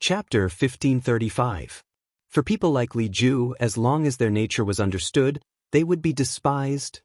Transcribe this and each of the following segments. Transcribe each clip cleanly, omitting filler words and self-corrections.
Chapter 1535. For people like Li Ju, as long as their nature was understood, they would be despised,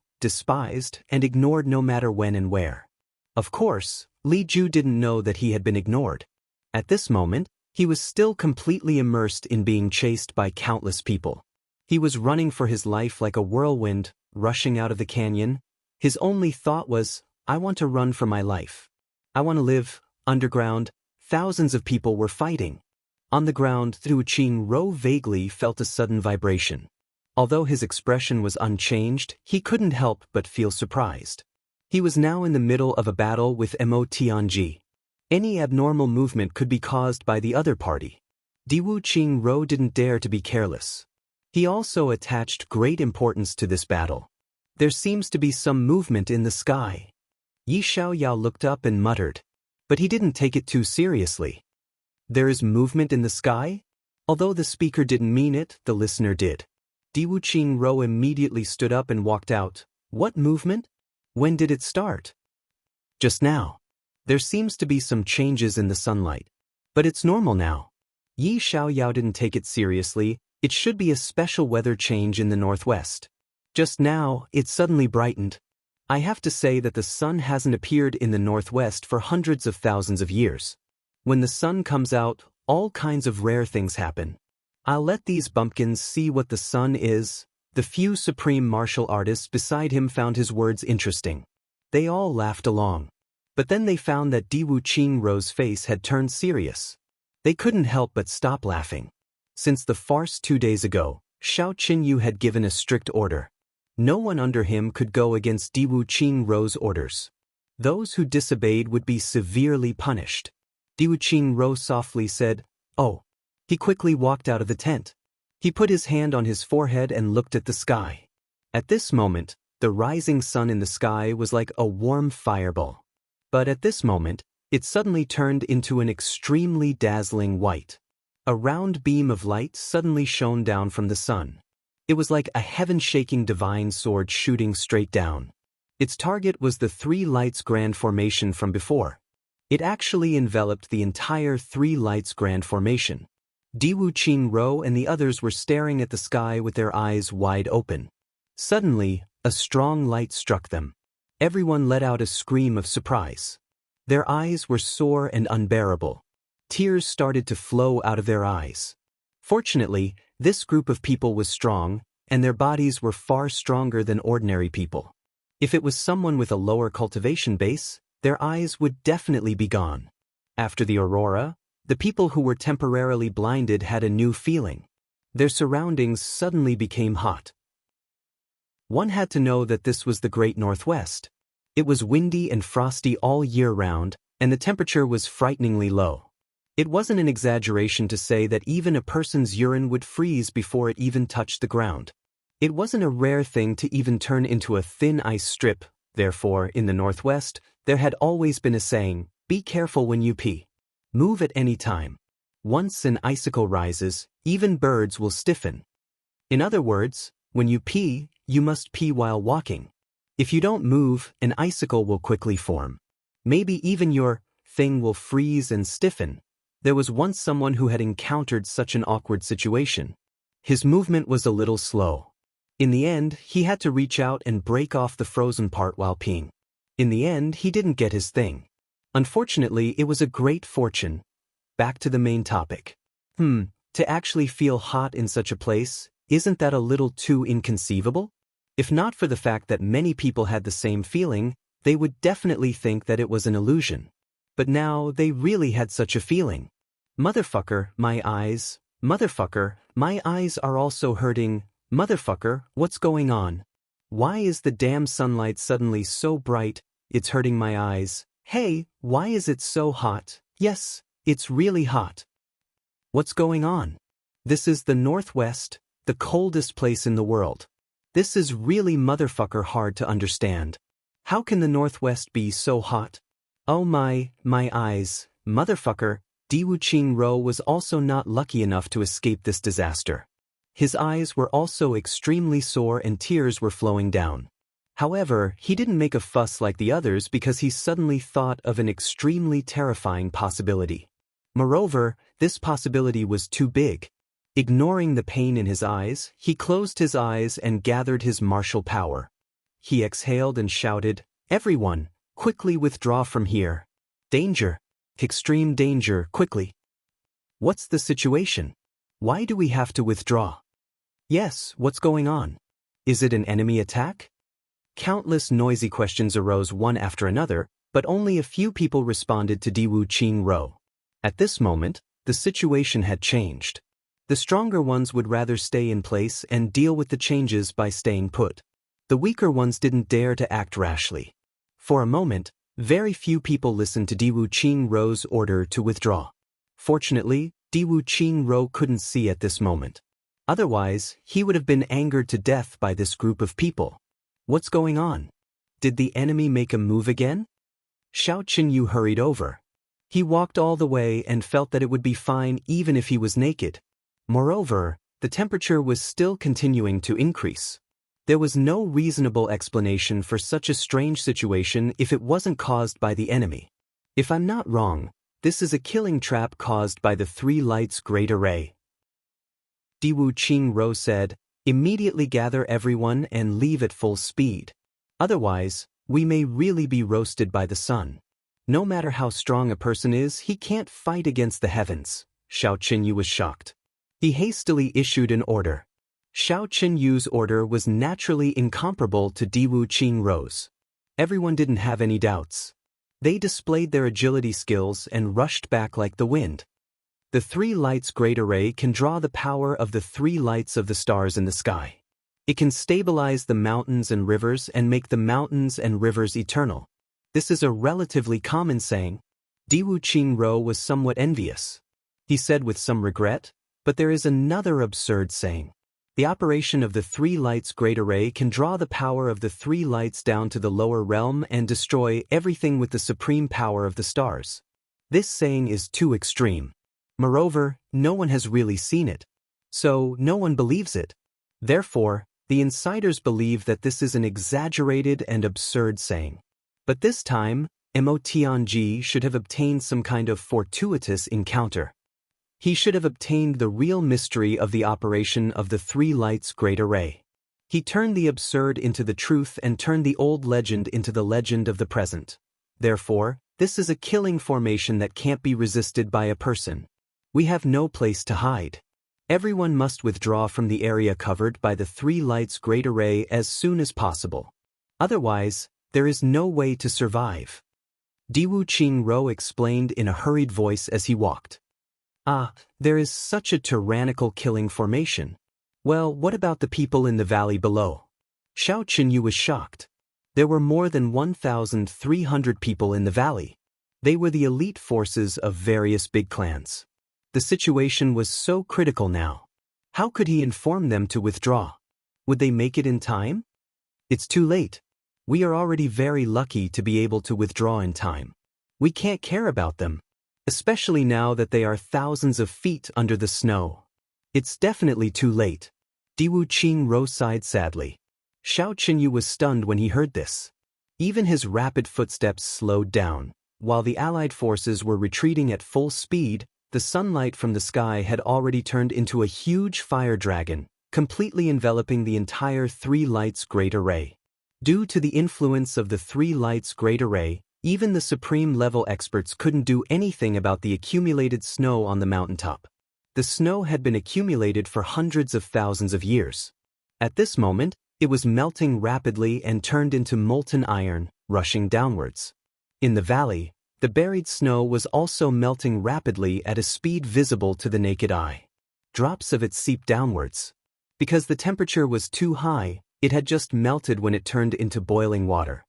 and ignored no matter when and where. Of course, Li Ju didn't know that he had been ignored. At this moment, he was still completely immersed in being chased by countless people. He was running for his life like a whirlwind, rushing out of the canyon. His only thought was, I want to run for my life. I want to live underground. Thousands of people were fighting. On the ground, Wuxia vaguely felt a sudden vibration. Although his expression was unchanged, he couldn't help but feel surprised. He was now in the middle of a battle with Wuxia. Any abnormal movement could be caused by the other party. Wuxia didn't dare to be careless. He also attached great importance to this battle. There seems to be some movement in the sky. Yi Xiaoyao looked up and muttered. But he didn't take it too seriously. There is movement in the sky? Although the speaker didn't mean it, the listener did. Wuxia immediately stood up and walked out. What movement? When did it start? Just now. There seems to be some changes in the sunlight. But it's normal now. Yi Xiaoyao didn't take it seriously. It should be a special weather change in the northwest. Just now, it suddenly brightened. I have to say that the sun hasn't appeared in the northwest for hundreds of thousands of years. When the sun comes out, all kinds of rare things happen. I'll let these bumpkins see what the sun is. The few supreme martial artists beside him found his words interesting. They all laughed along. But then they found that Wuxia's face had turned serious. They couldn't help but stop laughing. Since the farce 2 days ago, Shao Qinyu had given a strict order. No one under him could go against Wuxia's orders. Those who disobeyed would be severely punished. Wuxia softly said, "Oh." He quickly walked out of the tent. He put his hand on his forehead and looked at the sky. At this moment, the rising sun in the sky was like a warm fireball. But at this moment, it suddenly turned into an extremely dazzling white. A round beam of light suddenly shone down from the sun. It was like a heaven-shaking divine sword shooting straight down. Its target was the Three Lights Grand Formation from before. It actually enveloped the entire Three Lights Grand Formation. Wuxia and the others were staring at the sky with their eyes wide open. Suddenly, a strong light struck them. Everyone let out a scream of surprise. Their eyes were sore and unbearable. Tears started to flow out of their eyes. Fortunately, this group of people was strong, and their bodies were far stronger than ordinary people. If it was someone with a lower cultivation base, their eyes would definitely be gone. After the aurora, the people who were temporarily blinded had a new feeling. Their surroundings suddenly became hot. One had to know that this was the Great Northwest. It was windy and frosty all year round, and the temperature was frighteningly low. It wasn't an exaggeration to say that even a person's urine would freeze before it even touched the ground. It wasn't a rare thing to even turn into a thin ice strip. Therefore, in the Northwest, there had always been a saying, "Be careful when you pee. Move at any time. Once an icicle rises, even birds will stiffen." In other words, when you pee, you must pee while walking. If you don't move, an icicle will quickly form. Maybe even your thing will freeze and stiffen. There was once someone who had encountered such an awkward situation. His movement was a little slow. In the end, he had to reach out and break off the frozen part while peeing. In the end, he didn't get his thing. Unfortunately, it was a great fortune. Back to the main topic. To actually feel hot in such a place, isn't that a little too inconceivable? If not for the fact that many people had the same feeling, they would definitely think that it was an illusion. But now they really had such a feeling. Motherfucker, my eyes. Motherfucker, my eyes are also hurting. Motherfucker, what's going on? Why is the damn sunlight suddenly so bright? It's hurting my eyes. Hey, why is it so hot? Yes, it's really hot. What's going on? This is the Northwest, the coldest place in the world. This is really motherfucker hard to understand. How can the Northwest be so hot? Oh my eyes, motherfucker. Wuxia was also not lucky enough to escape this disaster. His eyes were also extremely sore and tears were flowing down. However, he didn't make a fuss like the others because he suddenly thought of an extremely terrifying possibility. Moreover, This possibility was too big. Ignoring the pain in his eyes, he closed his eyes and gathered his martial power. He exhaled and shouted, "Everyone, quickly withdraw from here. Danger! Extreme danger, quickly!" What's the situation? Why do we have to withdraw? Yes, what's going on? Is it an enemy attack? Countless noisy questions arose one after another, but only a few people responded to Diwu Qingro. At this moment, the situation had changed. The stronger ones would rather stay in place and deal with the changes by staying put. The weaker ones didn't dare to act rashly. For a moment, very few people listened to Diwu Qingrou's order to withdraw. Fortunately, Diwu Qingro couldn't see at this moment. Otherwise, he would have been angered to death by this group of people. What's going on? Did the enemy make a move again? Xiao Qinyu hurried over. He walked all the way and felt that it would be fine even if he was naked. Moreover, the temperature was still continuing to increase. There was no reasonable explanation for such a strange situation if it wasn't caused by the enemy. If I'm not wrong, this is a killing trap caused by the Three Lights Great Array. Diwu Qingro said, "Immediately gather everyone and leave at full speed. Otherwise, we may really be roasted by the sun. No matter how strong a person is, he can't fight against the heavens." Xiao Qinyu was shocked. He hastily issued an order. Xiao Qinyu's order was naturally incomparable to Diwu Qingrou's. Everyone didn't have any doubts. They displayed their agility skills and rushed back like the wind. The Three Lights Great Array can draw the power of the three lights of the stars in the sky. It can stabilize the mountains and rivers and make the mountains and rivers eternal. This is a relatively common saying. Diwu Qingrou was somewhat envious. He said with some regret, "But there is another absurd saying. The operation of the Three Lights Great Array can draw the power of the three lights down to the lower realm and destroy everything with the supreme power of the stars. This saying is too extreme. Moreover, no one has really seen it. So, no one believes it. Therefore, the insiders believe that this is an exaggerated and absurd saying. But this time, Mo Tianji should have obtained some kind of fortuitous encounter. He should have obtained the real mystery of the operation of the Three Lights Great Array. He turned the absurd into the truth and turned the old legend into the legend of the present. Therefore, this is a killing formation that can't be resisted by a person. We have no place to hide. Everyone must withdraw from the area covered by the Three Lights Great Array as soon as possible. Otherwise, there is no way to survive." Diwu Qingro explained in a hurried voice as he walked. "Ah, there is such a tyrannical killing formation. Well, what about the people in the valley below?" Xiao Qinyu was shocked. There were more than 1,300 people in the valley. They were the elite forces of various big clans. The situation was so critical now. How could he inform them to withdraw? Would they make it in time? It's too late. We are already very lucky to be able to withdraw in time. We can't care about them, especially now that they are thousands of feet under the snow. It's definitely too late. Diwu Qingro sighed sadly. Xiao Qinyu was stunned when he heard this. Even his rapid footsteps slowed down. While the allied forces were retreating at full speed, the sunlight from the sky had already turned into a huge fire dragon, completely enveloping the entire Three Lights Great Array. Due to the influence of the Three Lights Great Array, even the supreme-level experts couldn't do anything about the accumulated snow on the mountaintop. The snow had been accumulated for hundreds of thousands of years. At this moment, it was melting rapidly and turned into molten iron, rushing downwards. In the valley, the buried snow was also melting rapidly at a speed visible to the naked eye. Drops of it seeped downwards. Because the temperature was too high, it had just melted when it turned into boiling water.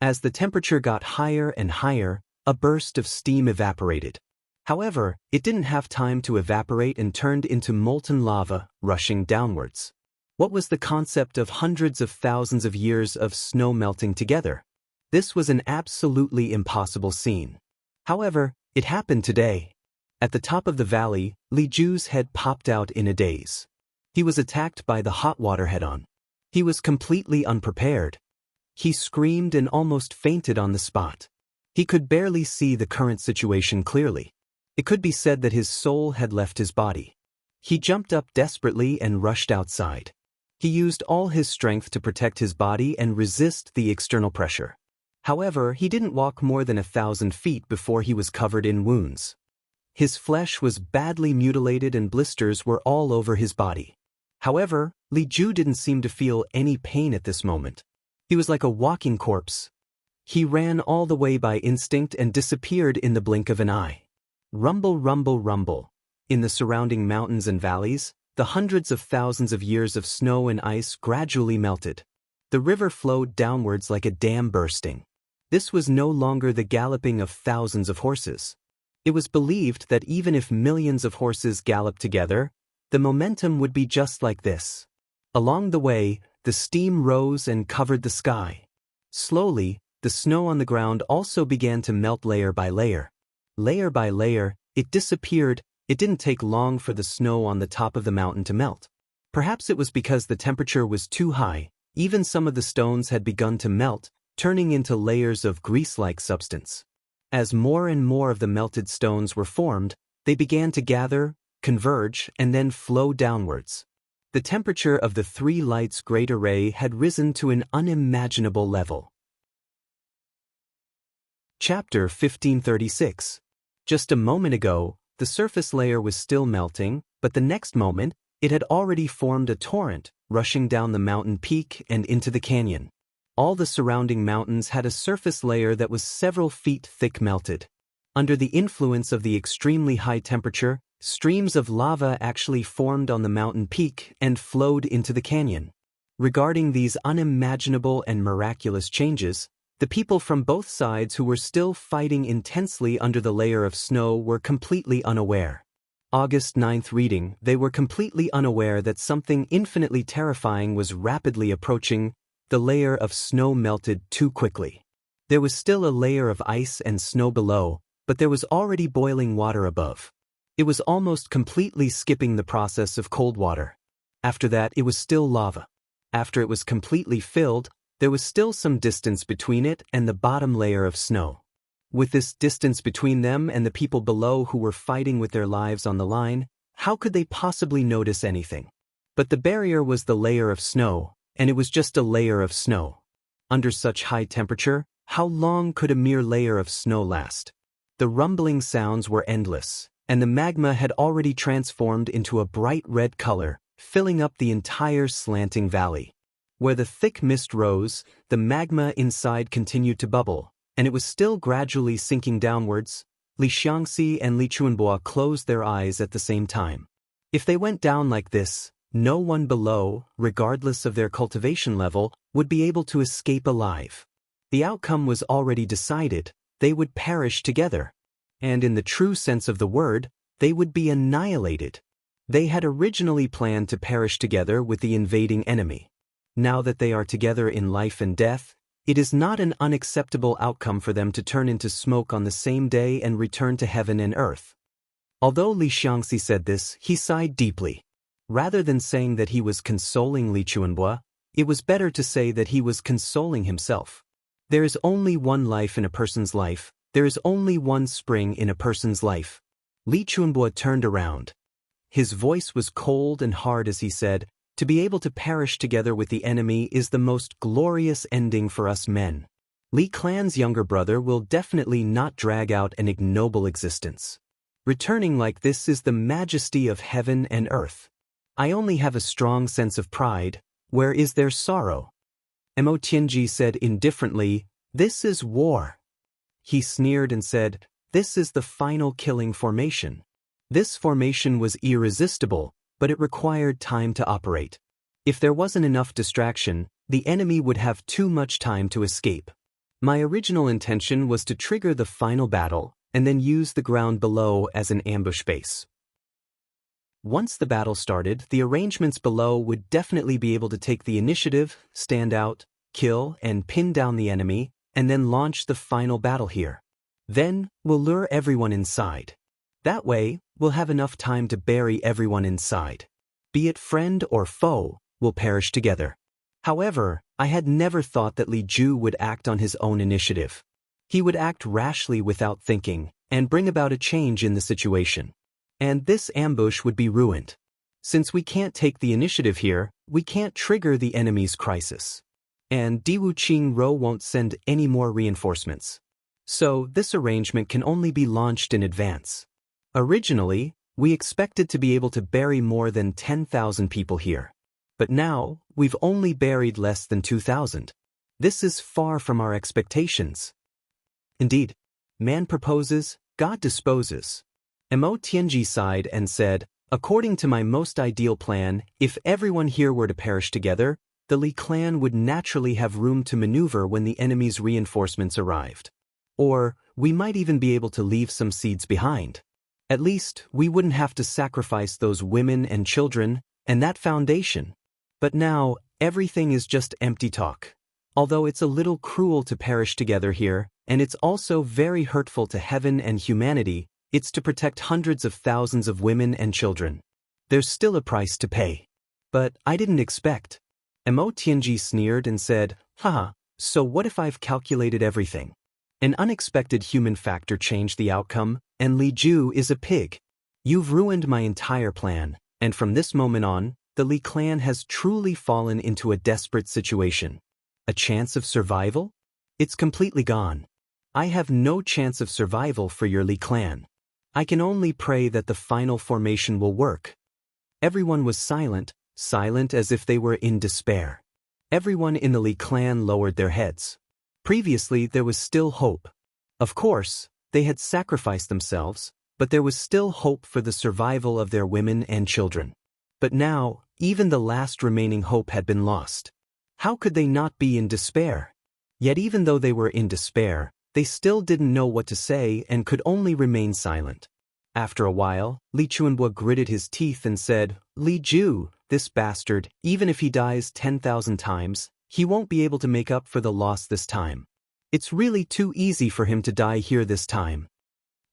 As the temperature got higher and higher, a burst of steam evaporated. However, it didn't have time to evaporate and turned into molten lava, rushing downwards. What was the concept of hundreds of thousands of years of snow melting together? This was an absolutely impossible scene. However, it happened today. At the top of the valley, Li Ju's head popped out in a daze. He was attacked by the hot water head-on. He was completely unprepared. He screamed and almost fainted on the spot. He could barely see the current situation clearly. It could be said that his soul had left his body. He jumped up desperately and rushed outside. He used all his strength to protect his body and resist the external pressure. However, he didn't walk more than 1,000 feet before he was covered in wounds. His flesh was badly mutilated and blisters were all over his body. However, Li Ju didn't seem to feel any pain at this moment. He was like a walking corpse. He ran all the way by instinct and disappeared in the blink of an eye. Rumble, rumble, rumble. In the surrounding mountains and valleys, the hundreds of thousands of years of snow and ice gradually melted. The river flowed downwards like a dam bursting. This was no longer the galloping of thousands of horses. It was believed that even if millions of horses galloped together, the momentum would be just like this. Along the way, the steam rose and covered the sky. Slowly, the snow on the ground also began to melt layer by layer. Layer by layer, it disappeared. It didn't take long for the snow on the top of the mountain to melt. Perhaps it was because the temperature was too high. Even some of the stones had begun to melt, turning into layers of grease-like substance. As more and more of the melted stones were formed, they began to gather, converge, and then flow downwards. The temperature of the three lights' great array had risen to an unimaginable level. Chapter 1536. Just a moment ago, the surface layer was still melting, but the next moment, it had already formed a torrent, rushing down the mountain peak and into the canyon. All the surrounding mountains had a surface layer that was several feet thick melted. Under the influence of the extremely high temperature, streams of lava actually formed on the mountain peak and flowed into the canyon. Regarding these unimaginable and miraculous changes, the people from both sides who were still fighting intensely under the layer of snow were completely unaware. August 9th reading, they were completely unaware that something infinitely terrifying was rapidly approaching. The layer of snow melted too quickly. There was still a layer of ice and snow below, but there was already boiling water above. It was almost completely skipping the process of cold water. After that, it was still lava. After it was completely filled, there was still some distance between it and the bottom layer of snow. With this distance between them and the people below who were fighting with their lives on the line, how could they possibly notice anything? But the barrier was the layer of snow, and it was just a layer of snow. Under such high temperature, how long could a mere layer of snow last? The rumbling sounds were endless, and the magma had already transformed into a bright red color, filling up the entire slanting valley. Where the thick mist rose, the magma inside continued to bubble, and it was still gradually sinking downwards. Li Xiangxi and Li Chuanbo closed their eyes at the same time. If they went down like this, no one below, regardless of their cultivation level, would be able to escape alive. The outcome was already decided. They would perish together. And in the true sense of the word, they would be annihilated. They had originally planned to perish together with the invading enemy. Now that they are together in life and death, it is not an unacceptable outcome for them to turn into smoke on the same day and return to heaven and earth. Although Li Xiangxi said this, he sighed deeply. Rather than saying that he was consoling Li Chuanbo, it was better to say that he was consoling himself. There is only one life in a person's life. There is only one spring in a person's life. Li Chuanbo turned around. His voice was cold and hard as he said, "To be able to perish together with the enemy is the most glorious ending for us men. Li Clan's younger brother will definitely not drag out an ignoble existence. Returning like this is the majesty of heaven and earth. I only have a strong sense of pride. Where is their sorrow?" Mo Tianji said indifferently, "This is war." He sneered and said, "This is the final killing formation." This formation was irresistible, but it required time to operate. If there wasn't enough distraction, the enemy would have too much time to escape. My original intention was to trigger the final battle, and then use the ground below as an ambush base. Once the battle started, the arrangements below would definitely be able to take the initiative, stand out, kill, and pin down the enemy, and then launch the final battle here. Then, we'll lure everyone inside. That way, we'll have enough time to bury everyone inside. Be it friend or foe, we'll perish together. However, I had never thought that Li Ju would act on his own initiative. He would act rashly without thinking, and bring about a change in the situation. And this ambush would be ruined. Since we can't take the initiative here, we can't trigger the enemy's crisis. And Diwu Qingro won't send any more reinforcements. So this arrangement can only be launched in advance. Originally, we expected to be able to bury more than 10,000 people here. But now, we've only buried less than 2,000. This is far from our expectations. Indeed, man proposes, God disposes. Mo Tianji sighed and said, according to my most ideal plan, if everyone here were to perish together, the Li clan would naturally have room to maneuver when the enemy's reinforcements arrived. Or, we might even be able to leave some seeds behind. At least, we wouldn't have to sacrifice those women and children, and that foundation. But now, everything is just empty talk. Although it's a little cruel to perish together here, and it's also very hurtful to heaven and humanity, it's to protect hundreds of thousands of women and children. There's still a price to pay. But I didn't expect. Mo Tianji sneered and said, haha, so what if I've calculated everything? An unexpected human factor changed the outcome, and Li Ju is a pig. You've ruined my entire plan, and from this moment on, the Li clan has truly fallen into a desperate situation. A chance of survival? It's completely gone. I have no chance of survival for your Li clan. I can only pray that the final formation will work. Everyone was silent as if they were in despair. Everyone in the Li clan lowered their heads. Previously, there was still hope. Of course, they had sacrificed themselves, but there was still hope for the survival of their women and children. But now, even the last remaining hope had been lost. How could they not be in despair? Yet even though they were in despair, they still didn't know what to say and could only remain silent. After a while, Li Chuanbo gritted his teeth and said, Li Ju, this bastard, even if he dies 10,000 times, he won't be able to make up for the loss this time. It's really too easy for him to die here this time.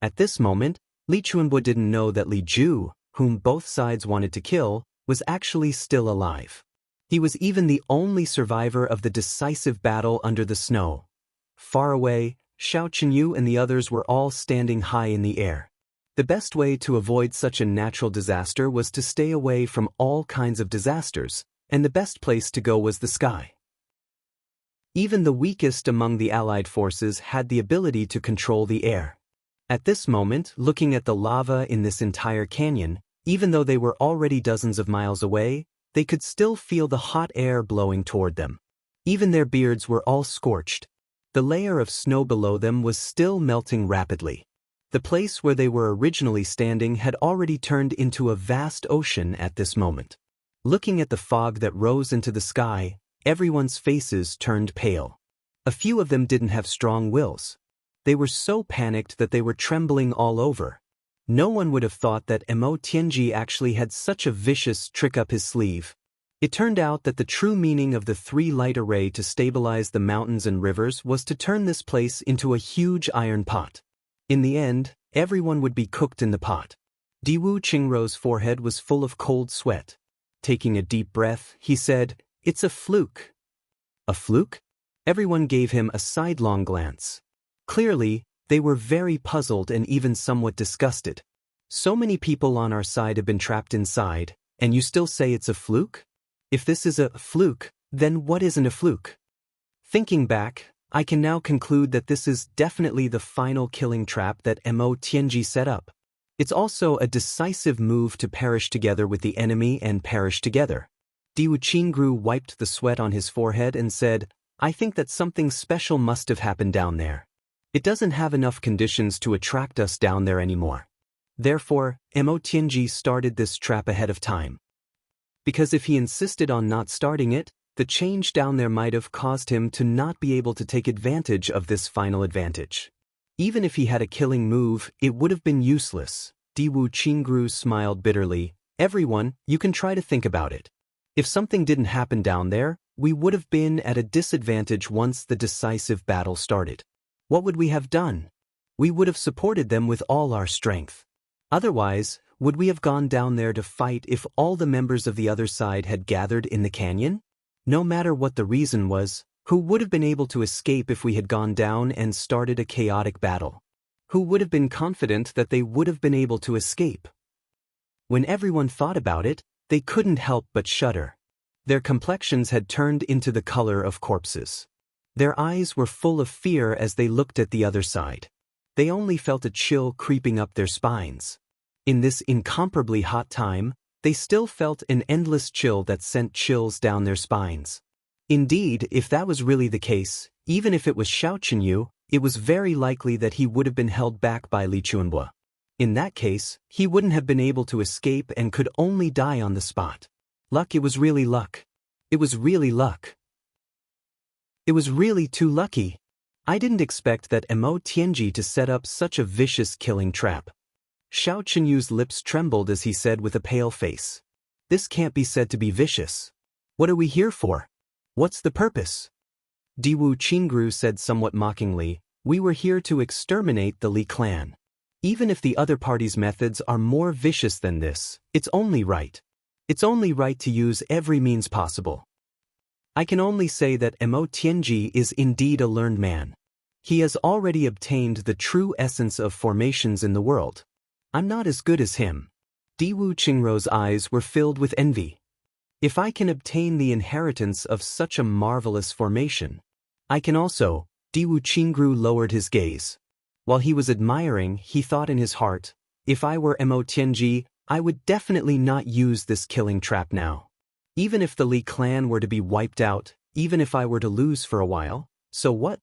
At this moment, Li Chuanbo didn't know that Li Ju, whom both sides wanted to kill, was actually still alive. He was even the only survivor of the decisive battle under the snow. Far away, Xiao Chenyu and the others were all standing high in the air. The best way to avoid such a natural disaster was to stay away from all kinds of disasters, and the best place to go was the sky. Even the weakest among the Allied forces had the ability to control the air. At this moment, looking at the lava in this entire canyon, even though they were already dozens of miles away, they could still feel the hot air blowing toward them. Even their beards were all scorched. The layer of snow below them was still melting rapidly. The place where they were originally standing had already turned into a vast ocean at this moment. Looking at the fog that rose into the sky, everyone's faces turned pale. A few of them didn't have strong wills. They were so panicked that they were trembling all over. No one would have thought that Mo Tianji actually had such a vicious trick up his sleeve. It turned out that the true meaning of the 3-light array to stabilize the mountains and rivers was to turn this place into a huge iron pot. In the end, everyone would be cooked in the pot. Diwu Qingrou's forehead was full of cold sweat. Taking a deep breath, he said, "It's a fluke." A fluke? Everyone gave him a sidelong glance. Clearly, they were very puzzled and even somewhat disgusted. So many people on our side have been trapped inside, and you still say it's a fluke? If this is a fluke, then what isn't a fluke? Thinking back, I can now conclude that this is definitely the final killing trap that Mo Tianji set up. It's also a decisive move to perish together with the enemy and perish together. Diwu Qingru wiped the sweat on his forehead and said, I think that something special must have happened down there. It doesn't have enough conditions to attract us down there anymore. Therefore, Mo Tianji started this trap ahead of time. Because if he insisted on not starting it, the change down there might have caused him to not be able to take advantage of this final advantage. Even if he had a killing move, it would have been useless. Diwu Qingru smiled bitterly. Everyone, you can try to think about it. If something didn't happen down there, we would have been at a disadvantage once the decisive battle started. What would we have done? We would have supported them with all our strength. Otherwise, would we have gone down there to fight if all the members of the other side had gathered in the canyon? No matter what the reason was, who would have been able to escape if we had gone down and started a chaotic battle? Who would have been confident that they would have been able to escape? When everyone thought about it, they couldn't help but shudder. Their complexions had turned into the color of corpses. Their eyes were full of fear as they looked at the other side. They only felt a chill creeping up their spines. In this incomparably hot time, they still felt an endless chill that sent chills down their spines. Indeed, if that was really the case, even if it was Xiao Chenyu, it was very likely that he would have been held back by Li Chuanbo. In that case, he wouldn't have been able to escape and could only die on the spot. Luck, it was really luck. It was really luck. It was really too lucky. I didn't expect that Mo Tianji to set up such a vicious killing trap. Xiao Chenyu's lips trembled as he said with a pale face. This can't be said to be vicious. What are we here for? What's the purpose? Diwu Qingru said somewhat mockingly, we were here to exterminate the Li clan. Even if the other party's methods are more vicious than this, it's only right. It's only right to use every means possible. I can only say that Mo Tianji is indeed a learned man. He has already obtained the true essence of formations in the world. I'm not as good as him. Diwu Qingru's eyes were filled with envy. If I can obtain the inheritance of such a marvelous formation, I can also. Diwu Qingru lowered his gaze. While he was admiring, he thought in his heart, if I were Mo Tianji, I would definitely not use this killing trap now. Even if the Li clan were to be wiped out, even if I were to lose for a while, so what?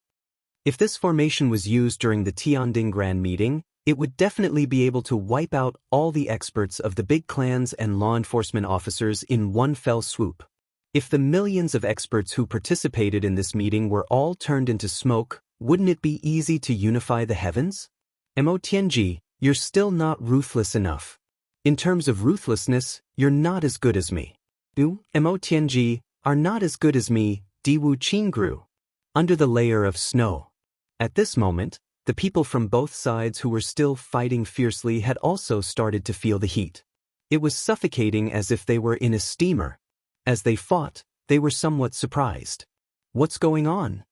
If this formation was used during the Tianding Grand Meeting, it would definitely be able to wipe out all the experts of the big clans and law enforcement officers in one fell swoop. If the millions of experts who participated in this meeting were all turned into smoke, wouldn't it be easy to unify the heavens? Mo Tianji, you're still not ruthless enough. In terms of ruthlessness, you're not as good as me. You, Mo Tianji, are not as good as me, Diwu Qingru. Under the layer of snow. At this moment, the people from both sides who were still fighting fiercely had also started to feel the heat. It was suffocating as if they were in a steamer. As they fought, they were somewhat surprised. What's going on?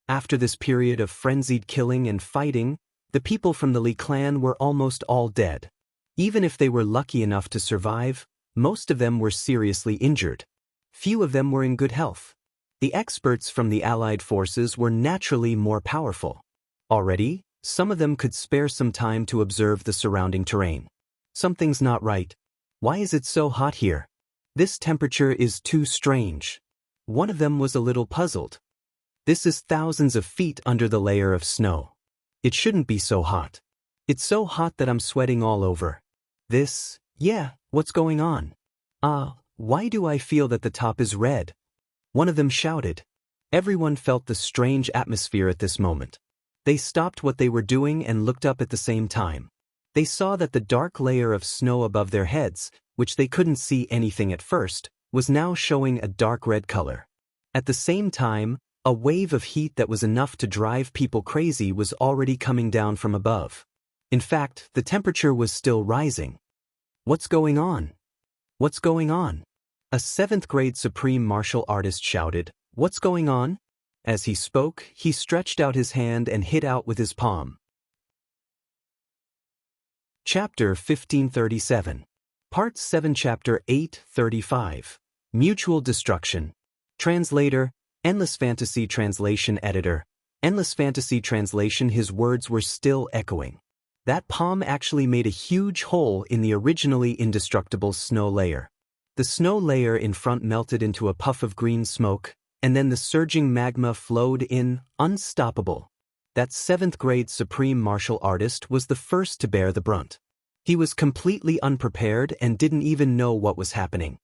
After this period of frenzied killing and fighting, the people from the Li clan were almost all dead. Even if they were lucky enough to survive, most of them were seriously injured. Few of them were in good health. The experts from the Allied forces were naturally more powerful. Already, some of them could spare some time to observe the surrounding terrain. Something's not right. Why is it so hot here? This temperature is too strange. One of them was a little puzzled. This is thousands of feet under the layer of snow. It shouldn't be so hot. It's so hot that I'm sweating all over. What's going on? Why do I feel that the top is red? One of them shouted. Everyone felt the strange atmosphere at this moment. They stopped what they were doing and looked up at the same time. They saw that the dark layer of snow above their heads, which they couldn't see anything at first, was now showing a dark red color. At the same time, a wave of heat that was enough to drive people crazy was already coming down from above. In fact, the temperature was still rising. What's going on? What's going on? A 7th grade supreme martial artist shouted, What's going on? As he spoke, he stretched out his hand and hit out with his palm. Chapter 1537. Part 7 Chapter 835. Mutual Destruction. Translator, Endless Fantasy Translation Editor. Endless Fantasy Translation. His words were still echoing. That palm actually made a huge hole in the originally indestructible snow layer. The snow layer in front melted into a puff of green smoke, and then the surging magma flowed in, unstoppable. That 7th grade supreme martial artist was the first to bear the brunt. He was completely unprepared and didn't even know what was happening.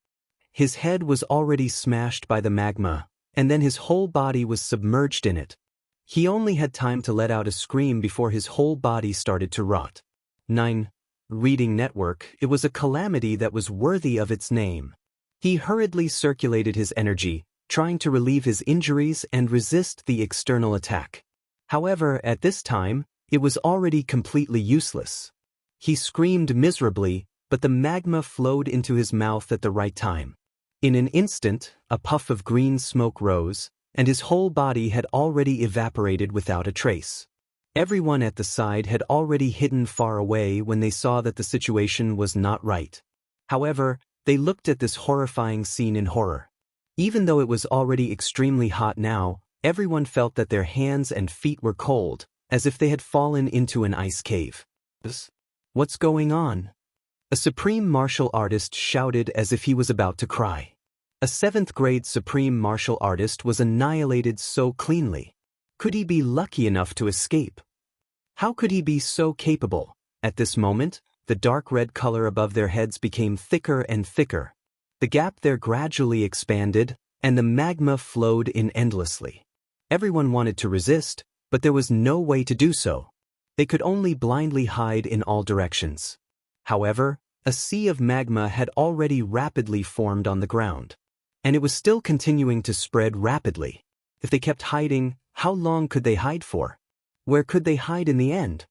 His head was already smashed by the magma, and then his whole body was submerged in it. He only had time to let out a scream before his whole body started to rot. 9. Reading network. It was a calamity that was worthy of its name. He hurriedly circulated his energy, trying to relieve his injuries and resist the external attack. However, at this time, it was already completely useless. He screamed miserably, but the magma flowed into his mouth at the right time. In an instant, a puff of green smoke rose, and his whole body had already evaporated without a trace. Everyone at the side had already hidden far away when they saw that the situation was not right. However, they looked at this horrifying scene in horror. Even though it was already extremely hot now, everyone felt that their hands and feet were cold, as if they had fallen into an ice cave. What's going on? A supreme martial artist shouted as if he was about to cry. A 7th grade supreme martial artist was annihilated so cleanly. Could he be lucky enough to escape? How could he be so capable? At this moment, the dark red color above their heads became thicker and thicker. The gap there gradually expanded, and the magma flowed in endlessly. Everyone wanted to resist, but there was no way to do so. They could only blindly hide in all directions. However, a sea of magma had already rapidly formed on the ground. And it was still continuing to spread rapidly. If they kept hiding, how long could they hide for? Where could they hide in the end?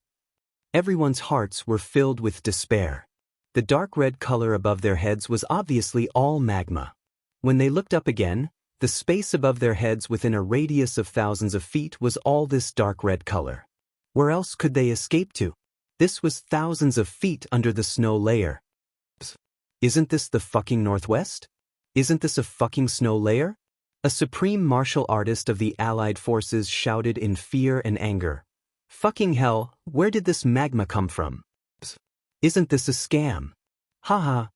Everyone's hearts were filled with despair. The dark red color above their heads was obviously all magma. When they looked up again, the space above their heads within a radius of thousands of feet was all this dark red color. Where else could they escape to? This was thousands of feet under the snow layer. Isn't this the fucking Northwest? Isn't this a fucking snow layer? A supreme martial artist of the Allied forces shouted in fear and anger. Fucking hell, where did this magma come from? Isn't this a scam? Haha.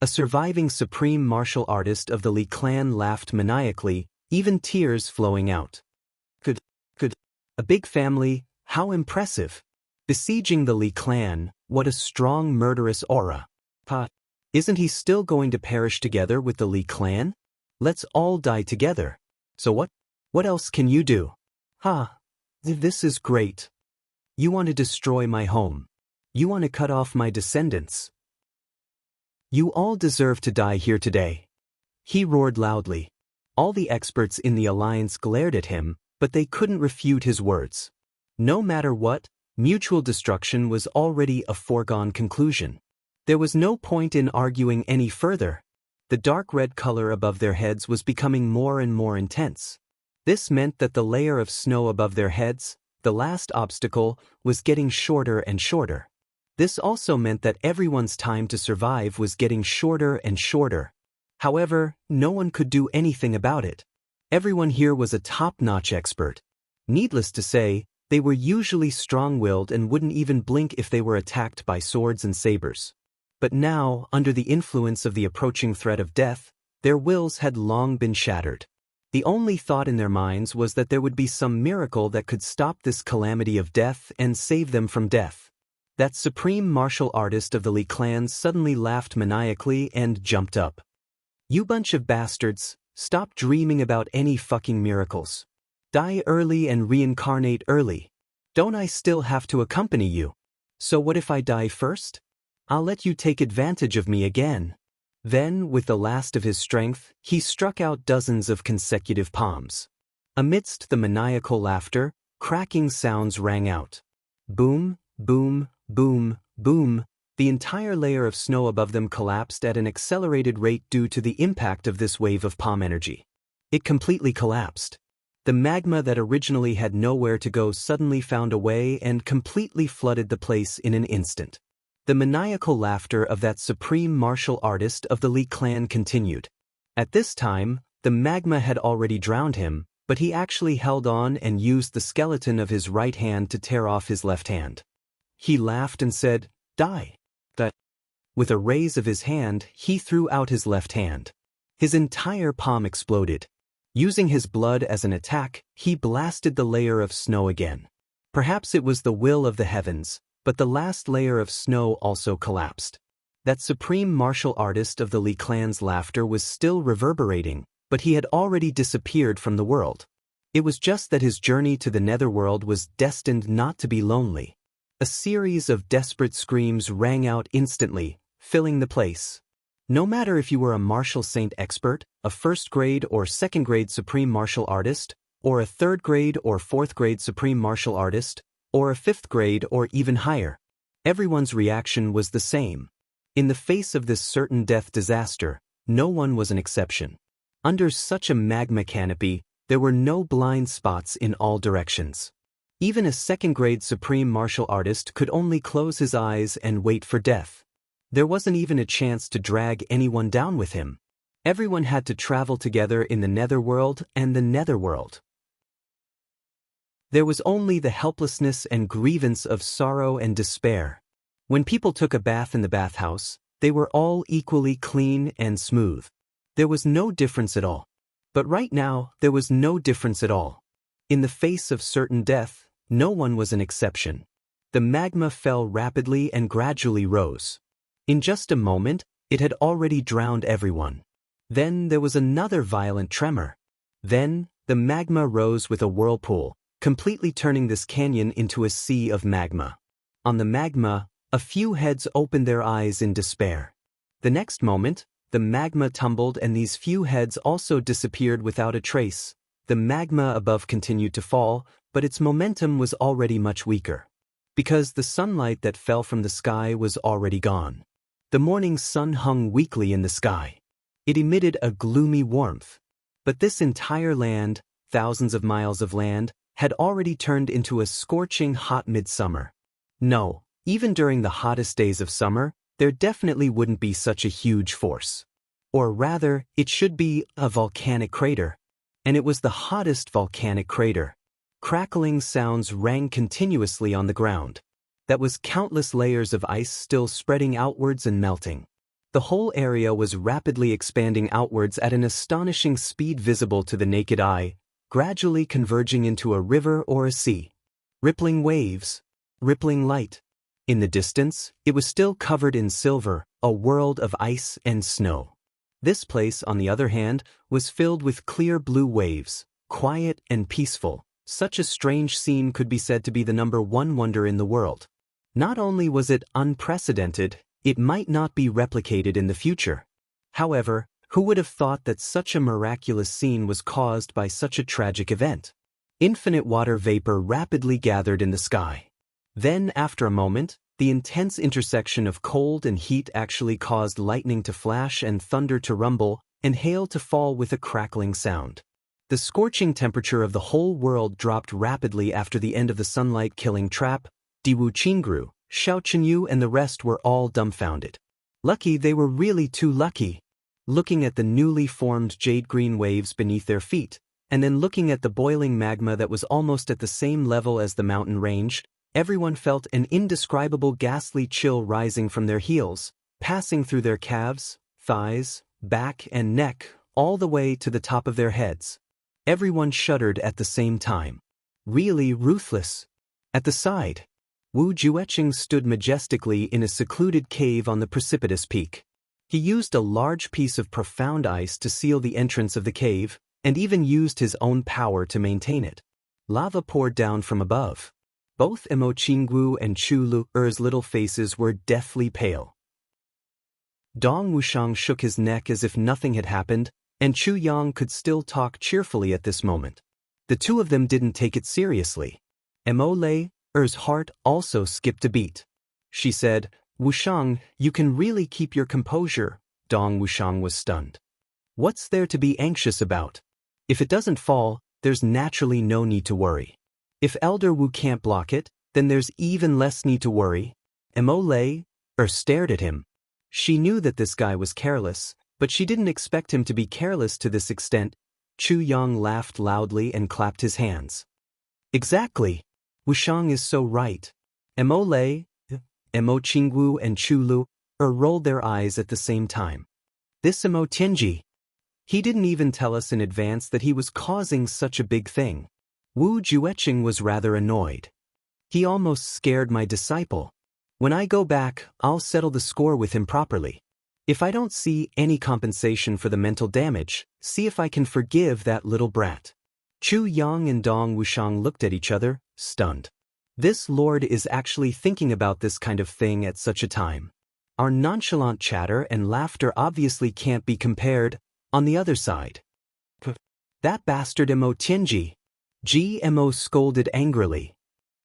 A surviving supreme martial artist of the Li clan laughed maniacally, even tears flowing out. Could. A big family, how impressive. Besieging the Li clan, what a strong murderous aura. Isn't he still going to perish together with the Li clan? Let's all die together. So what? What else can you do? This is great. You want to destroy my home. You want to cut off my descendants. You all deserve to die here today. He roared loudly. All the experts in the alliance glared at him, but they couldn't refute his words. No matter what, mutual destruction was already a foregone conclusion. There was no point in arguing any further. The dark red color above their heads was becoming more and more intense. This meant that the layer of snow above their heads, the last obstacle, was getting shorter and shorter. This also meant that everyone's time to survive was getting shorter and shorter. However, no one could do anything about it. Everyone here was a top-notch expert. Needless to say, they were usually strong-willed and wouldn't even blink if they were attacked by swords and sabers. But now, under the influence of the approaching threat of death, their wills had long been shattered. The only thought in their minds was that there would be some miracle that could stop this calamity of death and save them from death. That supreme martial artist of the Li clans suddenly laughed maniacally and jumped up. You bunch of bastards, stop dreaming about any fucking miracles. Die early and reincarnate early. Don't I still have to accompany you? So what if I die first? I'll let you take advantage of me again. Then, with the last of his strength, he struck out dozens of consecutive palms. Amidst the maniacal laughter, cracking sounds rang out. Boom, boom, boom, boom. The entire layer of snow above them collapsed at an accelerated rate due to the impact of this wave of palm energy. It completely collapsed. The magma that originally had nowhere to go suddenly found a way and completely flooded the place in an instant. The maniacal laughter of that supreme martial artist of the Li clan continued. At this time, the magma had already drowned him, but he actually held on and used the skeleton of his right hand to tear off his left hand. He laughed and said, "Die." With a raise of his hand, he threw out his left hand. His entire palm exploded. Using his blood as an attack, he blasted the layer of snow again. Perhaps it was the will of the heavens, but the last layer of snow also collapsed. That supreme martial artist of the Li clan's laughter was still reverberating, but he had already disappeared from the world. It was just that his journey to the netherworld was destined not to be lonely. A series of desperate screams rang out instantly, filling the place. No matter if you were a martial saint expert, a first-grade or second-grade supreme martial artist, or a third-grade or fourth-grade supreme martial artist, or a fifth-grade or even higher, everyone's reaction was the same. In the face of this certain death disaster, no one was an exception. Under such a magma canopy, there were no blind spots in all directions. Even a second-grade supreme martial artist could only close his eyes and wait for death. There wasn't even a chance to drag anyone down with him. Everyone had to travel together in the netherworld and the netherworld. There was only the helplessness and grievance of sorrow and despair. When people took a bath in the bathhouse, they were all equally clean and smooth. There was no difference at all. But right now, there was no difference at all. In the face of certain death, no one was an exception. The magma fell rapidly and gradually rose. In just a moment, it had already drowned everyone. Then there was another violent tremor. Then, the magma rose with a whirlpool, completely turning this canyon into a sea of magma. On the magma, a few heads opened their eyes in despair. The next moment, the magma tumbled and these few heads also disappeared without a trace. The magma above continued to fall, but its momentum was already much weaker. Because the sunlight that fell from the sky was already gone. The morning sun hung weakly in the sky. It emitted a gloomy warmth. But this entire land, thousands of miles of land, had already turned into a scorching hot midsummer. No, even during the hottest days of summer, there definitely wouldn't be such a huge force. Or rather, it should be a volcanic crater. And it was the hottest volcanic crater. Crackling sounds rang continuously on the ground. That was countless layers of ice still spreading outwards and melting. The whole area was rapidly expanding outwards at an astonishing speed visible to the naked eye, gradually converging into a river or a sea. Rippling waves, rippling light. In the distance, it was still covered in silver, a world of ice and snow. This place, on the other hand, was filled with clear blue waves, quiet and peaceful. Such a strange scene could be said to be the #1 wonder in the world. Not only was it unprecedented, it might not be replicated in the future. However, who would have thought that such a miraculous scene was caused by such a tragic event? Infinite water vapor rapidly gathered in the sky. Then, after a moment, the intense intersection of cold and heat actually caused lightning to flash and thunder to rumble, and hail to fall with a crackling sound. The scorching temperature of the whole world dropped rapidly after the end of the sunlight-killing trap. Diwu Qingru, Xiao Chenyu and the rest were all dumbfounded. Lucky they were really too lucky. Looking at the newly formed jade-green waves beneath their feet, and then looking at the boiling magma that was almost at the same level as the mountain range, everyone felt an indescribable ghastly chill rising from their heels, passing through their calves, thighs, back and neck, all the way to the top of their heads. Everyone shuddered at the same time. Really ruthless. At the side, Wu Jueqing stood majestically in a secluded cave on the precipitous peak. He used a large piece of profound ice to seal the entrance of the cave, and even used his own power to maintain it. Lava poured down from above. Both Emo Qinggu and Chu Lu'er's little faces were deathly pale. Dong Wushang shook his neck as if nothing had happened, and Chu Yang could still talk cheerfully at this moment. The two of them didn't take it seriously. Emo Le's heart also skipped a beat. She said, "Wushang, you can really keep your composure." Dong Wushang was stunned. What's there to be anxious about? If it doesn't fall, there's naturally no need to worry. If Elder Wu can't block it, then there's even less need to worry. Emo stared at him. She knew that this guy was careless, but she didn't expect him to be careless to this extent. Chu Yang laughed loudly and clapped his hands. Exactly. Wushang is so right. Emo Qingwu and Chu Lu'er rolled their eyes at the same time. This Emo Tianji. He didn't even tell us in advance that he was causing such a big thing. Wu Jueqing was rather annoyed. He almost scared my disciple. When I go back, I'll settle the score with him properly. If I don't see any compensation for the mental damage, see if I can forgive that little brat. Chu Yang and Dong Wushang looked at each other, stunned. This lord is actually thinking about this kind of thing at such a time. Our nonchalant chatter and laughter obviously can't be compared. On the other side. That bastard Emo Tianji. GMO scolded angrily.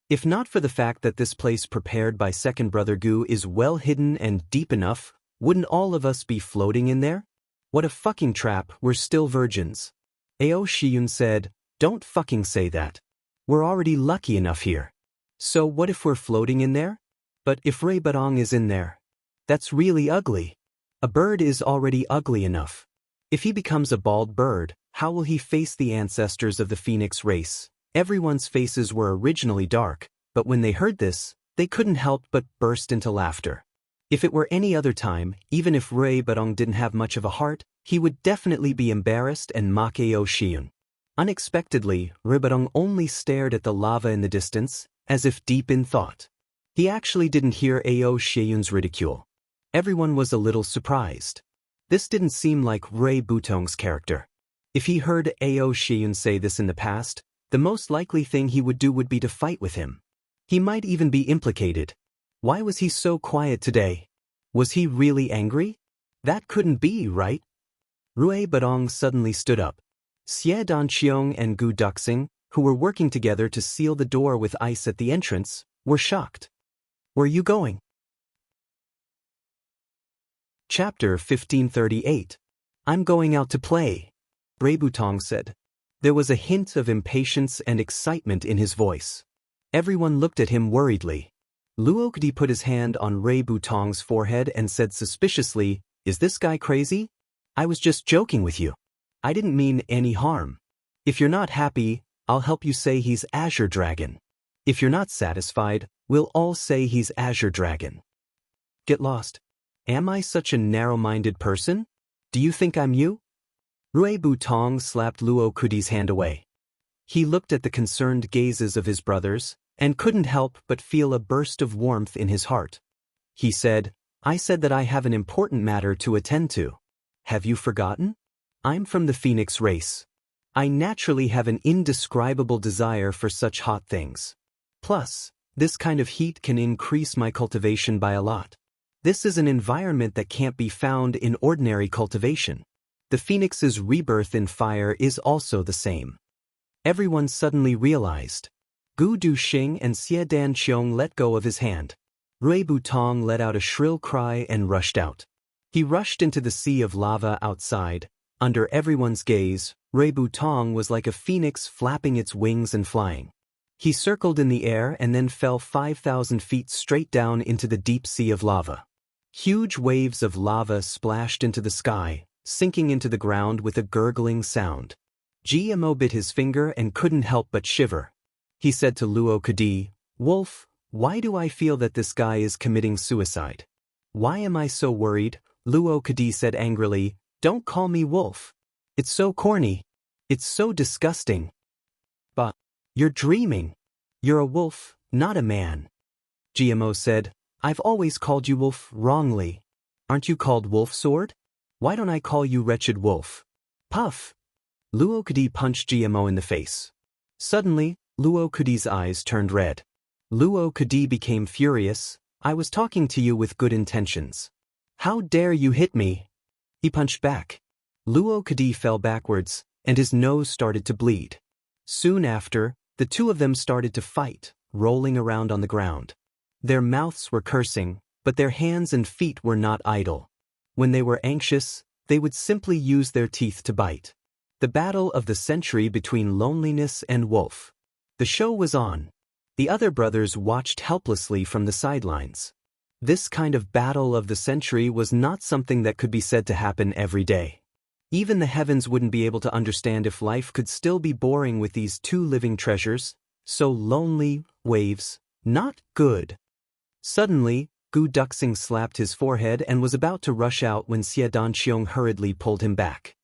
If not for the fact that this place prepared by second brother Gu is well hidden and deep enough, wouldn't all of us be floating in there? What a fucking trap, we're still virgins. Ao Shiyun said, don't fucking say that. We're already lucky enough here. So what if we're floating in there? But if Ray Badong is in there? That's really ugly. A bird is already ugly enough. If he becomes a bald bird, how will he face the ancestors of the phoenix race? Everyone's faces were originally dark, but when they heard this, they couldn't help but burst into laughter. If it were any other time, even if Ray Badong didn't have much of a heart, he would definitely be embarrassed and mock Ao Shiun. Unexpectedly, Ray Badong only stared at the lava in the distance, as if deep in thought. He actually didn't hear Ao Shiun's ridicule. Everyone was a little surprised. This didn't seem like Ray Badong's character. If he heard Ao Shiun say this in the past, the most likely thing he would do would be to fight with him. He might even be implicated. Why was he so quiet today? Was he really angry? That couldn't be, right? Ray Badong suddenly stood up. Xie Danqiong and Gu Duxing, who were working together to seal the door with ice at the entrance, were shocked. Where are you going? Chapter 1538. I'm going out to play, Ray Badong said. There was a hint of impatience and excitement in his voice. Everyone looked at him worriedly. Luokdi put his hand on Ray Badong's forehead and said suspiciously, "Is this guy crazy? I was just joking with you. I didn't mean any harm. If you're not happy, I'll help you say he's Azure Dragon. If you're not satisfied, we'll all say he's Azure Dragon." Get lost. Am I such a narrow-minded person? Do you think I'm you? Ray Badong slapped Luokudi's hand away. He looked at the concerned gazes of his brothers, and couldn't help but feel a burst of warmth in his heart. He said, "I said that I have an important matter to attend to. Have you forgotten? I'm from the Phoenix race. I naturally have an indescribable desire for such hot things. Plus, this kind of heat can increase my cultivation by a lot. This is an environment that can't be found in ordinary cultivation. The phoenix's rebirth in fire is also the same." Everyone suddenly realized. Gu Duxing and Xie Danqiong let go of his hand. Ray Badong let out a shrill cry and rushed out. He rushed into the sea of lava outside. Under everyone's gaze, Ray Badong was like a phoenix flapping its wings and flying. He circled in the air and then fell 5,000 feet straight down into the deep sea of lava. Huge waves of lava splashed into the sky, sinking into the ground with a gurgling sound. GMO bit his finger and couldn't help but shiver. He said to Luokudi, "Wolf, why do I feel that this guy is committing suicide? Why am I so worried?" Luokudi said angrily, "Don't call me Wolf. It's so corny. It's so disgusting. But you're dreaming. You're a wolf, not a man." GMO said, "I've always called you Wolf wrongly. Aren't you called Wolf Sword? Why don't I call you Wretched Wolf?" Puff! Luokudi punched GMO in the face. Suddenly, Luokudi's eyes turned red. Luokudi became furious. "I was talking to you with good intentions. How dare you hit me?" He punched back. Luokudi fell backwards, and his nose started to bleed. Soon after, the two of them started to fight, rolling around on the ground. Their mouths were cursing, but their hands and feet were not idle. When they were anxious, they would simply use their teeth to bite. The battle of the century between loneliness and wolf. The show was on. The other brothers watched helplessly from the sidelines. This kind of battle of the century was not something that could be said to happen every day. Even the heavens wouldn't be able to understand if life could still be boring with these two living treasures. So lonely, waves, not good. Suddenly, Gu Duxing slapped his forehead and was about to rush out when Xie Danqiong hurriedly pulled him back.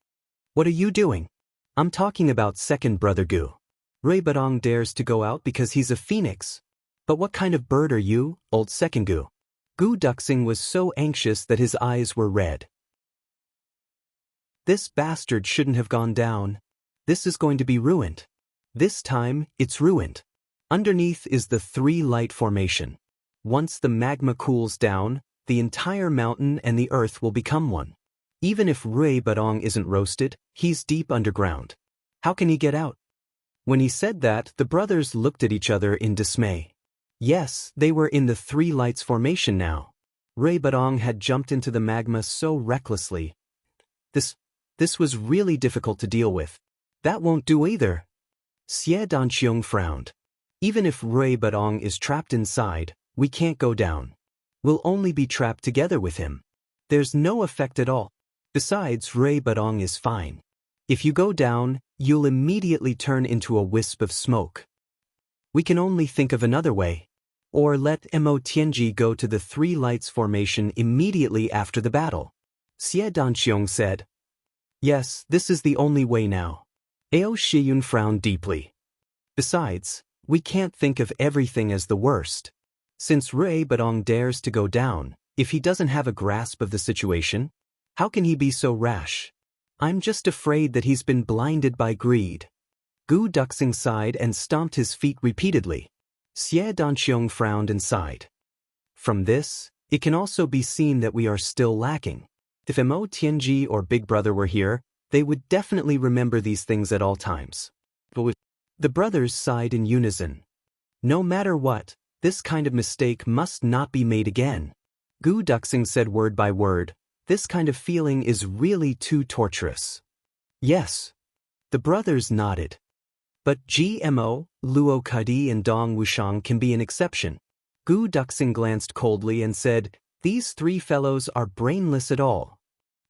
"What are you doing?" "I'm talking about second brother Gu. Ray Badong dares to go out because he's a phoenix. But what kind of bird are you, old second Gu?" Gu Duxing was so anxious that his eyes were red. "This bastard shouldn't have gone down. This is going to be ruined. This time, it's ruined. Underneath is the three-light formation. Once the magma cools down, the entire mountain and the earth will become one. Even if Ray Badong isn't roasted, he's deep underground. How can he get out?" When he said that, the brothers looked at each other in dismay. Yes, they were in the Three Lights formation now. Ray Badong had jumped into the magma so recklessly. This was really difficult to deal with. "That won't do either." Xie Danqiong frowned. Even if Rui Badong is trapped inside, we can't go down. We'll only be trapped together with him. There's no effect at all. Besides, Rui Badong is fine. If you go down, you'll immediately turn into a wisp of smoke. We can only think of another way. Or let Mo Tianji go to the Three Lights formation immediately after the battle. Xie Danqiong said. Yes, this is the only way now. Ao Shiyun frowned deeply. Besides, we can't think of everything as the worst. Since Rui Badong dares to go down, if he doesn't have a grasp of the situation, how can he be so rash? I'm just afraid that he's been blinded by greed. Gu Duxing sighed and stomped his feet repeatedly. Xie Danqiong frowned and sighed. From this, it can also be seen that we are still lacking. If Mo Tianji or Big Brother were here, they would definitely remember these things at all times. The brothers sighed in unison. No matter what, this kind of mistake must not be made again. Gu Duxing said word by word, this kind of feeling is really too torturous. Yes. The brothers nodded. But GMO, Luo Kadi and Dong Wushang can be an exception. Gu Duxing glanced coldly and said, these three fellows are brainless at all.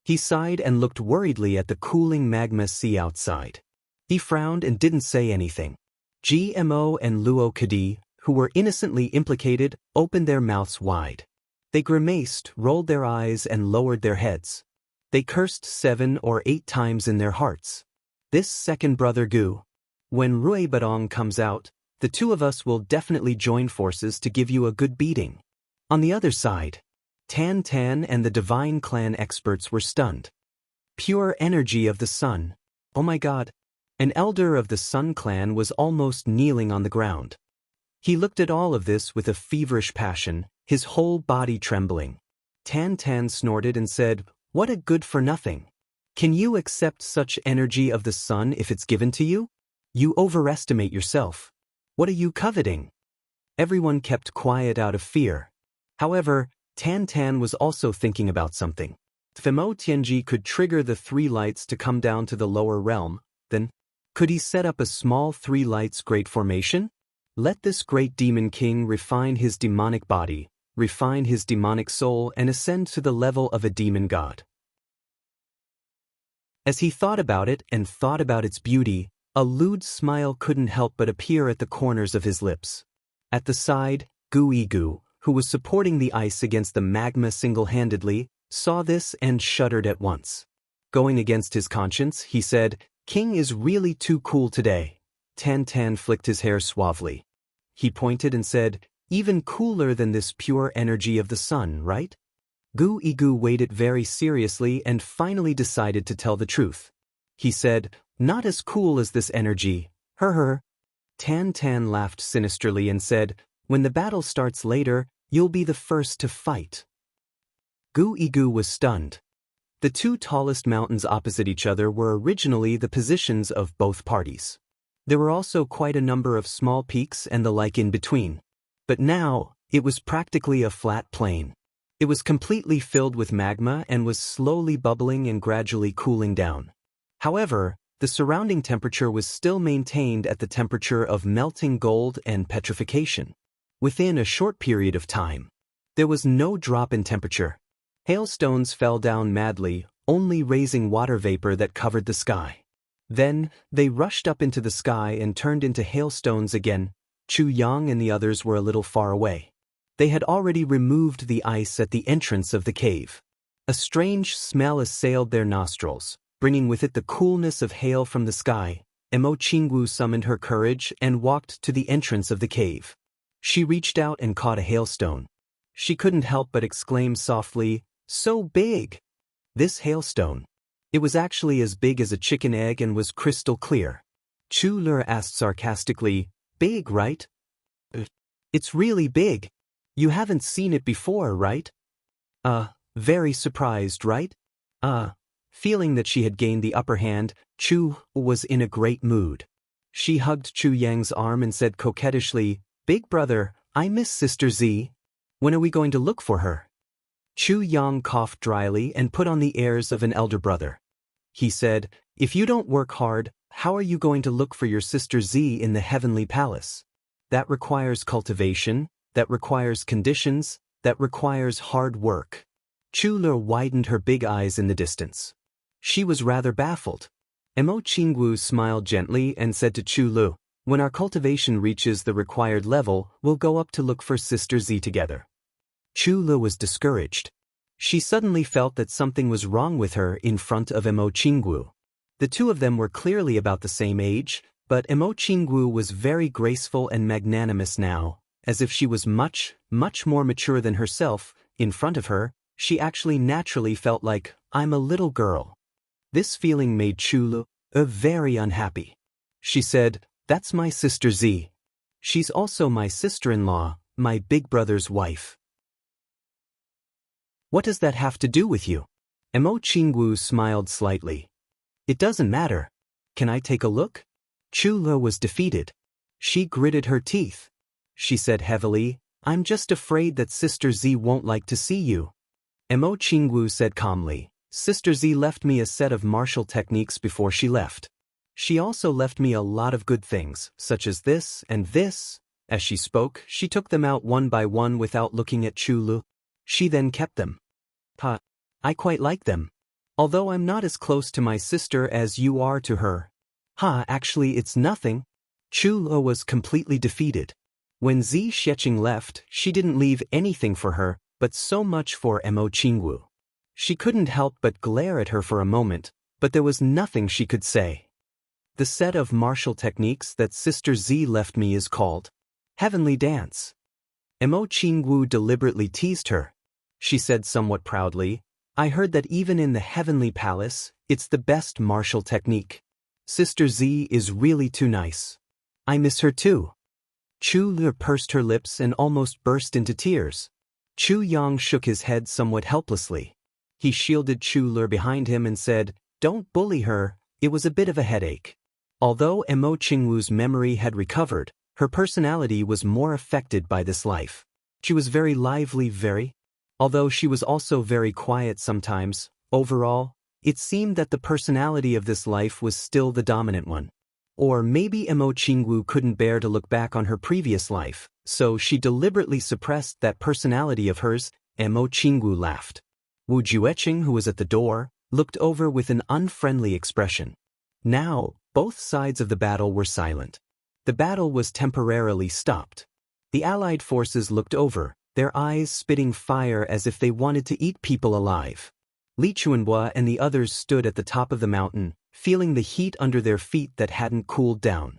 He sighed and looked worriedly at the cooling magma sea outside. He frowned and didn't say anything. GMO and Luo Kadi, who were innocently implicated, opened their mouths wide. They grimaced, rolled their eyes and lowered their heads. They cursed 7 or 8 times in their hearts. This second brother Gu. When Rui Badong comes out, the two of us will definitely join forces to give you a good beating. On the other side, Tan Tan and the Divine Clan experts were stunned. Pure energy of the sun. Oh my god. An elder of the Sun Clan was almost kneeling on the ground. He looked at all of this with a feverish passion, his whole body trembling. Tan Tan snorted and said, what a good for nothing. Can you accept such energy of the sun if it's given to you? You overestimate yourself. What are you coveting? Everyone kept quiet out of fear. However, Tan Tan was also thinking about something. If Mo Tianji could trigger the 3 lights to come down to the lower realm, then could he set up a small 3 lights great formation? Let this great demon king refine his demonic body, refine his demonic soul and ascend to the level of a demon god. As he thought about it and thought about its beauty, a lewd smile couldn't help but appear at the corners of his lips. At the side, Gu Igu, who was supporting the ice against the magma single-handedly, saw this and shuddered at once. Going against his conscience, he said, King is really too cool today. Tan Tan flicked his hair suavely. He pointed and said, even cooler than this pure energy of the sun, right? Gu Igu weighed it very seriously and finally decided to tell the truth. He said, not as cool as this energy, her. Tan Tan laughed sinisterly and said, when the battle starts later, you'll be the first to fight. Gu Igu was stunned. The 2 tallest mountains opposite each other were originally the positions of both parties. There were also quite a number of small peaks and the like in between. But now, it was practically a flat plain. It was completely filled with magma and was slowly bubbling and gradually cooling down. However, the surrounding temperature was still maintained at the temperature of melting gold and petrification. Within a short period of time, there was no drop in temperature. Hailstones fell down madly, only raising water vapor that covered the sky. Then, they rushed up into the sky and turned into hailstones again. Chu Yang and the others were a little far away. They had already removed the ice at the entrance of the cave. A strange smell assailed their nostrils, bringing with it the coolness of hail from the sky. Mo Qingwu summoned her courage and walked to the entrance of the cave. She reached out and caught a hailstone. She couldn't help but exclaim softly, so big! This hailstone. It was actually as big as a chicken egg and was crystal clear. Chu Lur asked sarcastically, big, right? It's really big. You haven't seen it before, right? Very surprised, right? Feeling that she had gained the upper hand, Chu was in a great mood. She hugged Chu Yang's arm and said coquettishly, Big brother, I miss Sister Z. When are we going to look for her? Chu Yang coughed dryly and put on the airs of an elder brother. He said, if you don't work hard, How are you going to look for your sister Z in the heavenly palace? That requires cultivation, that requires conditions, that requires hard work. Chu Le widened her big eyes in the distance. She was rather baffled. Mo Qingwu smiled gently and said to Chu Le, when our cultivation reaches the required level, we'll go up to look for Sister Z together. Chu Le was discouraged. She suddenly felt that something was wrong with her in front of Mo Qingwu. The two of them were clearly about the same age, but Mo Qingwu was very graceful and magnanimous now, as if she was much, much more mature than herself. In front of her, she actually naturally felt like, I'm a little girl. This feeling made Chu Le very unhappy. She said, that's my sister Z. She's also my sister-in-law, my big brother's wife. What does that have to do with you? Mo Qingwu smiled slightly. It doesn't matter. Can I take a look? Chu Le was defeated. She gritted her teeth. She said heavily, I'm just afraid that Sister Z won't like to see you. Mo Qingwu said calmly, Sister Z left me a set of martial techniques before she left. She also left me a lot of good things, such as this and this. As she spoke, she took them out one by one without looking at Chu Le. She then kept them. I quite like them. Although I'm not as close to my sister as you are to her. Actually it's nothing. Chu Le was completely defeated. When Zi Xiecheng left, she didn't leave anything for her, but so much for Mo Qingwu. She couldn't help but glare at her for a moment, but there was nothing she could say. The set of martial techniques that Sister Z left me is called Heavenly Dance. Mo Qingwu deliberately teased her. She said somewhat proudly, I heard that even in the Heavenly Palace, it's the best martial technique. Sister Z is really too nice. I miss her too. Chu Le pursed her lips and almost burst into tears. Chu Yang shook his head somewhat helplessly. He shielded Chu Le behind him and said, Don't bully her, it was a bit of a headache. Although Mo Qingwu's memory had recovered, her personality was more affected by this life. She was very lively, although she was also very quiet sometimes. Overall, it seemed that the personality of this life was still the dominant one. Or maybe Mo Qingwu couldn't bear to look back on her previous life, so she deliberately suppressed that personality of hers. Mo Qingwu laughed. Wu Jueqing, who was at the door, looked over with an unfriendly expression. Now, both sides of the battle were silent. The battle was temporarily stopped. The allied forces looked over, their eyes spitting fire as if they wanted to eat people alive. Li Chuanhua and the others stood at the top of the mountain, feeling the heat under their feet that hadn't cooled down.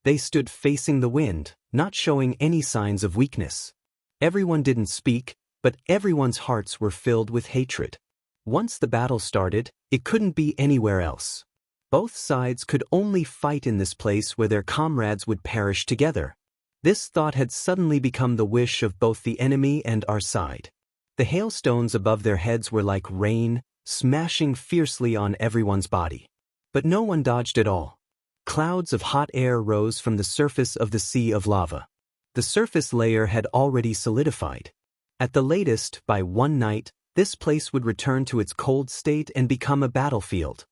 They stood facing the wind, not showing any signs of weakness. Everyone didn't speak, but everyone's hearts were filled with hatred. Once the battle started, it couldn't be anywhere else. Both sides could only fight in this place where their comrades would perish together. This thought had suddenly become the wish of both the enemy and our side. The hailstones above their heads were like rain, smashing fiercely on everyone's body. But no one dodged at all. Clouds of hot air rose from the surface of the sea of lava. The surface layer had already solidified. At the latest, by one night, this place would return to its cold state and become a battlefield.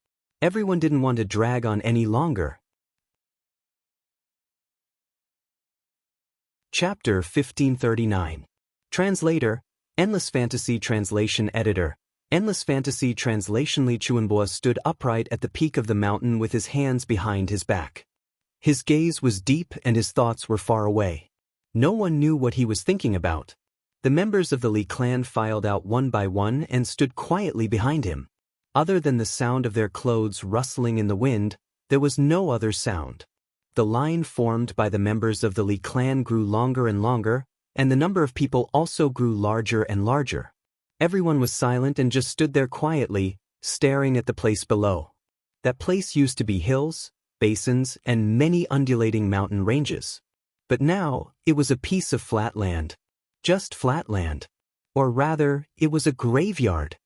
Everyone didn't want to drag on any longer. Chapter 1539. Translator, Endless Fantasy Translation Editor. Endless Fantasy Translation. Li Chuanhua stood upright at the peak of the mountain with his hands behind his back. His gaze was deep and his thoughts were far away. No one knew what he was thinking about. The members of the Li clan filed out one by one and stood quietly behind him. Other than the sound of their clothes rustling in the wind, there was no other sound. The line formed by the members of the Li clan grew longer and longer, and the number of people also grew larger and larger. Everyone was silent and just stood there quietly, staring at the place below. That place used to be hills, basins, and many undulating mountain ranges. But now, it was a piece of flat land. Just flat land. Or rather, it was a graveyard.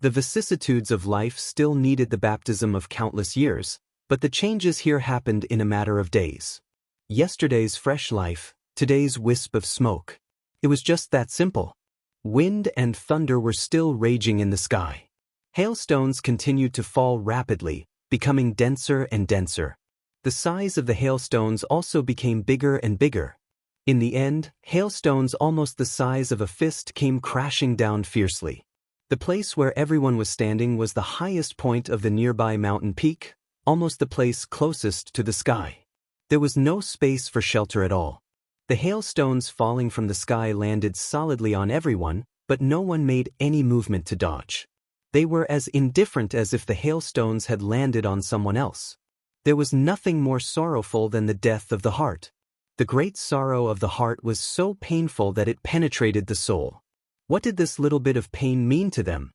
The vicissitudes of life still needed the baptism of countless years, but the changes here happened in a matter of days. Yesterday's fresh life, today's wisp of smoke. It was just that simple. Wind and thunder were still raging in the sky. Hailstones continued to fall rapidly, becoming denser and denser. The size of the hailstones also became bigger and bigger. In the end, hailstones almost the size of a fist came crashing down fiercely. The place where everyone was standing was the highest point of the nearby mountain peak, almost the place closest to the sky. There was no space for shelter at all. The hailstones falling from the sky landed solidly on everyone, but no one made any movement to dodge. They were as indifferent as if the hailstones had landed on someone else. There was nothing more sorrowful than the death of the heart. The great sorrow of the heart was so painful that it penetrated the soul. What did this little bit of pain mean to them?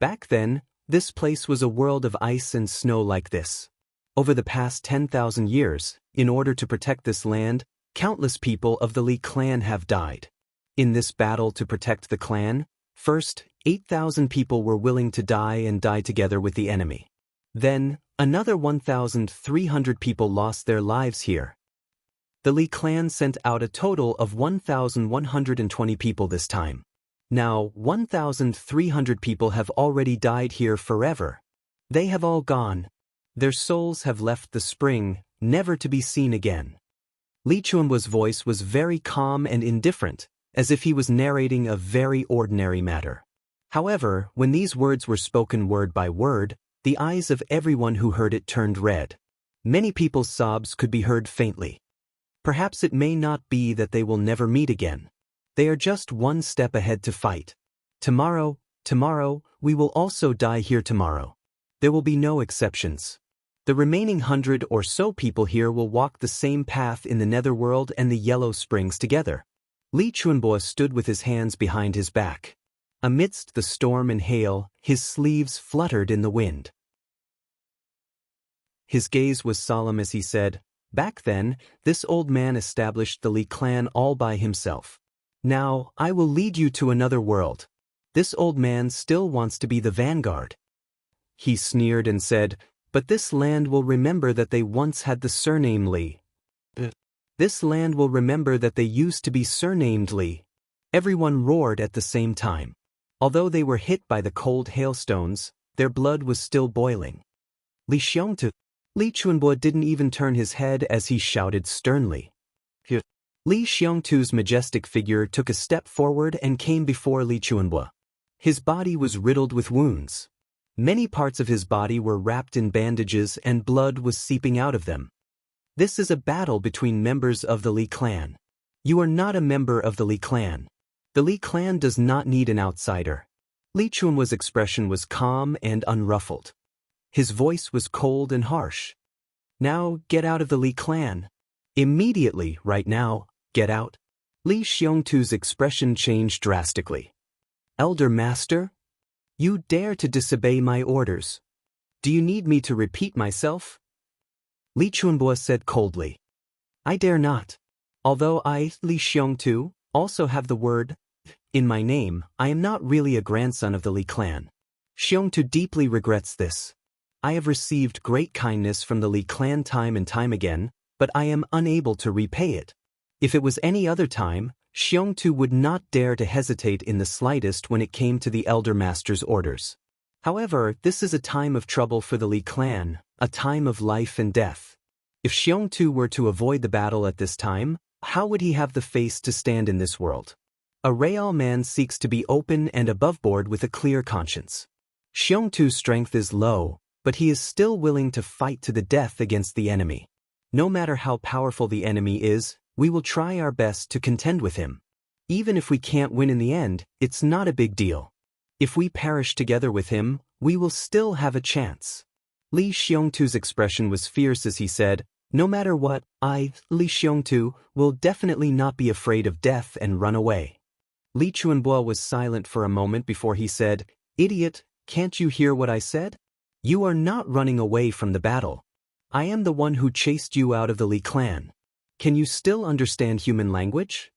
Back then, this place was a world of ice and snow like this. Over the past 10,000 years, in order to protect this land, countless people of the Li clan have died. In this battle to protect the clan, first, 8,000 people were willing to die and die together with the enemy. Then, another 1,300 people lost their lives here. The Li clan sent out a total of 1,120 people this time. Now, 1,300 people have already died here forever. They have all gone. Their souls have left the spring, never to be seen again. Li Chuanbuo's voice was very calm and indifferent, as if he was narrating a very ordinary matter. However, when these words were spoken word by word, the eyes of everyone who heard it turned red. Many people's sobs could be heard faintly. Perhaps it may not be that they will never meet again. They are just one step ahead to fight. Tomorrow, we will also die here tomorrow. There will be no exceptions. The remaining 100 or so people here will walk the same path in the Netherworld and the Yellow Springs together. Li Chuanbuo stood with his hands behind his back. Amidst the storm and hail, his sleeves fluttered in the wind. His gaze was solemn as he said, "Back then, this old man established the Li clan all by himself. Now, I will lead you to another world. This old man still wants to be the vanguard." He sneered and said, "But this land will remember that they once had the surname Li. This land will remember that they used to be surnamed Li." Everyone roared at the same time. Although they were hit by the cold hailstones, their blood was still boiling. Li Chuanbuo didn't even turn his head as he shouted sternly. Li Xiongtu's majestic figure took a step forward and came before Li Chuanbuo. His body was riddled with wounds. Many parts of his body were wrapped in bandages and blood was seeping out of them. This is a battle between members of the Li clan. You are not a member of the Li clan. The Li clan does not need an outsider. Li Chuanbuo's expression was calm and unruffled. His voice was cold and harsh. "Now get out of the Li clan. Immediately, right now, get out." Li Xiongtu's expression changed drastically. "Elder Master? You dare to disobey my orders. Do you need me to repeat myself?" Li Chuanbuo said coldly. "I dare not. Although I, Li Xiongtu, also have the word in my name, I am not really a grandson of the Li clan. Xiongtu deeply regrets this. I have received great kindness from the Li clan time and time again, but I am unable to repay it. If it was any other time, Xiongtu would not dare to hesitate in the slightest when it came to the Elder Master's orders. However, this is a time of trouble for the Li clan, a time of life and death. If Xiongtu were to avoid the battle at this time, how would he have the face to stand in this world? A real man seeks to be open and aboveboard with a clear conscience. Xiongtu's strength is low, but he is still willing to fight to the death against the enemy. No matter how powerful the enemy is, we will try our best to contend with him. Even if we can't win in the end, it's not a big deal. If we perish together with him, we will still have a chance." Li Xiongtu's expression was fierce as he said, "No matter what, I, Li Xiongtu, will definitely not be afraid of death and run away." Li Chuanbuo was silent for a moment before he said, "Idiot, can't you hear what I said? You are not running away from the battle. I am the one who chased you out of the Li clan. Can you still understand human language?"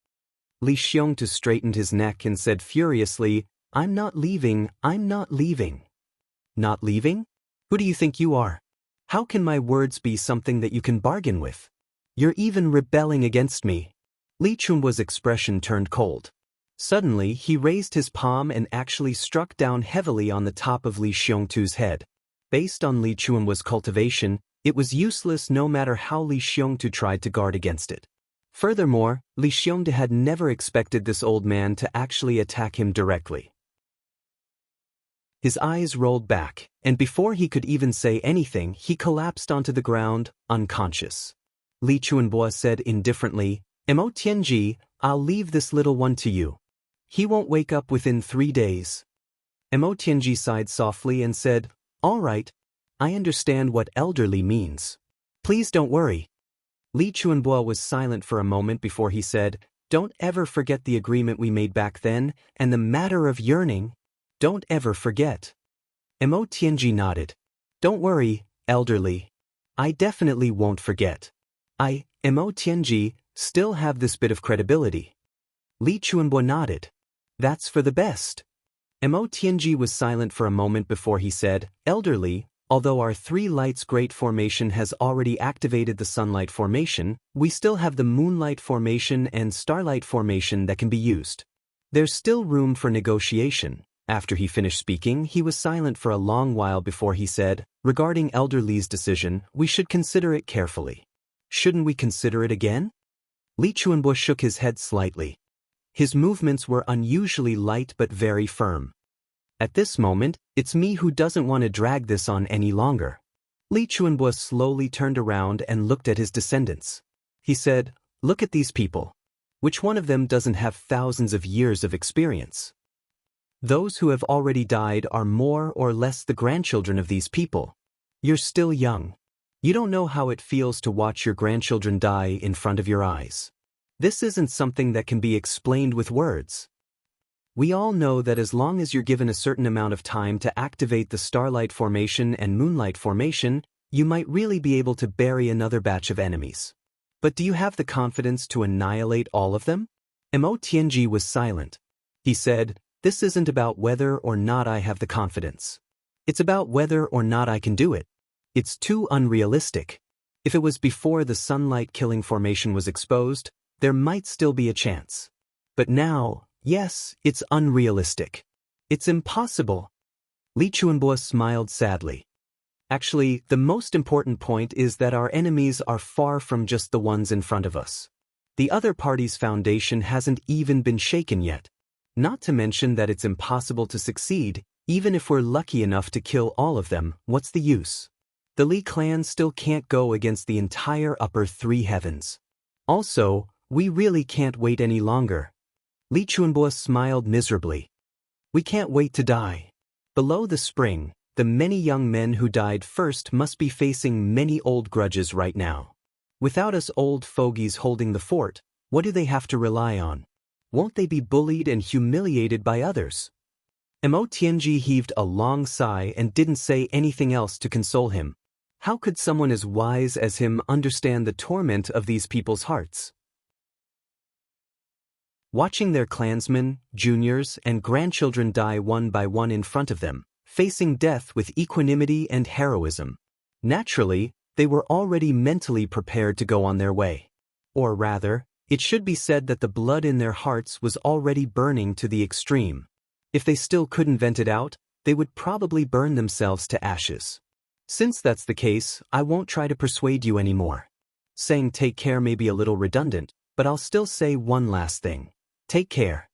Li Xiongtu straightened his neck and said furiously, "I'm not leaving, I'm not leaving." "Not leaving? Who do you think you are? How can my words be something that you can bargain with? You're even rebelling against me." Li Chuanbuo's expression turned cold. Suddenly, he raised his palm and actually struck down heavily on the top of Li Xiongtu's head. Based on Li Chuanbuo's cultivation, It was useless no matter how Li Xiongtu tried to guard against it. Furthermore, Li Xiongtu had never expected this old man to actually attack him directly. His eyes rolled back, and before he could even say anything, he collapsed onto the ground, unconscious. Li Chuanbo said indifferently, "Mo Tianji, I'll leave this little one to you. He won't wake up within 3 days." Mo Tianji sighed softly and said, "All right. I understand what elderly means. Please don't worry." Li Chuanbo was silent for a moment before he said, "Don't ever forget the agreement we made back then, and the matter of yearning. Don't ever forget." Mo Tianji nodded. "Don't worry, elderly. I definitely won't forget. Mo Tianji, still have this bit of credibility." Li Chuanbo nodded. "That's for the best." Mo Tianji was silent for a moment before he said, "Elderly, although our 3 lights great formation has already activated the sunlight formation, we still have the moonlight formation and starlight formation that can be used. There's still room for negotiation." After he finished speaking, he was silent for a long while before he said, "Regarding Elder Li's decision, we should consider it carefully." "Shouldn't we consider it again?" Li Chuanbo shook his head slightly. His movements were unusually light but very firm. "At this moment, it's me who doesn't want to drag this on any longer." Li Chuanbo slowly turned around and looked at his descendants. He said, "Look at these people. Which one of them doesn't have thousands of years of experience? Those who have already died are more or less the grandchildren of these people. You're still young. You don't know how it feels to watch your grandchildren die in front of your eyes. This isn't something that can be explained with words. We all know that as long as you're given a certain amount of time to activate the starlight formation and moonlight formation, you might really be able to bury another batch of enemies. But do you have the confidence to annihilate all of them?" Mo Tianji was silent. He said, "This isn't about whether or not I have the confidence. It's about whether or not I can do it. It's too unrealistic. If it was before the sunlight killing formation was exposed, there might still be a chance. But now, yes, it's unrealistic. It's impossible." Li Chuanbo smiled sadly. "Actually, the most important point is that our enemies are far from just the ones in front of us. The other party's foundation hasn't even been shaken yet. Not to mention that it's impossible to succeed, even if we're lucky enough to kill all of them. What's the use? The Li clan still can't go against the entire upper 3 heavens. Also, we really can't wait any longer." Li Chuanbo smiled miserably. "We can't wait to die. Below the spring, the many young men who died first must be facing many old grudges right now. Without us old fogies holding the fort, what do they have to rely on? Won't they be bullied and humiliated by others?" Mo Tianji heaved a long sigh and didn't say anything else to console him. How could someone as wise as him understand the torment of these people's hearts? Watching their clansmen, juniors, and grandchildren die one by one in front of them, facing death with equanimity and heroism. Naturally, they were already mentally prepared to go on their way. Or rather, it should be said that the blood in their hearts was already burning to the extreme. If they still couldn't vent it out, they would probably burn themselves to ashes. Since that's the case, I won't try to persuade you anymore. Saying take care may be a little redundant, but I'll still say one last thing. Take care.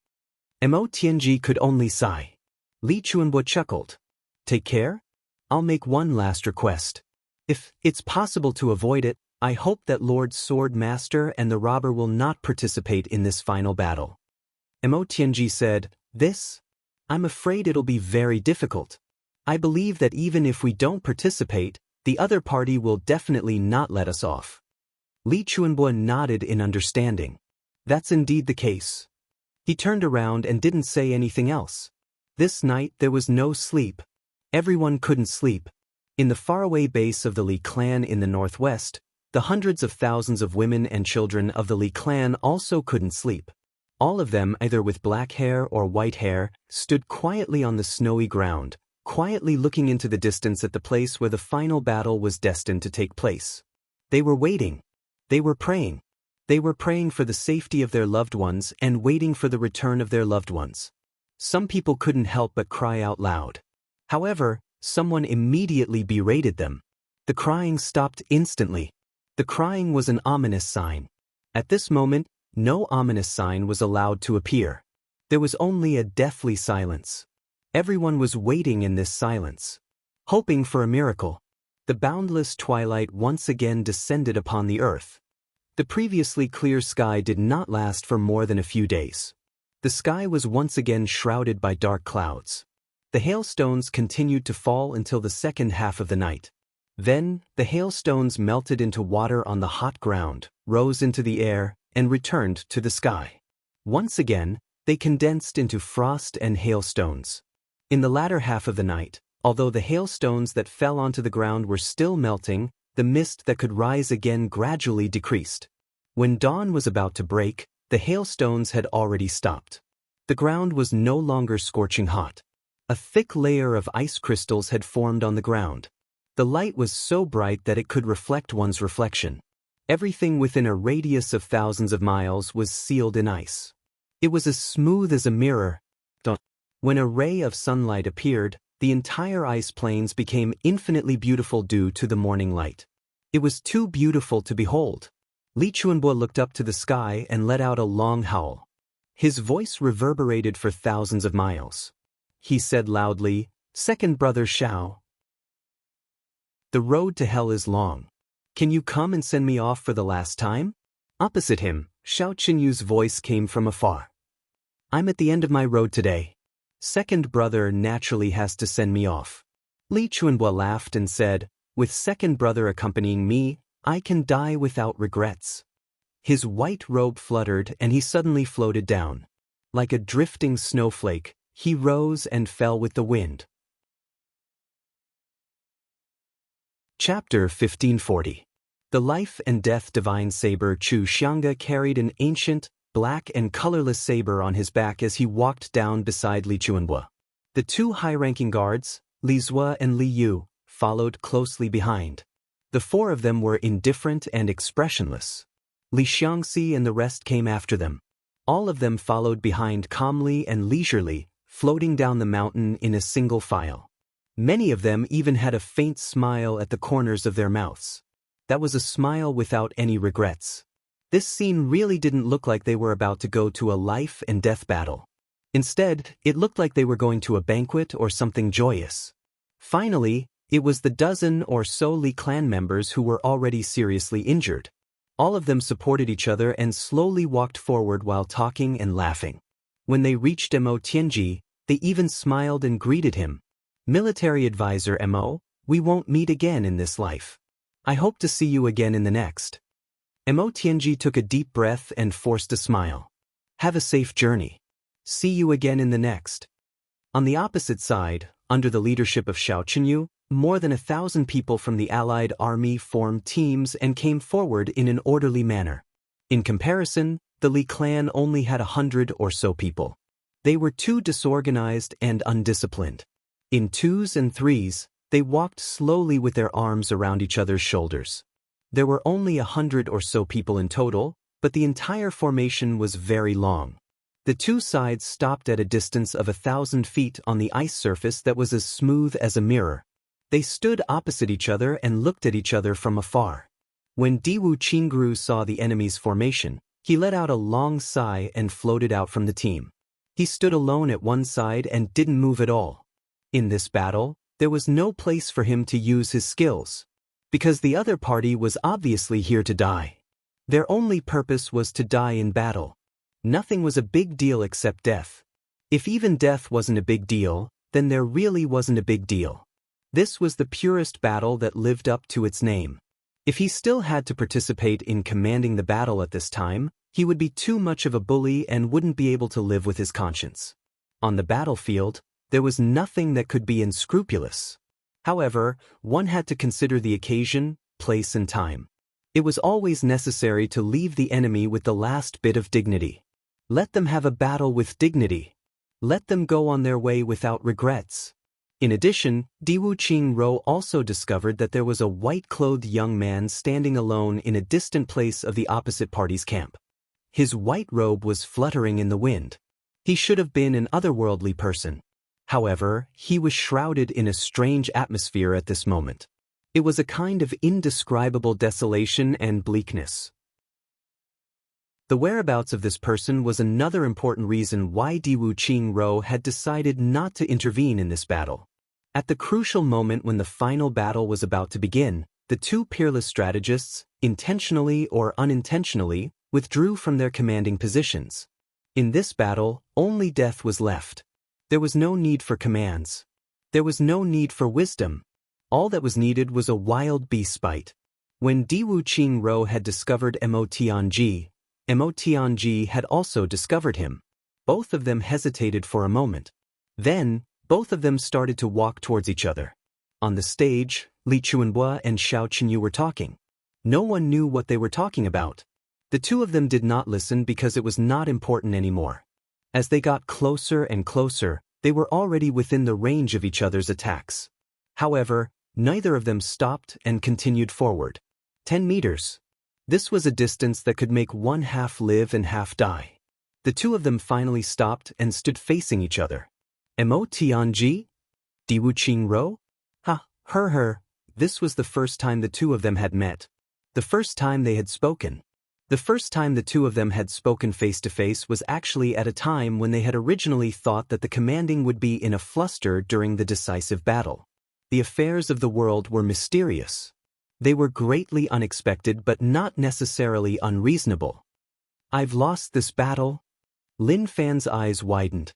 Mo Tianji could only sigh. Li Chuanbo chuckled. Take care? I'll make one last request. If it's possible to avoid it, I hope that Lord Sword Master and the robber will not participate in this final battle. Mo Tianji said, I'm afraid it'll be very difficult. I believe that even if we don't participate, the other party will definitely not let us off. Li Chuanbo nodded in understanding. That's indeed the case. He turned around and didn't say anything else. This night there was no sleep. Everyone couldn't sleep. In the faraway base of the Li clan in the northwest, the hundreds of thousands of women and children of the Li clan also couldn't sleep. All of them, either with black hair or white hair, stood quietly on the snowy ground, quietly looking into the distance at the place where the final battle was destined to take place. They were waiting. They were praying. They were praying for the safety of their loved ones and waiting for the return of their loved ones. Some people couldn't help but cry out loud. However, someone immediately berated them. The crying stopped instantly. The crying was an ominous sign. At this moment, no ominous sign was allowed to appear. There was only a deathly silence. Everyone was waiting in this silence, hoping for a miracle. The boundless twilight once again descended upon the earth. The previously clear sky did not last for more than a few days. The sky was once again shrouded by dark clouds. The hailstones continued to fall until the second half of the night. Then, the hailstones melted into water on the hot ground, rose into the air, and returned to the sky. Once again, they condensed into frost and hailstones. In the latter half of the night, although the hailstones that fell onto the ground were still melting, the mist that could rise again gradually decreased. When dawn was about to break, the hailstones had already stopped. The ground was no longer scorching hot. A thick layer of ice crystals had formed on the ground. The light was so bright that it could reflect one's reflection. Everything within a radius of thousands of miles was sealed in ice. It was as smooth as a mirror. When a ray of sunlight appeared, the entire ice plains became infinitely beautiful due to the morning light. It was too beautiful to behold. Li Chuanbo looked up to the sky and let out a long howl. His voice reverberated for thousands of miles. He said loudly, "Second brother Xiao, the road to hell is long. Can you come and send me off for the last time?" Opposite him, Xiao Qinyu's voice came from afar. "I'm at the end of my road today. Second brother naturally has to send me off." Li Chuanbo laughed and said, "With second brother accompanying me, I can die without regrets." His white robe fluttered and he suddenly floated down. Like a drifting snowflake, he rose and fell with the wind. Chapter 1540. The life and death divine saber Chu Xiangge carried an ancient, black and colorless saber on his back as he walked down beside Li Chuanbo. The two high-ranking guards, Li Zua and Li Yu, followed closely behind. The four of them were indifferent and expressionless. Li Xiangxi and the rest came after them. All of them followed behind calmly and leisurely, floating down the mountain in a single file. Many of them even had a faint smile at the corners of their mouths. That was a smile without any regrets. This scene really didn't look like they were about to go to a life and death battle. Instead, it looked like they were going to a banquet or something joyous. Finally, it was the dozen or so Li clan members who were already seriously injured. All of them supported each other and slowly walked forward while talking and laughing. When they reached Mo Tianji, they even smiled and greeted him. "Military advisor Mo, we won't meet again in this life. I hope to see you again in the next." Mo Tianji took a deep breath and forced a smile. "Have a safe journey. See you again in the next." On the opposite side, under the leadership of Xiao Qinyu, more than 1,000 people from the allied army formed teams and came forward in an orderly manner. In comparison, the Li clan only had 100 or so people. They were too disorganized and undisciplined. In twos and threes, they walked slowly with their arms around each other's shoulders. There were only 100 or so people in total, but the entire formation was very long. The two sides stopped at a distance of 1,000 feet on the ice surface that was as smooth as a mirror. They stood opposite each other and looked at each other from afar. When Diwu Qingru saw the enemy's formation, he let out a long sigh and floated out from the team. He stood alone at one side and didn't move at all. In this battle, there was no place for him to use his skills, because the other party was obviously here to die. Their only purpose was to die in battle. Nothing was a big deal except death. If even death wasn't a big deal, then there really wasn't a big deal. This was the purest battle that lived up to its name. If he still had to participate in commanding the battle at this time, he would be too much of a bully and wouldn't be able to live with his conscience. On the battlefield, there was nothing that could be unscrupulous. However, one had to consider the occasion, place and time. It was always necessary to leave the enemy with the last bit of dignity. Let them have a battle with dignity. Let them go on their way without regrets. In addition, Diwu Qingru also discovered that there was a white-clothed young man standing alone in a distant place of the opposite party's camp. His white robe was fluttering in the wind. He should have been an otherworldly person. However, he was shrouded in a strange atmosphere at this moment. It was a kind of indescribable desolation and bleakness. The whereabouts of this person was another important reason why Wuxia had decided not to intervene in this battle. At the crucial moment when the final battle was about to begin, the two peerless strategists, intentionally or unintentionally, withdrew from their commanding positions. In this battle, only death was left. There was no need for commands. There was no need for wisdom. All that was needed was a wild beast bite. When Wuxia had discovered Emotianji had also discovered him. Both of them hesitated for a moment. Then, both of them started to walk towards each other. On the stage, Li Chuanhua and Xiao Qinyu were talking. No one knew what they were talking about. The two of them did not listen because it was not important anymore. As they got closer and closer, they were already within the range of each other's attacks. However, neither of them stopped and continued forward. 10 meters. This was a distance that could make one half live and half die. The two of them finally stopped and stood facing each other. Emotianji? Wuxia? Ha, her. This was the first time the two of them had met. The first time they had spoken. The first time the two of them had spoken face to face was actually at a time when they had originally thought that the commanding would be in a fluster during the decisive battle. The affairs of the world were mysterious. They were greatly unexpected but not necessarily unreasonable. I've lost this battle? Lin Fan's eyes widened.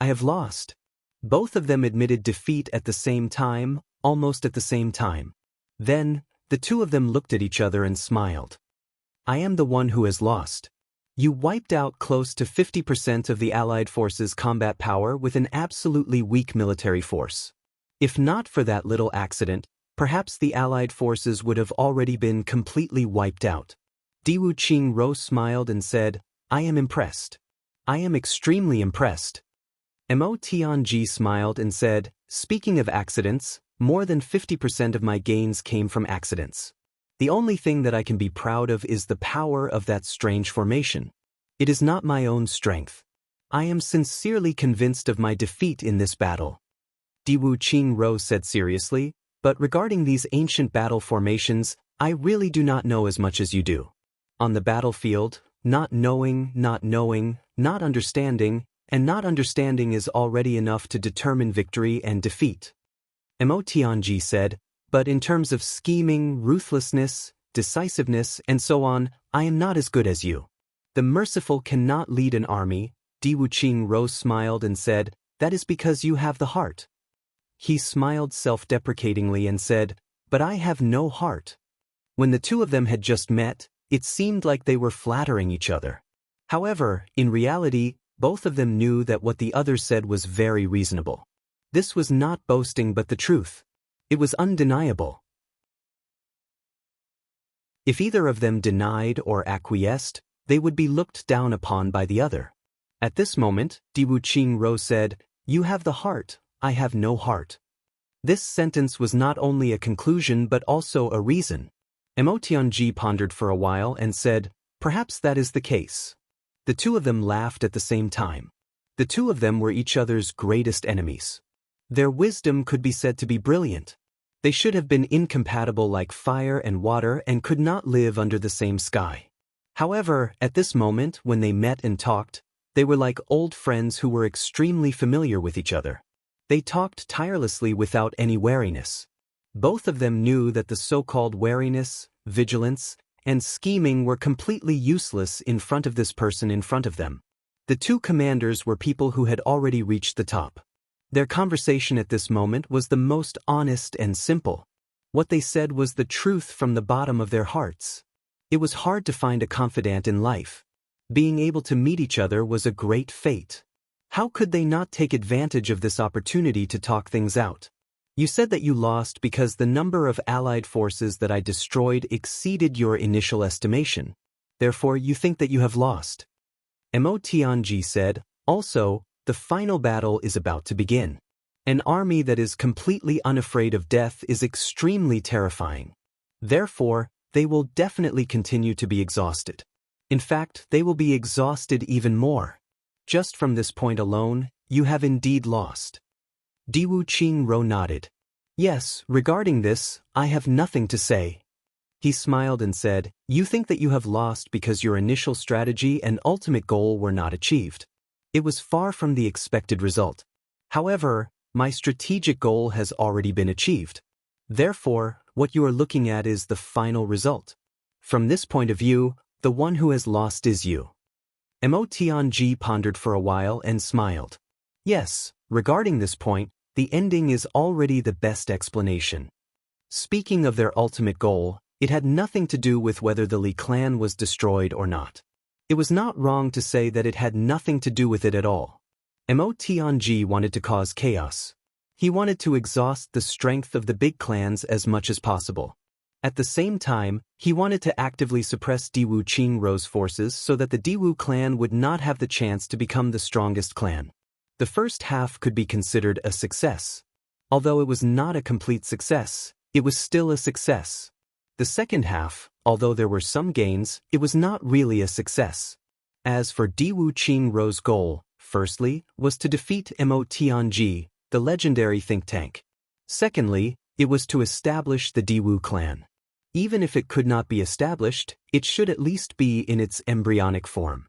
I have lost. Both of them admitted defeat at the same time, almost at the same time. Then, the two of them looked at each other and smiled. I am the one who has lost. You wiped out close to 50% of the Allied forces' combat power with an absolutely weak military force. If not for that little accident, perhaps the Allied forces would have already been completely wiped out. Wuxia smiled and said, I am impressed. I am extremely impressed. Emotianji smiled and said, speaking of accidents, more than 50% of my gains came from accidents. The only thing that I can be proud of is the power of that strange formation. It is not my own strength. I am sincerely convinced of my defeat in this battle. Wuxia said seriously, but regarding these ancient battle formations, I really do not know as much as you do. On the battlefield, not knowing, not understanding, and not understanding is already enough to determine victory and defeat. Emotianji said, but in terms of scheming, ruthlessness, decisiveness, and so on, I am not as good as you. The merciful cannot lead an army. Wuxia smiled and said, that is because you have the heart. He smiled self-deprecatingly and said, but I have no heart. When the two of them had just met, it seemed like they were flattering each other. However, in reality, both of them knew that what the other said was very reasonable. This was not boasting but the truth. It was undeniable. If either of them denied or acquiesced, they would be looked down upon by the other. At this moment, Wuxia said, you have the heart, I have no heart. This sentence was not only a conclusion but also a reason. Emotianji pondered for a while and said, perhaps that is the case. The two of them laughed at the same time. The two of them were each other's greatest enemies. Their wisdom could be said to be brilliant. They should have been incompatible like fire and water and could not live under the same sky. However, at this moment when they met and talked, they were like old friends who were extremely familiar with each other. They talked tirelessly without any wariness. Both of them knew that the so-called wariness, vigilance, and scheming were completely useless in front of this person in front of them. The two commanders were people who had already reached the top. Their conversation at this moment was the most honest and simple. What they said was the truth from the bottom of their hearts. It was hard to find a confidant in life. Being able to meet each other was a great fate. How could they not take advantage of this opportunity to talk things out? You said that you lost because the number of Allied forces that I destroyed exceeded your initial estimation. Therefore, you think that you have lost. Emotianji said, also, the final battle is about to begin. An army that is completely unafraid of death is extremely terrifying. Therefore, they will definitely continue to be exhausted. In fact, they will be exhausted even more. Just from this point alone, you have indeed lost. Wuxia nodded. Yes, regarding this, I have nothing to say. He smiled and said, You think that you have lost because your initial strategy and ultimate goal were not achieved. It was far from the expected result. However, my strategic goal has already been achieved. Therefore, what you are looking at is the final result. From this point of view, the one who has lost is you. Motng pondered for a while and smiled. Yes, regarding this point, the ending is already the best explanation. Speaking of their ultimate goal, it had nothing to do with whether the Li clan was destroyed or not. It was not wrong to say that it had nothing to do with it at all. Motng wanted to cause chaos. He wanted to exhaust the strength of the big clans as much as possible. At the same time, he wanted to actively suppress Diwu Qingrou's forces so that the Diwu clan would not have the chance to become the strongest clan. The first half could be considered a success. Although it was not a complete success, it was still a success. The second half, although there were some gains, it was not really a success. As for Diwu Qingrou's goal, firstly, was to defeat Motng, the legendary think tank. Secondly, it was to establish the Diwu clan. Even if it could not be established, it should at least be in its embryonic form.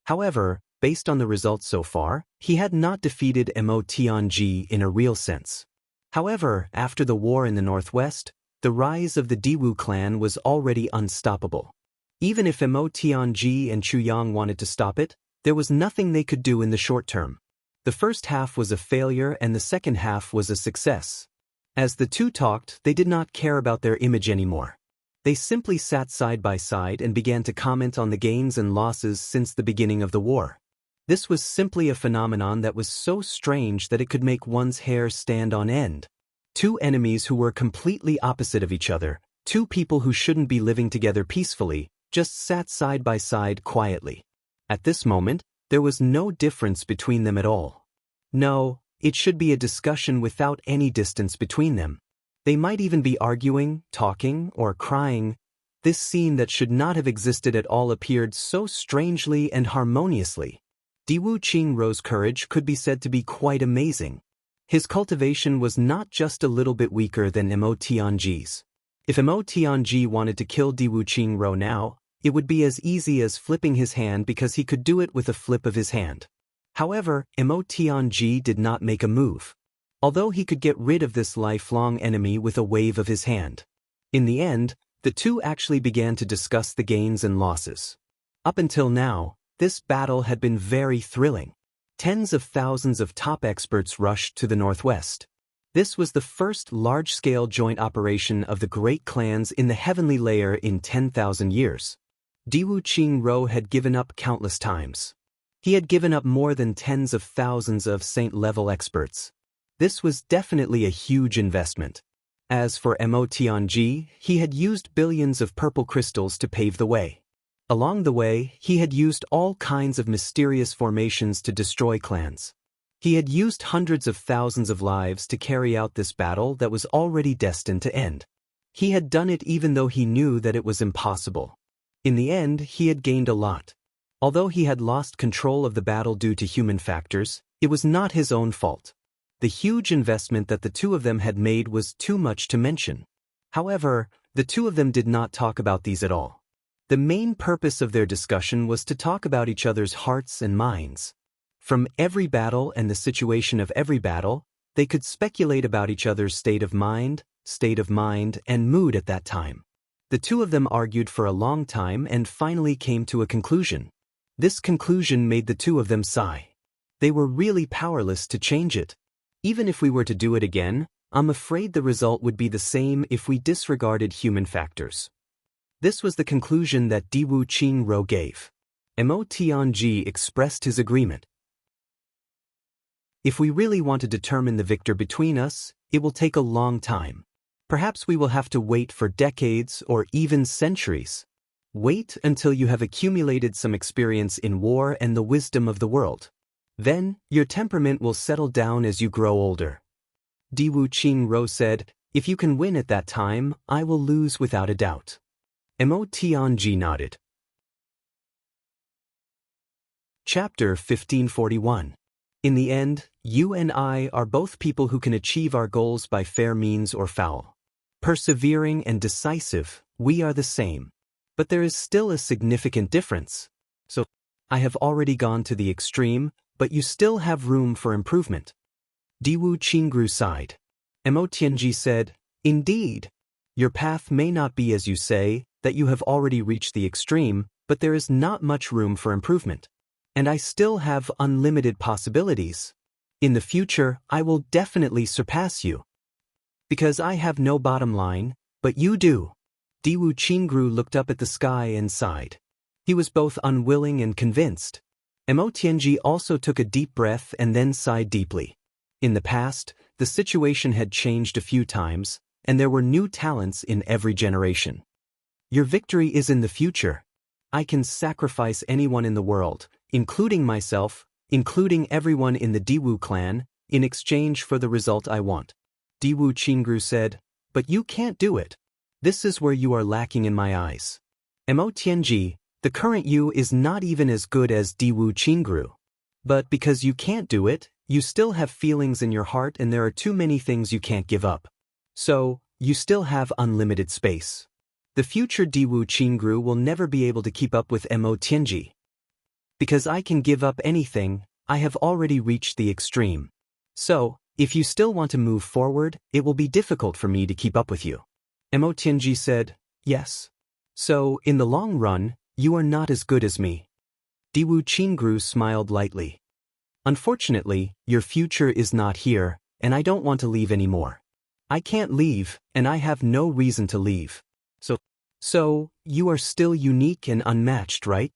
However, based on the results so far, he had not defeated Motng in a real sense. However, after the war in the northwest, the rise of the Diwu clan was already unstoppable. Even if Motng and Chuyang wanted to stop it, there was nothing they could do in the short term. The first half was a failure and the second half was a success. As the two talked, they did not care about their image anymore. They simply sat side by side and began to comment on the gains and losses since the beginning of the war. This was simply a phenomenon that was so strange that it could make one's hair stand on end. Two enemies who were completely opposite of each other, two people who shouldn't be living together peacefully, just sat side by side quietly. At this moment, there was no difference between them at all. No, it should be a discussion without any distance between them. They might even be arguing, talking, or crying. This scene that should not have existed at all appeared so strangely and harmoniously. Diwu Qingrou's courage could be said to be quite amazing. His cultivation was not just a little bit weaker than Motng's. If Motng wanted to kill Diwu Qingrou now, it would be as easy as flipping his hand because he could do it with a flip of his hand. However, Motng did not make a move. Although he could get rid of this lifelong enemy with a wave of his hand. In the end, the two actually began to discuss the gains and losses. Up until now, this battle had been very thrilling. Tens of thousands of top experts rushed to the northwest. This was the first large-scale joint operation of the great clans in the heavenly layer in 10,000 years. Diwu Qingrou had given up countless times. He had given up more than tens of thousands of saint-level experts. This was definitely a huge investment. As for Motng, he had used billions of purple crystals to pave the way. Along the way, he had used all kinds of mysterious formations to destroy clans. He had used hundreds of thousands of lives to carry out this battle that was already destined to end. He had done it even though he knew that it was impossible. In the end, he had gained a lot. Although he had lost control of the battle due to human factors, it was not his own fault. The huge investment that the two of them had made was too much to mention. However, the two of them did not talk about these at all. The main purpose of their discussion was to talk about each other's hearts and minds. From every battle and the situation of every battle, they could speculate about each other's state of mind, and mood at that time. The two of them argued for a long time and finally came to a conclusion. This conclusion made the two of them sigh. They were really powerless to change it. Even if we were to do it again, I'm afraid the result would be the same if we disregarded human factors. This was the conclusion that Diwu Qingrou gave. Motng expressed his agreement. If we really want to determine the victor between us, it will take a long time. Perhaps we will have to wait for decades or even centuries. Wait until you have accumulated some experience in war and the wisdom of the world. Then, your temperament will settle down as you grow older. Diwu Qingrou said, If you can win at that time, I will lose without a doubt. Motng nodded. Chapter 1541. In the end, you and I are both people who can achieve our goals by fair means or foul. Persevering and decisive, we are the same. But there is still a significant difference. So, I have already gone to the extreme, but you still have room for improvement. Diwu Qingru sighed. Mo Tianji said, Indeed. Your path may not be as you say, that you have already reached the extreme, but there is not much room for improvement. And I still have unlimited possibilities. In the future, I will definitely surpass you. Because I have no bottom line, but you do. Diwu Qingru looked up at the sky and sighed. He was both unwilling and convinced. Mo Tianji also took a deep breath and then sighed deeply. In the past, the situation had changed a few times, and there were new talents in every generation. Your victory is in the future. I can sacrifice anyone in the world, including myself, including everyone in the Diwu clan, in exchange for the result I want. Diwu Qingru said, But you can't do it. This is where you are lacking in my eyes. Mo Tianji, the current you is not even as good as Diwu Qingru. But because you can't do it, you still have feelings in your heart and there are too many things you can't give up. So, you still have unlimited space. The future Diwu Qingru will never be able to keep up with Mo Tianji. Because I can give up anything, I have already reached the extreme. So, if you still want to move forward, it will be difficult for me to keep up with you. Mo Tianji said, Yes. So, in the long run, you are not as good as me. Diwu Qingru smiled lightly. Unfortunately, your future is not here, and I don't want to leave anymore. I can't leave, and I have no reason to leave. So, you are still unique and unmatched, right?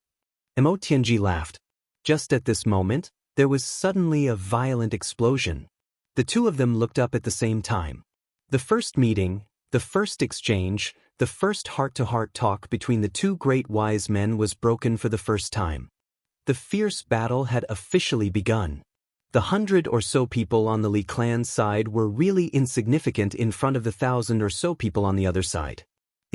Mo Tianji laughed. Just at this moment, there was suddenly a violent explosion. The two of them looked up at the same time. The first meeting, the first exchange, the first heart-to-heart talk between the two great wise men was broken for the first time. The fierce battle had officially begun. The 100 or so people on the Li clan's side were really insignificant in front of the 1,000 or so people on the other side.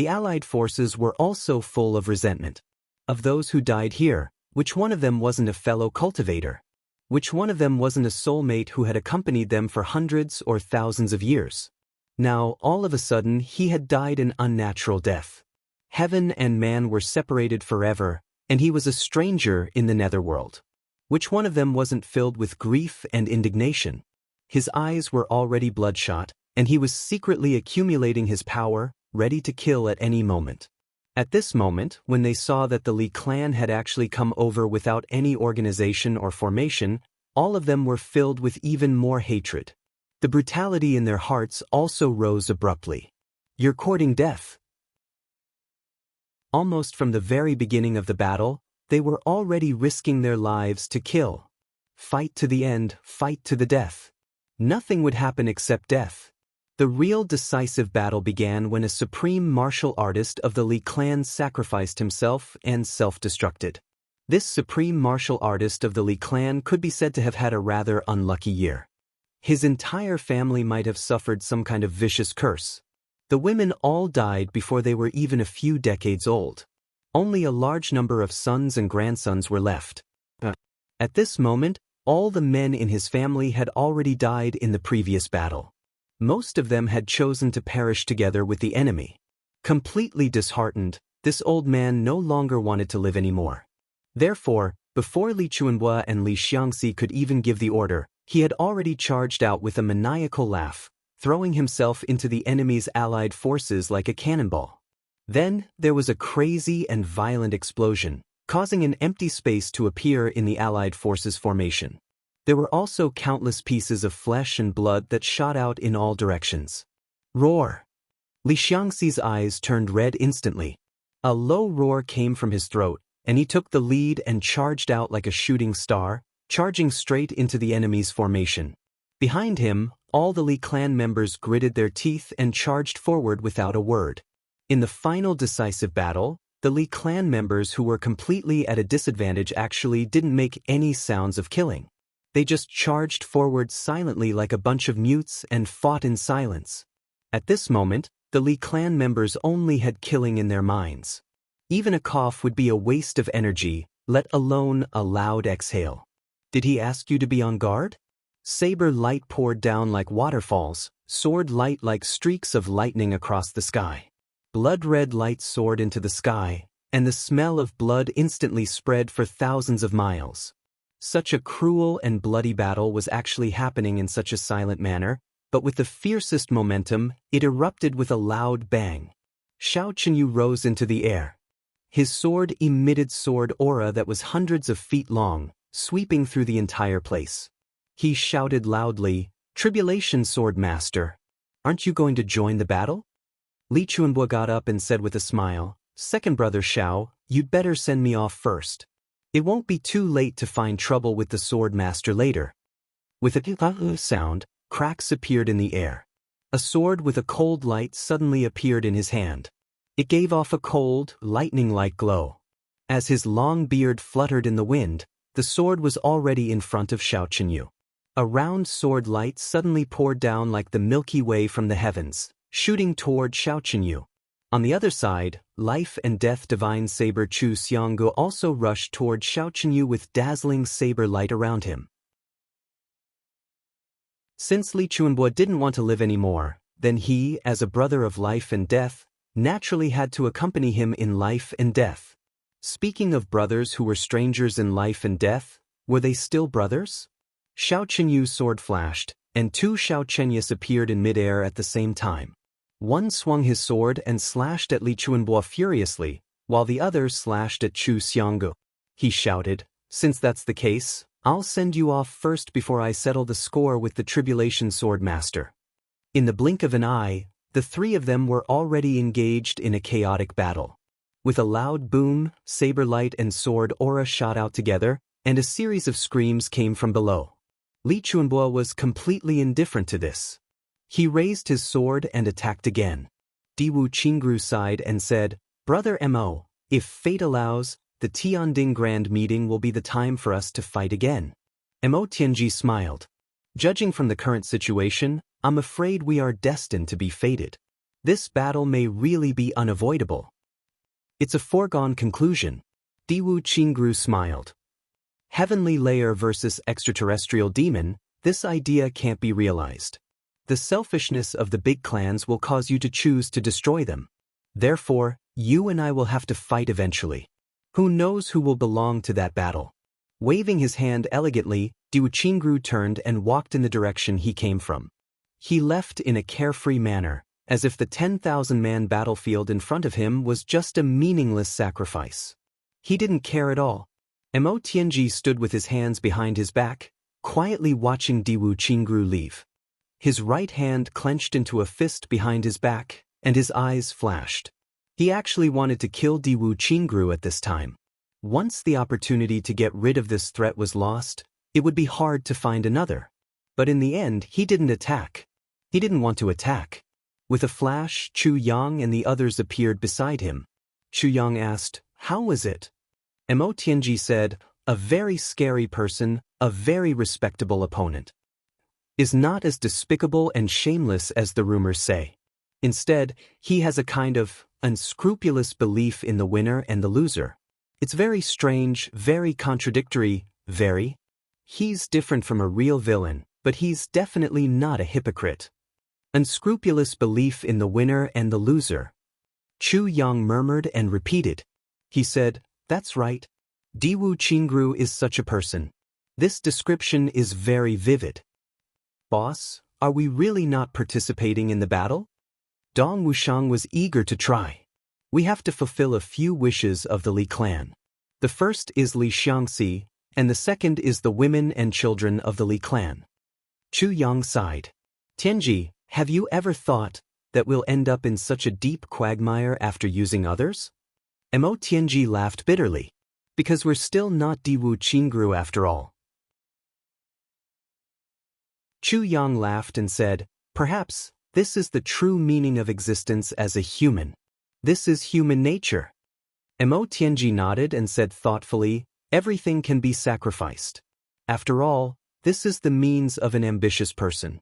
The allied forces were also full of resentment. Of those who died here, which one of them wasn't a fellow cultivator? Which one of them wasn't a soulmate who had accompanied them for hundreds or thousands of years? Now, all of a sudden, he had died an unnatural death. Heaven and man were separated forever, and he was a stranger in the netherworld. Which one of them wasn't filled with grief and indignation? His eyes were already bloodshot, and he was secretly accumulating his power, ready to kill at any moment. At this moment, when they saw that the Li clan had actually come over without any organization or formation, all of them were filled with even more hatred. The brutality in their hearts also rose abruptly. You're courting death. Almost from the very beginning of the battle, they were already risking their lives to kill. Fight to the end, fight to the death. Nothing would happen except death. The real decisive battle began when a supreme martial artist of the Li clan sacrificed himself and self-destructed. This supreme martial artist of the Li clan could be said to have had a rather unlucky year. His entire family might have suffered some kind of vicious curse. The women all died before they were even a few decades old. Only a large number of sons and grandsons were left. At this moment, all the men in his family had already died in the previous battle. Most of them had chosen to perish together with the enemy. Completely disheartened, this old man no longer wanted to live anymore. Therefore, before Li Chuanhua and Li Xiangxi could even give the order, he had already charged out with a maniacal laugh, throwing himself into the enemy's allied forces like a cannonball. Then, there was a crazy and violent explosion, causing an empty space to appear in the allied forces' formation. There were also countless pieces of flesh and blood that shot out in all directions. Roar! Li Xiangxi's eyes turned red instantly. A low roar came from his throat, and he took the lead and charged out like a shooting star, charging straight into the enemy's formation. Behind him, all the Li clan members gritted their teeth and charged forward without a word. In the final decisive battle, the Li clan members who were completely at a disadvantage actually didn't make any sounds of killing. They just charged forward silently like a bunch of mutes and fought in silence. At this moment, the Li clan members only had killing in their minds. Even a cough would be a waste of energy, let alone a loud exhale. Did he ask you to be on guard? Saber light poured down like waterfalls, sword light like streaks of lightning across the sky. Blood-red light soared into the sky, and the smell of blood instantly spread for thousands of miles. Such a cruel and bloody battle was actually happening in such a silent manner, but with the fiercest momentum, it erupted with a loud bang. Xiao Chenyu rose into the air. His sword emitted sword aura that was hundreds of feet long, sweeping through the entire place. He shouted loudly, "Tribulation Sword Master! Aren't you going to join the battle?" Li Chuanbo got up and said with a smile, "Second brother Xiao, you'd better send me off first. It won't be too late to find trouble with the sword master later." With a sound, cracks appeared in the air. A sword with a cold light suddenly appeared in his hand. It gave off a cold, lightning-like glow. As his long beard fluttered in the wind, the sword was already in front of Xiao Chenyu. A round sword light suddenly poured down like the Milky Way from the heavens, shooting toward Xiao Chenyu. On the other side, Life and Death Divine Saber Chu Xianggu also rushed toward Xiao Chenyu with dazzling saber light around him. Since Li Chuanbo didn't want to live anymore, then he, as a brother of life and death, naturally had to accompany him in life and death. Speaking of brothers who were strangers in life and death, were they still brothers? Xiao Chenyu's sword flashed, and two Xiao Chenyus appeared in midair at the same time. One swung his sword and slashed at Li Chuanbo furiously, while the other slashed at Chu Xianggu. He shouted, "Since that's the case, I'll send you off first before I settle the score with the Tribulation Sword Master." In the blink of an eye, the three of them were already engaged in a chaotic battle. With a loud boom, saber light and sword aura shot out together, and a series of screams came from below. Li Chuanbo was completely indifferent to this. He raised his sword and attacked again. Diwu Qingru sighed and said, "Brother Mo, if fate allows, the Tianding Grand Meeting will be the time for us to fight again." Mo Tianji smiled. "Judging from the current situation, I'm afraid we are destined to be fated. This battle may really be unavoidable." "It's a foregone conclusion." Diwu Qingru smiled. "Heavenly layer versus extraterrestrial demon, this idea can't be realized. The selfishness of the big clans will cause you to choose to destroy them. Therefore, you and I will have to fight eventually. Who knows who will belong to that battle?" Waving his hand elegantly, Diwu Qingru turned and walked in the direction he came from. He left in a carefree manner, as if the 10,000-man battlefield in front of him was just a meaningless sacrifice. He didn't care at all. Mo Tianji stood with his hands behind his back, quietly watching Diwu Qingru leave. His right hand clenched into a fist behind his back, and his eyes flashed. He actually wanted to kill Diwu Qingru at this time. Once the opportunity to get rid of this threat was lost, it would be hard to find another. But in the end, he didn't attack. He didn't want to attack. With a flash, Chu Yang and the others appeared beside him. Chu Yang asked, "How was it?" Mo Tianji said, "A very scary person, a very respectable opponent. Is not as despicable and shameless as the rumors say. Instead, he has a kind of unscrupulous belief in the winner and the loser. It's very strange, very contradictory, very. He's different from a real villain, but he's definitely not a hypocrite. Unscrupulous belief in the winner and the loser." Chu Yang murmured and repeated. He said, "That's right. Diwu Qingru is such a person. This description is very vivid." "Boss, are we really not participating in the battle?" Dong Wushang was eager to try. "We have to fulfill a few wishes of the Li clan. The first is Li Xiangxi, and the second is the women and children of the Li clan." Chu Yang sighed. "Tianji, have you ever thought that we'll end up in such a deep quagmire after using others?" Mo Tianji laughed bitterly. "Because we're still not Diwu Qingru after all." Chu Yang laughed and said, "Perhaps this is the true meaning of existence as a human. This is human nature." Mo Tianji nodded and said thoughtfully, "Everything can be sacrificed. After all, this is the means of an ambitious person.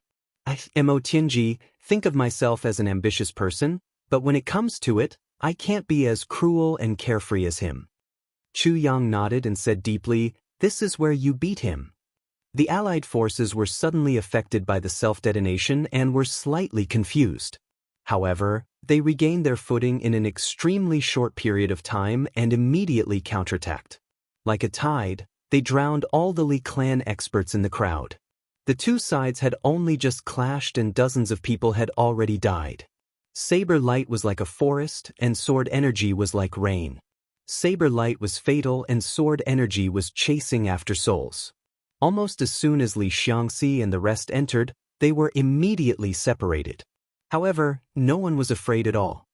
Mo Tianji, think of myself as an ambitious person, but when it comes to it, I can't be as cruel and carefree as him." Chu Yang nodded and said deeply, "This is where you beat him. The Allied forces were suddenly affected by the self-detonation and were slightly confused. However, they regained their footing in an extremely short period of time and immediately counterattacked. Like a tide, they drowned all the Li clan experts in the crowd. The two sides had only just clashed and dozens of people had already died. Saber light was like a forest and sword energy was like rain. Saber light was fatal and sword energy was chasing after souls. Almost as soon as Li Xiangxi and the rest entered, they were immediately separated. However, no one was afraid at all.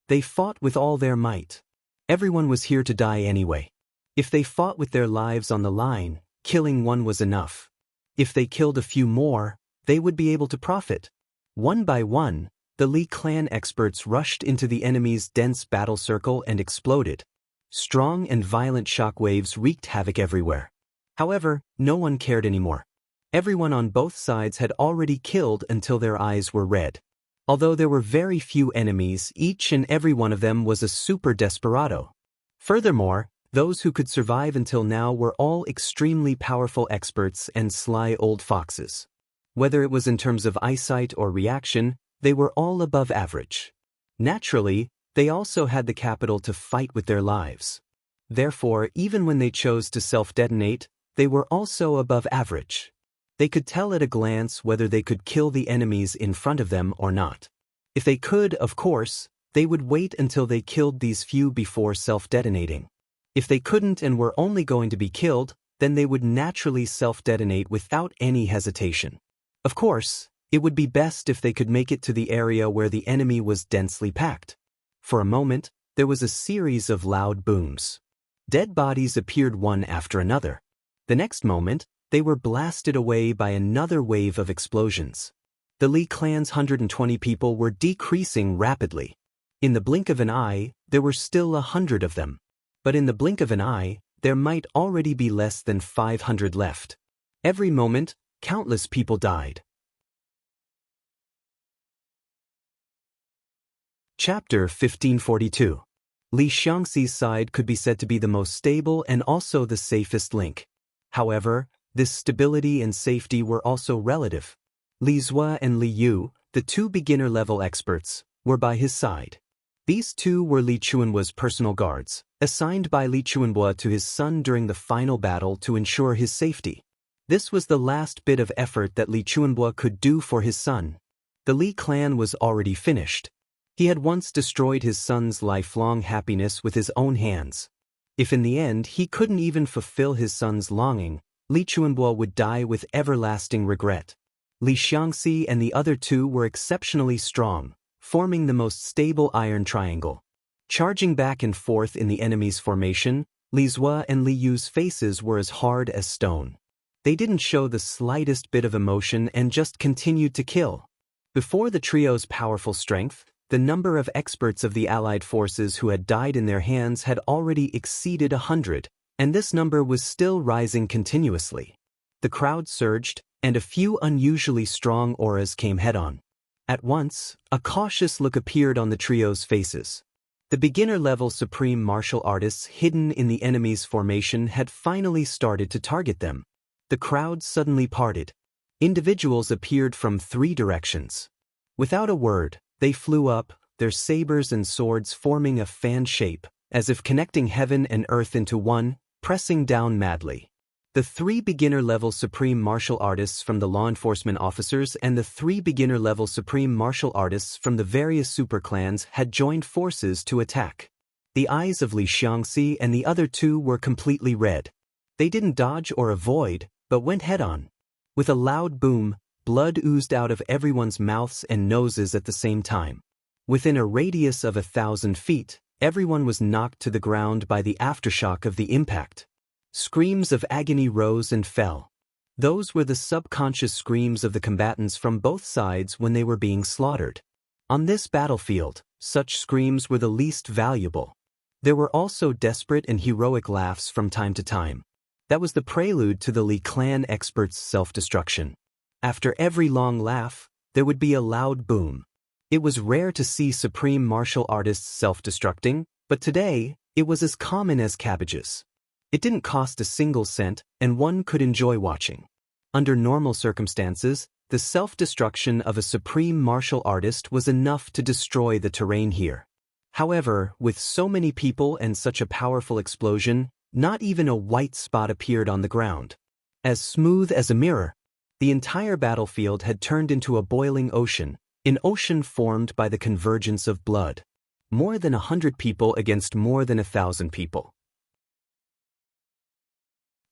They fought with all their might. Everyone was here to die anyway. If they fought with their lives on the line, killing one was enough. If they killed a few more, they would be able to profit. One by one, the Li clan experts rushed into the enemy's dense battle circle and exploded. Strong and violent shockwaves wreaked havoc everywhere. However, no one cared anymore. Everyone on both sides had already killed until their eyes were red. Although there were very few enemies, each and every one of them was a super desperado. Furthermore, those who could survive until now were all extremely powerful experts and sly old foxes. Whether it was in terms of eyesight or reaction, they were all above average. Naturally, they also had the capital to fight with their lives. Therefore, even when they chose to self-detonate, they were also above average. They could tell at a glance whether they could kill the enemies in front of them or not. If they could, of course, they would wait until they killed these few before self-detonating. If they couldn't and were only going to be killed, then they would naturally self-detonate without any hesitation. Of course, it would be best if they could make it to the area where the enemy was densely packed. For a moment, there was a series of loud booms. Dead bodies appeared one after another. The next moment, they were blasted away by another wave of explosions. The Li clan's 120 people were decreasing rapidly. In the blink of an eye, there were still 100 of them. But in the blink of an eye, there might already be less than 500 left. Every moment, countless people died. Chapter 1542. Li Xiangxi's side could be said to be the most stable and also the safest link. However, this stability and safety were also relative. Li Zua and Li Yu, the two beginner-level experts, were by his side. These two were Li Chuanhua's personal guards, assigned by Li Chuanhua to his son during the final battle to ensure his safety. This was the last bit of effort that Li Chuanhua could do for his son. The Li clan was already finished. He had once destroyed his son's lifelong happiness with his own hands. If in the end he couldn't even fulfill his son's longing, Li Chuanhua would die with everlasting regret. Li Xiangxi and the other two were exceptionally strong, forming the most stable iron triangle. Charging back and forth in the enemy's formation, Li Zua and Li Yu's faces were as hard as stone. They didn't show the slightest bit of emotion and just continued to kill. Before the trio's powerful strength, the number of experts of the Allied forces who had died in their hands had already exceeded 100, and this number was still rising continuously. The crowd surged, and a few unusually strong auras came head-on. At once, a cautious look appeared on the trio's faces. The beginner-level supreme martial artists hidden in the enemy's formation had finally started to target them. The crowd suddenly parted. Individuals appeared from 3 directions. Without a word, they flew up, their sabers and swords forming a fan shape, as if connecting heaven and earth into one, pressing down madly. The 3 beginner-level supreme martial artists from the law enforcement officers and the 3 beginner-level supreme martial artists from the various superclans had joined forces to attack. The eyes of Li Xiangxi and the other 2 were completely red. They didn't dodge or avoid, but went head-on. With a loud boom, blood oozed out of everyone's mouths and noses at the same time. Within a radius of 1,000 feet, everyone was knocked to the ground by the aftershock of the impact. Screams of agony rose and fell. Those were the subconscious screams of the combatants from both sides when they were being slaughtered. On this battlefield, such screams were the least valuable. There were also desperate and heroic laughs from time to time. That was the prelude to the Li clan experts' self-destruction. After every long laugh, there would be a loud boom. It was rare to see supreme martial artists self-destructing, but today, it was as common as cabbages. It didn't cost a single cent, and one could enjoy watching. Under normal circumstances, the self-destruction of a supreme martial artist was enough to destroy the terrain here. However, with so many people and such a powerful explosion, not even a white spot appeared on the ground. As smooth as a mirror, the entire battlefield had turned into a boiling ocean, an ocean formed by the convergence of blood. More than 100 people against more than 1,000 people.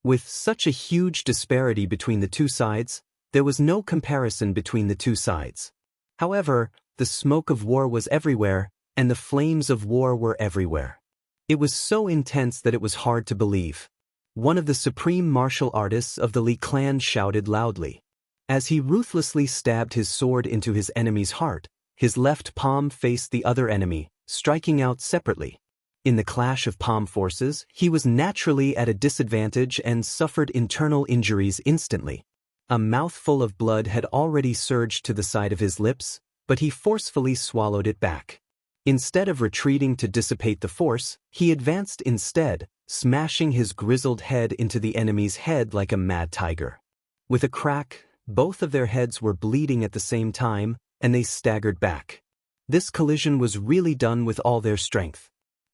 With such a huge disparity between the two sides, there was no comparison between the two sides. However, the smoke of war was everywhere, and the flames of war were everywhere. It was so intense that it was hard to believe. One of the supreme martial artists of the Li clan shouted loudly. As he ruthlessly stabbed his sword into his enemy's heart, his left palm faced the other enemy, striking out separately. In the clash of palm forces, he was naturally at a disadvantage and suffered internal injuries instantly. A mouthful of blood had already surged to the side of his lips, but he forcefully swallowed it back. Instead of retreating to dissipate the force, he advanced instead, smashing his grizzled head into the enemy's head like a mad tiger. With a crack, both of their heads were bleeding at the same time, and they staggered back. This collision was really done with all their strength.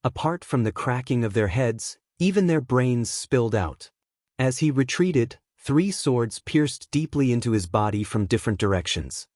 Apart from the cracking of their heads, even their brains spilled out. As he retreated, 3 swords pierced deeply into his body from different directions.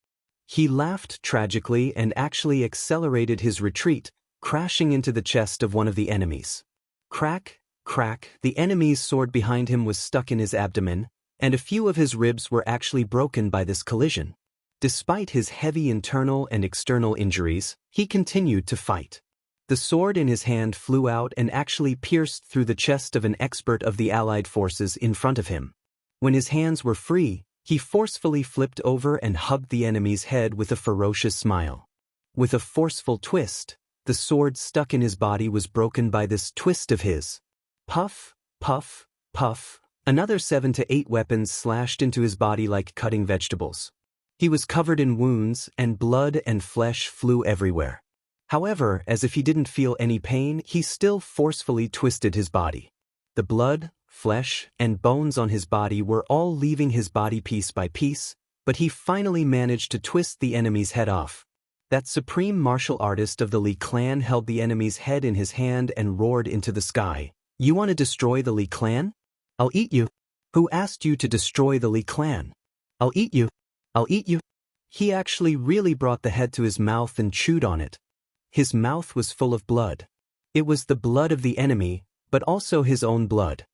He laughed tragically and actually accelerated his retreat, crashing into the chest of one of the enemies. Crack, crack, the enemy's sword behind him was stuck in his abdomen, and a few of his ribs were actually broken by this collision. Despite his heavy internal and external injuries, he continued to fight. The sword in his hand flew out and actually pierced through the chest of an expert of the Allied forces in front of him. When his hands were free, he forcefully flipped over and hugged the enemy's head with a ferocious smile. With a forceful twist, the sword stuck in his body was broken by this twist of his. Puff, puff, puff, another 7 to 8 weapons slashed into his body like cutting vegetables. He was covered in wounds, and blood and flesh flew everywhere. However, as if he didn't feel any pain, he still forcefully twisted his body. The blood, flesh, and bones on his body were all leaving his body piece by piece, but he finally managed to twist the enemy's head off. That supreme martial artist of the Li clan held the enemy's head in his hand and roared into the sky. "You want to destroy the Li clan? I'll eat you. Who asked you to destroy the Li clan? I'll eat you. I'll eat you." He actually really brought the head to his mouth and chewed on it. His mouth was full of blood. It was the blood of the enemy, but also his own blood.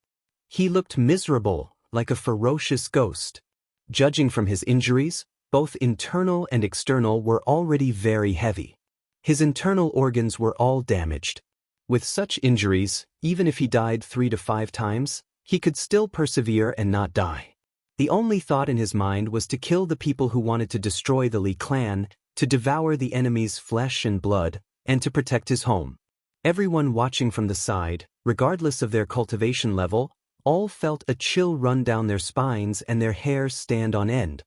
He looked miserable, like a ferocious ghost. Judging from his injuries, both internal and external were already very heavy. His internal organs were all damaged. With such injuries, even if he died 3 to 5 times, he could still persevere and not die. The only thought in his mind was to kill the people who wanted to destroy the Li clan, to devour the enemy's flesh and blood, and to protect his home. Everyone watching from the side, regardless of their cultivation level, all felt a chill run down their spines and their hair stand on end.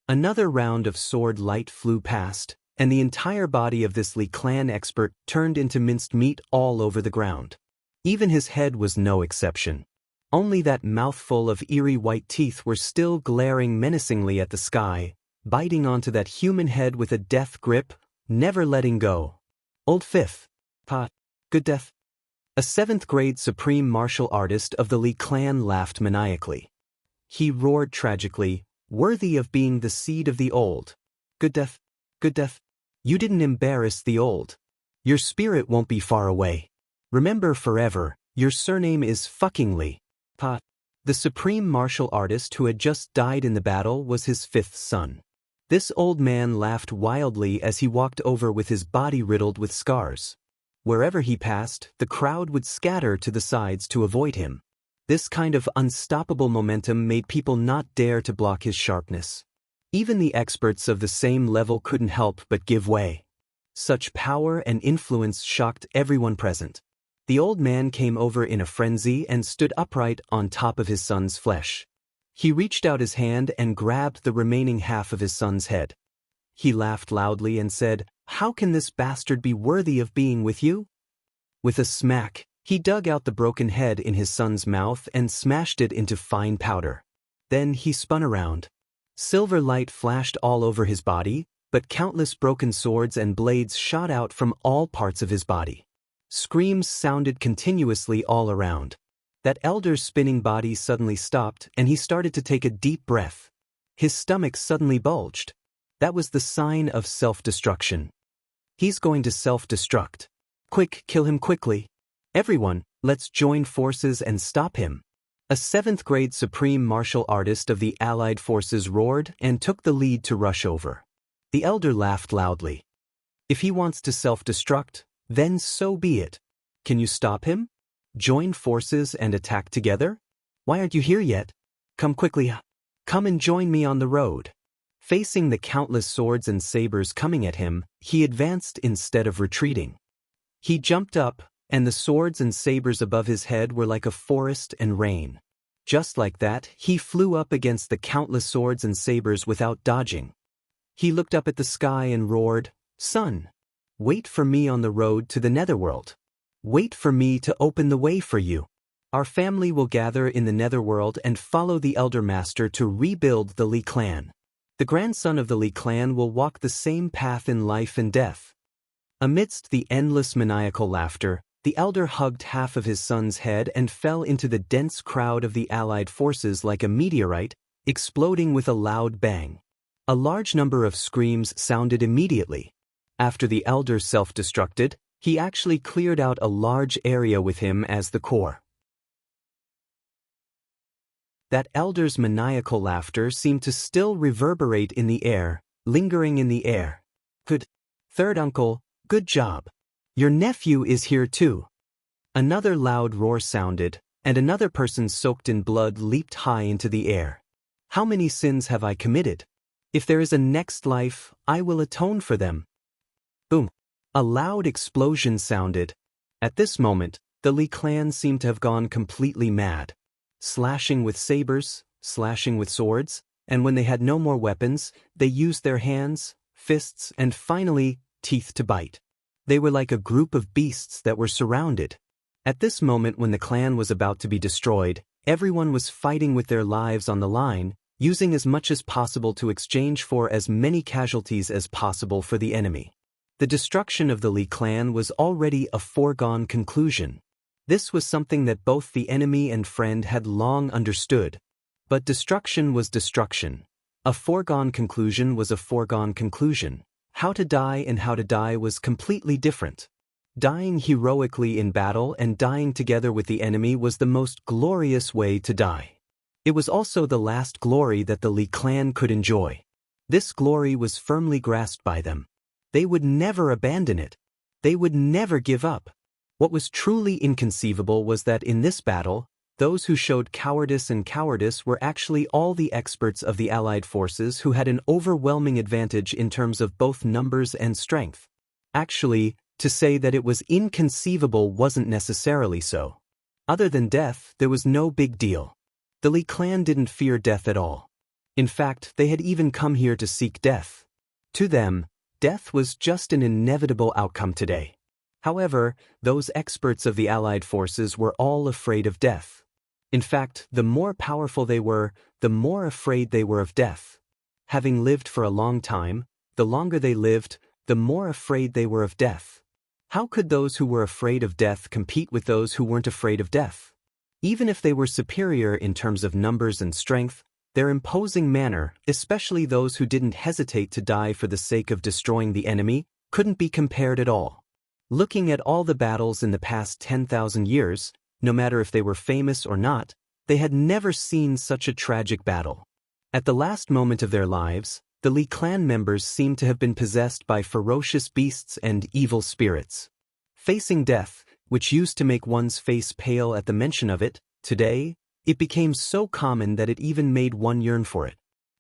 Another round of sword light flew past, and the entire body of this Li clan expert turned into minced meat all over the ground. Even his head was no exception. Only that mouthful of eerie white teeth were still glaring menacingly at the sky, biting onto that human head with a death grip, never letting go. Old Fifth. Pa. Good death. A 7th grade supreme martial artist of the Li clan laughed maniacally. He roared tragically, "Worthy of being the seed of the old. Good death. Good death. You didn't embarrass the old. Your spirit won't be far away. Remember forever, your surname is fucking Li." Pa. The supreme martial artist who had just died in the battle was his 5th son. This old man laughed wildly as he walked over with his body riddled with scars. Wherever he passed, the crowd would scatter to the sides to avoid him. This kind of unstoppable momentum made people not dare to block his sharpness. Even the experts of the same level couldn't help but give way. Such power and influence shocked everyone present. The old man came over in a frenzy and stood upright on top of his son's flesh. He reached out his hand and grabbed the remaining half of his son's head. He laughed loudly and said, "How can this bastard be worthy of being with you?" With a smack, He dug out the broken head in his son's mouth and smashed it into fine powder. Then he spun around. Silver light flashed all over his body, but countless broken swords and blades shot out from all parts of his body. Screams sounded continuously all around. That elder's spinning body suddenly stopped and he started to take a deep breath. His stomach suddenly bulged. That was the sign of self-destruction. He's going to self-destruct. Quick, kill him quickly. Everyone, let's join forces and stop him. A 7th-grade supreme martial artist of the Allied forces roared and took the lead to rush over. The elder laughed loudly. If he wants to self-destruct, then so be it. Can you stop him? Join forces and attack together? Why aren't you here yet? Come quickly. Come and join me on the road. Facing the countless swords and sabers coming at him, he advanced instead of retreating. He jumped up, and the swords and sabers above his head were like a forest and rain. Just like that, he flew up against the countless swords and sabers without dodging. He looked up at the sky and roared, "Son, wait for me on the road to the netherworld. Wait for me to open the way for you. Our family will gather in the netherworld and follow the elder master to rebuild the Li clan. The grandson of the Li clan will walk the same path in life and death." Amidst the endless maniacal laughter, the elder hugged half of his son's head and fell into the dense crowd of the Allied forces like a meteorite, exploding with a loud bang. A large number of screams sounded immediately. After the elder self-destructed, he actually cleared out a large area with him as the core. That elder's maniacal laughter seemed to still reverberate in the air, lingering in the air. "Good. Third uncle, good job. Your nephew is here too." Another loud roar sounded, and another person soaked in blood leaped high into the air. "How many sins have I committed? If there is a next life, I will atone for them." Boom! A loud explosion sounded. At this moment, the Li clan seemed to have gone completely mad. Slashing with sabers, slashing with swords, and when they had no more weapons, they used their hands, fists, and finally, teeth to bite. They were like a group of beasts that were surrounded. At this moment when the clan was about to be destroyed, everyone was fighting with their lives on the line, using as much as possible to exchange for as many casualties as possible for the enemy. The destruction of the Li clan was already a foregone conclusion. This was something that both the enemy and friend had long understood. But destruction was destruction. A foregone conclusion was a foregone conclusion. How to die and how to die was completely different. Dying heroically in battle and dying together with the enemy was the most glorious way to die. It was also the last glory that the Li clan could enjoy. This glory was firmly grasped by them. They would never abandon it. They would never give up. What was truly inconceivable was that in this battle, those who showed cowardice were actually all the experts of the Allied forces who had an overwhelming advantage in terms of both numbers and strength. Actually, to say that it was inconceivable wasn't necessarily so. Other than death, there was no big deal. The Li clan didn't fear death at all. In fact, they had even come here to seek death. To them, death was just an inevitable outcome today. However, those experts of the Allied forces were all afraid of death. In fact, the more powerful they were, the more afraid they were of death. Having lived for a long time, the longer they lived, the more afraid they were of death. How could those who were afraid of death compete with those who weren't afraid of death? Even if they were superior in terms of numbers and strength, their imposing manner, especially those who didn't hesitate to die for the sake of destroying the enemy, couldn't be compared at all. Looking at all the battles in the past 10,000 years, no matter if they were famous or not, they had never seen such a tragic battle. At the last moment of their lives, the Li clan members seemed to have been possessed by ferocious beasts and evil spirits. Facing death, which used to make one's face pale at the mention of it, today, it became so common that it even made one yearn for it.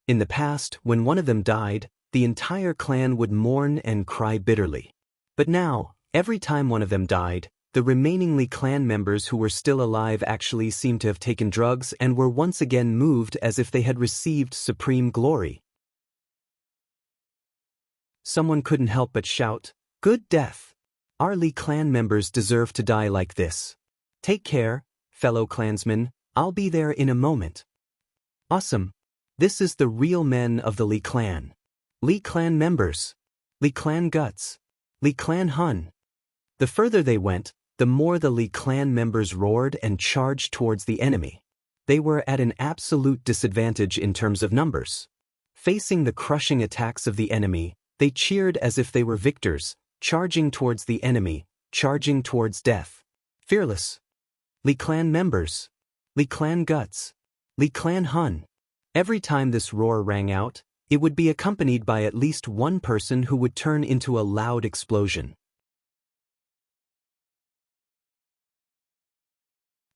In the past, when one of them died, the entire clan would mourn and cry bitterly. But now, every time one of them died, the remaining Li clan members who were still alive actually seemed to have taken drugs and were once again moved as if they had received supreme glory. Someone couldn't help but shout, "Good death! Our Li clan members deserve to die like this." Take care, fellow clansmen, I'll be there in a moment. Awesome. This is the real men of the Li clan. Li clan members. Li clan guts. Li clan Hun. The further they went, the more the Li clan members roared and charged towards the enemy. They were at an absolute disadvantage in terms of numbers. Facing the crushing attacks of the enemy, they cheered as if they were victors, charging towards the enemy, charging towards death. Fearless. Li clan members. Li clan guts. Li clan Hun. Every time this roar rang out, it would be accompanied by at least one person who would turn into a loud explosion.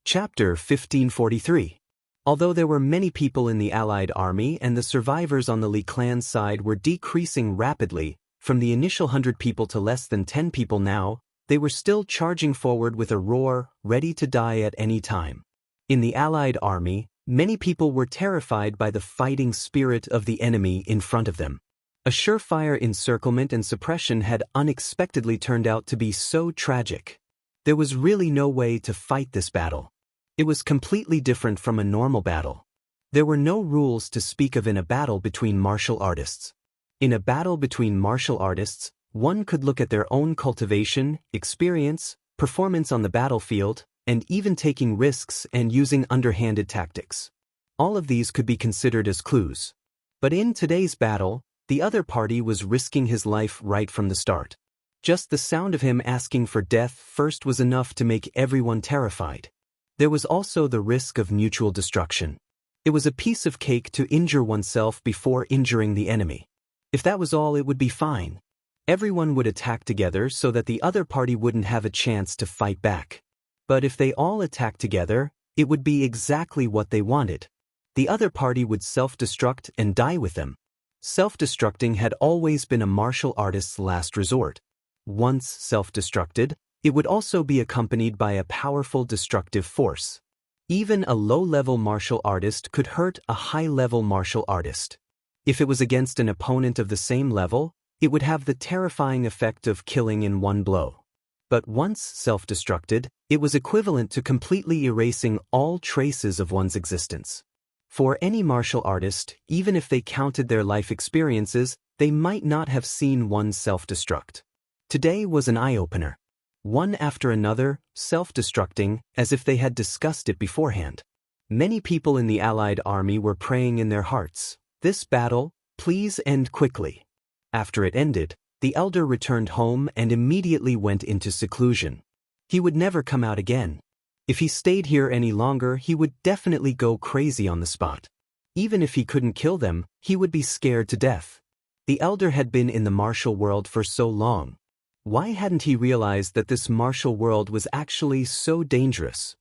Chapter 1543. Although there were many people in the Allied army and the survivors on the Li clan side were decreasing rapidly, from the initial 100 people to less than 10 people now, they were still charging forward with a roar, ready to die at any time. In the Allied army, many people were terrified by the fighting spirit of the enemy in front of them. A surefire encirclement and suppression had unexpectedly turned out to be so tragic. There was really no way to fight this battle. It was completely different from a normal battle. There were no rules to speak of in a battle between martial artists. In a battle between martial artists, one could look at their own cultivation, experience, performance on the battlefield, and even taking risks and using underhanded tactics. All of these could be considered as clues. But in today's battle, the other party was risking his life right from the start. Just the sound of him asking for death first was enough to make everyone terrified. There was also the risk of mutual destruction. It was a piece of cake to injure oneself before injuring the enemy. If that was all, it would be fine. Everyone would attack together so that the other party wouldn't have a chance to fight back. But if they all attacked together, it would be exactly what they wanted. The other party would self-destruct and die with them. Self-destructing had always been a martial artist's last resort. Once self-destructed, it would also be accompanied by a powerful destructive force. Even a low-level martial artist could hurt a high-level martial artist. If it was against an opponent of the same level, it would have the terrifying effect of killing in one blow. But once self-destructed, it was equivalent to completely erasing all traces of one's existence. For any martial artist, even if they counted their life experiences, they might not have seen one self-destruct. Today was an eye-opener. One after another, self-destructing, as if they had discussed it beforehand. Many people in the Allied army were praying in their hearts, "This battle, please end quickly." After it ended, the elder returned home and immediately went into seclusion. He would never come out again. If he stayed here any longer, he would definitely go crazy on the spot. Even if he couldn't kill them, he would be scared to death. The elder had been in the martial world for so long. Why hadn't he realized that this martial world was actually so dangerous?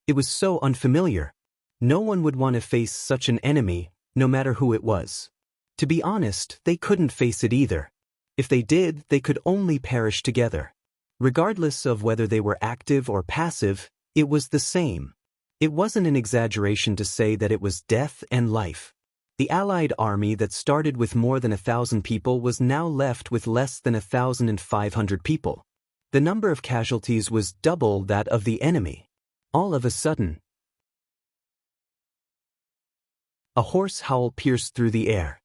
It was so unfamiliar. No one would want to face such an enemy, no matter who it was. To be honest, they couldn't face it either. If they did, they could only perish together. Regardless of whether they were active or passive, it was the same. It wasn't an exaggeration to say that it was death and life. The Allied army that started with more than 1,000 people was now left with less than 1,500 people. The number of casualties was double that of the enemy. All of a sudden, a hoarse howl pierced through the air.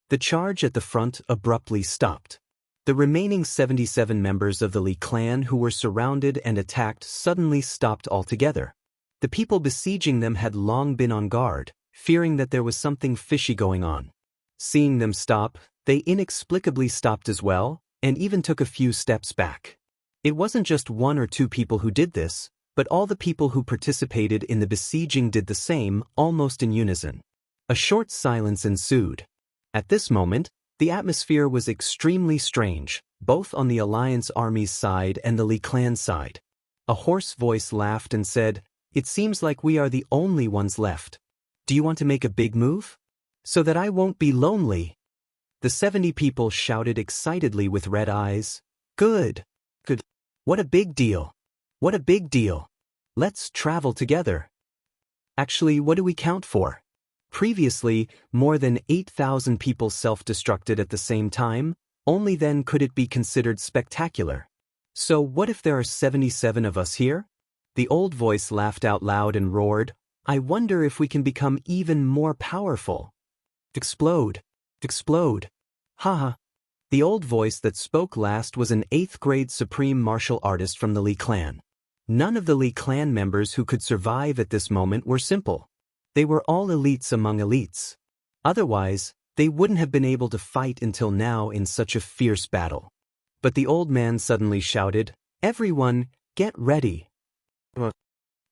The charge at the front abruptly stopped. The remaining 77 members of the Li clan who were surrounded and attacked suddenly stopped altogether. The people besieging them had long been on guard, fearing that there was something fishy going on. Seeing them stop, they inexplicably stopped as well, and even took a few steps back. It wasn't just one or two people who did this, but all the people who participated in the besieging did the same, almost in unison. A short silence ensued. At this moment, the atmosphere was extremely strange, both on the Alliance army's side and the Li clan side. A hoarse voice laughed and said, "It seems like we are the only ones left. Do you want to make a big move? So that I won't be lonely." The 70 people shouted excitedly with red eyes. Good. Good. What a big deal. What a big deal. Let's travel together. Actually, what do we count for? Previously, more than 8,000 people self-destructed at the same time, only then could it be considered spectacular. So what if there are 77 of us here? The old voice laughed out loud and roared, "I wonder if we can become even more powerful." Explode. Explode. Haha. The old voice that spoke last was an 8th grade supreme martial artist from the Li clan. None of the Li clan members who could survive at this moment were simple. They were all elites among elites. Otherwise, they wouldn't have been able to fight until now in such a fierce battle. But the old man suddenly shouted, "Everyone, get ready."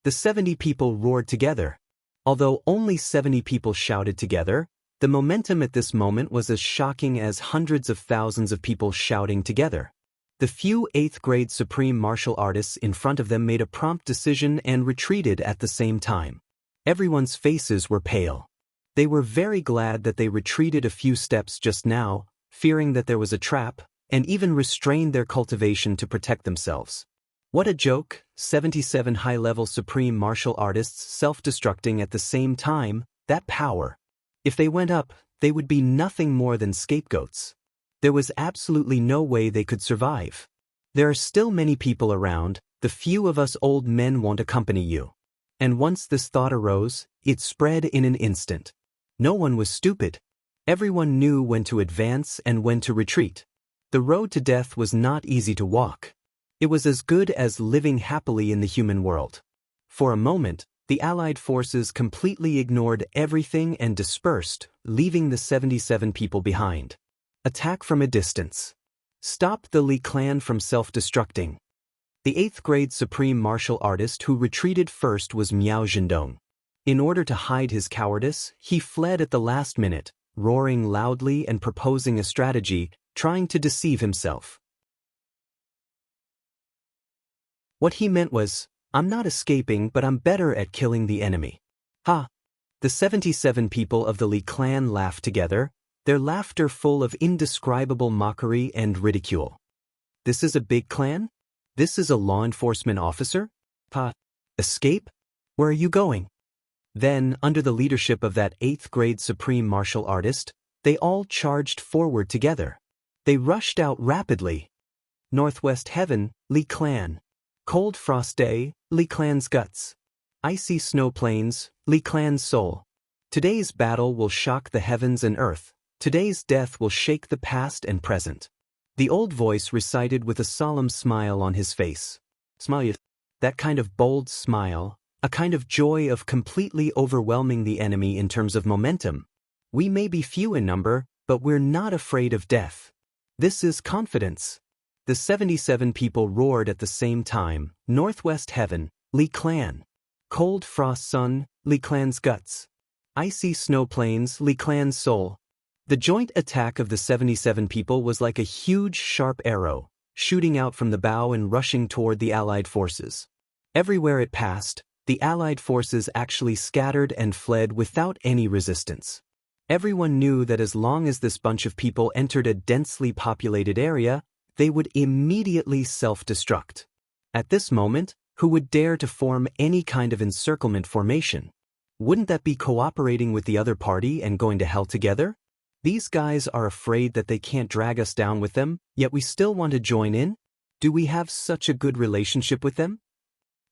The 70 people roared together. Although only 70 people shouted together, the momentum at this moment was as shocking as hundreds of thousands of people shouting together. The few 8th grade supreme martial artists in front of them made a prompt decision and retreated at the same time. Everyone's faces were pale. They were very glad that they retreated a few steps just now, fearing that there was a trap, and even restrained their cultivation to protect themselves. What a joke, 77 high-level supreme martial artists self-destructing at the same time, that power. If they went up, they would be nothing more than scapegoats. There was absolutely no way they could survive. There are still many people around, the few of us old men won't accompany you. And once this thought arose, it spread in an instant. No one was stupid. Everyone knew when to advance and when to retreat. The road to death was not easy to walk. It was as good as living happily in the human world. For a moment, the Allied forces completely ignored everything and dispersed, leaving the 77 people behind. Attack from a distance. Stop the Li clan from self-destructing. The 8th grade supreme martial artist who retreated first was Miao Zhendong. In order to hide his cowardice, he fled at the last minute, roaring loudly and proposing a strategy, trying to deceive himself. What he meant was, "I'm not escaping, but I'm better at killing the enemy." Ha! The 77 people of the Li clan laughed together, their laughter full of indescribable mockery and ridicule. "This is a big clan? This is a law enforcement officer? Ha! Escape? Where are you going?" Then, under the leadership of that 8th grade supreme martial artist, they all charged forward together. They rushed out rapidly. Northwest Heaven, Li clan. Cold frost day, Li clan's guts. Icy snow plains, Li clan's soul. Today's battle will shock the heavens and earth. Today's death will shake the past and present. The old voice recited with a solemn smile on his face. Smile. That kind of bold smile, a kind of joy of completely overwhelming the enemy in terms of momentum. We may be few in number, but we're not afraid of death. This is confidence. The 77 people roared at the same time, Northwest Heaven, Li clan. Cold frost sun, Li clan's guts. Icy snow plains, Li clan's soul. The joint attack of the 77 people was like a huge sharp arrow, shooting out from the bow and rushing toward the Allied forces. Everywhere it passed, the Allied forces actually scattered and fled without any resistance. Everyone knew that as long as this bunch of people entered a densely populated area, they would immediately self-destruct. At this moment, who would dare to form any kind of encirclement formation? Wouldn't that be cooperating with the other party and going to hell together? These guys are afraid that they can't drag us down with them, yet we still want to join in? Do we have such a good relationship with them?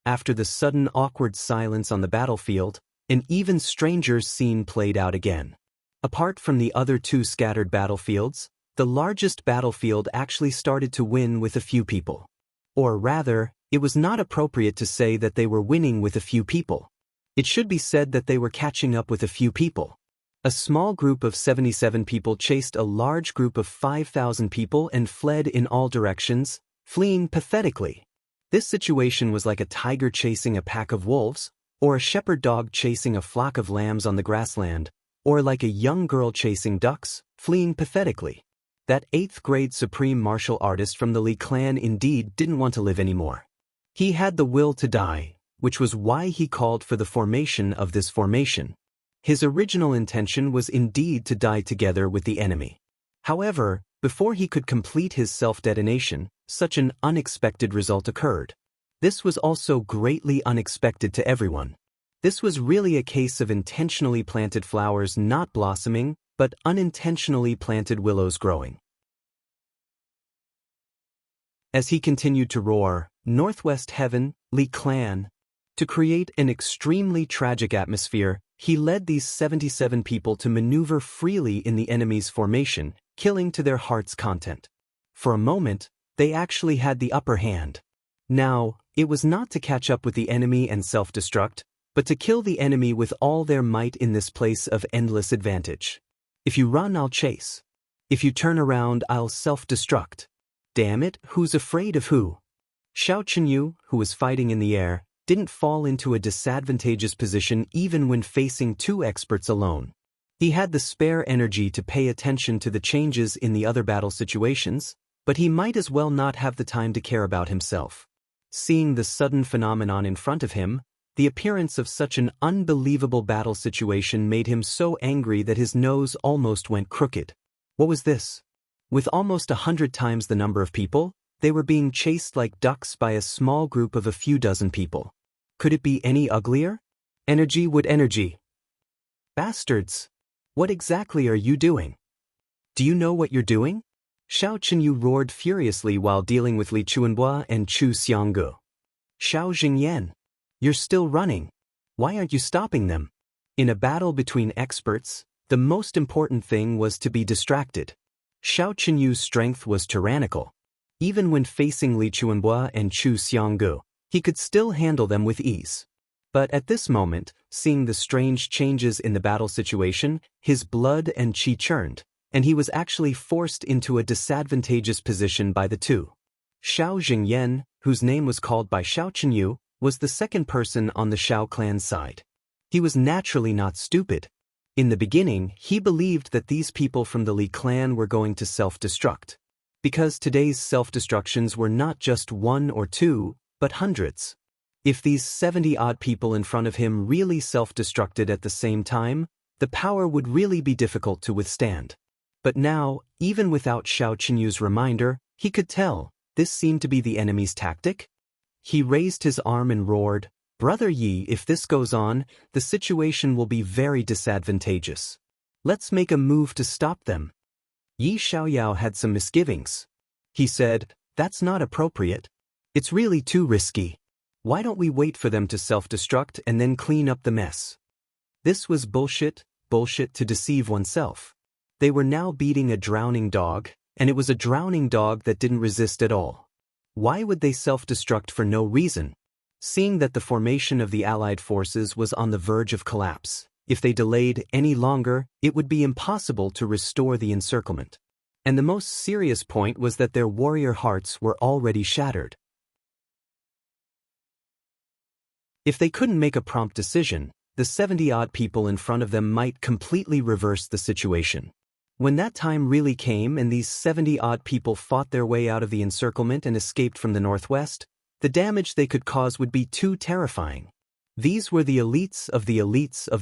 After the sudden awkward silence on the battlefield, an even stranger scene played out again. Apart from the other two scattered battlefields, the largest battlefield actually started to win with a few people. Or rather, it was not appropriate to say that they were winning with a few people. It should be said that they were catching up with a few people. A small group of 77 people chased a large group of 5,000 people and fled in all directions, fleeing pathetically. This situation was like a tiger chasing a pack of wolves, or a shepherd dog chasing a flock of lambs on the grassland, or like a young girl chasing ducks, fleeing pathetically. That 8th grade supreme martial artist from the Li clan indeed didn't want to live anymore. He had the will to die, which was why he called for the formation of this formation. His original intention was indeed to die together with the enemy. However, before he could complete his self-detonation, such an unexpected result occurred. This was also greatly unexpected to everyone. This was really a case of intentionally planted flowers not blossoming, but unintentionally planted willows growing. As he continued to roar, Northwest Heaven, Li clan, To create an extremely tragic atmosphere, he led these 77 people to maneuver freely in the enemy's formation, killing to their heart's content. For a moment, they actually had the upper hand. Now, it was not to catch up with the enemy and self-destruct, but to kill the enemy with all their might in this place of endless advantage. If you run, I'll chase. If you turn around, I'll self-destruct. Damn it, who's afraid of who? Xiao Chenyu, who was fighting in the air, didn't fall into a disadvantageous position even when facing two experts alone. He had the spare energy to pay attention to the changes in the other battle situations, but he might as well not have the time to care about himself. Seeing the sudden phenomenon in front of him, the appearance of such an unbelievable battle situation made him so angry that his nose almost went crooked. What was this? With almost 100 times the number of people, they were being chased like ducks by a small group of a few dozen people. Could it be any uglier? Energy would energy. Bastards! What exactly are you doing? Do you know what you're doing? Xiao Chenyu roared furiously while dealing with Li Chuanhua and Chu Xianghu. Xiao Jingyan, you're still running. Why aren't you stopping them? In a battle between experts, the most important thing was to be distracted. Xiao Chenyu's strength was tyrannical. Even when facing Li Chuanhua and Chu Xianghu, he could still handle them with ease. But at this moment, seeing the strange changes in the battle situation, his blood and qi churned, and he was actually forced into a disadvantageous position by the two. Xiao Jingyan, whose name was called by Xiao Chenyu, was the second person on the Xiao clan's side. He was naturally not stupid. In the beginning, he believed that these people from the Li clan were going to self-destruct. Because today's self-destructions were not just one or two, but hundreds. If these 70-odd people in front of him really self-destructed at the same time, the power would really be difficult to withstand. But now, even without Xiao Chenyu's reminder, he could tell this seemed to be the enemy's tactic. He raised his arm and roared, "Brother Yi, if this goes on, the situation will be very disadvantageous. Let's make a move to stop them." Yi Xiaoyao had some misgivings. He said, "That's not appropriate. It's really too risky. Why don't we wait for them to self-destruct and then clean up the mess?" This was bullshit to deceive oneself. They were now beating a drowning dog, and it was a drowning dog that didn't resist at all. Why would they self-destruct for no reason? Seeing that the formation of the Allied forces was on the verge of collapse, if they delayed any longer, it would be impossible to restore the encirclement. And the most serious point was that their warrior hearts were already shattered. If they couldn't make a prompt decision, the 70-odd people in front of them might completely reverse the situation. When that time really came and these 70-odd people fought their way out of the encirclement and escaped from the northwest, the damage they could cause would be too terrifying. These were the elites of the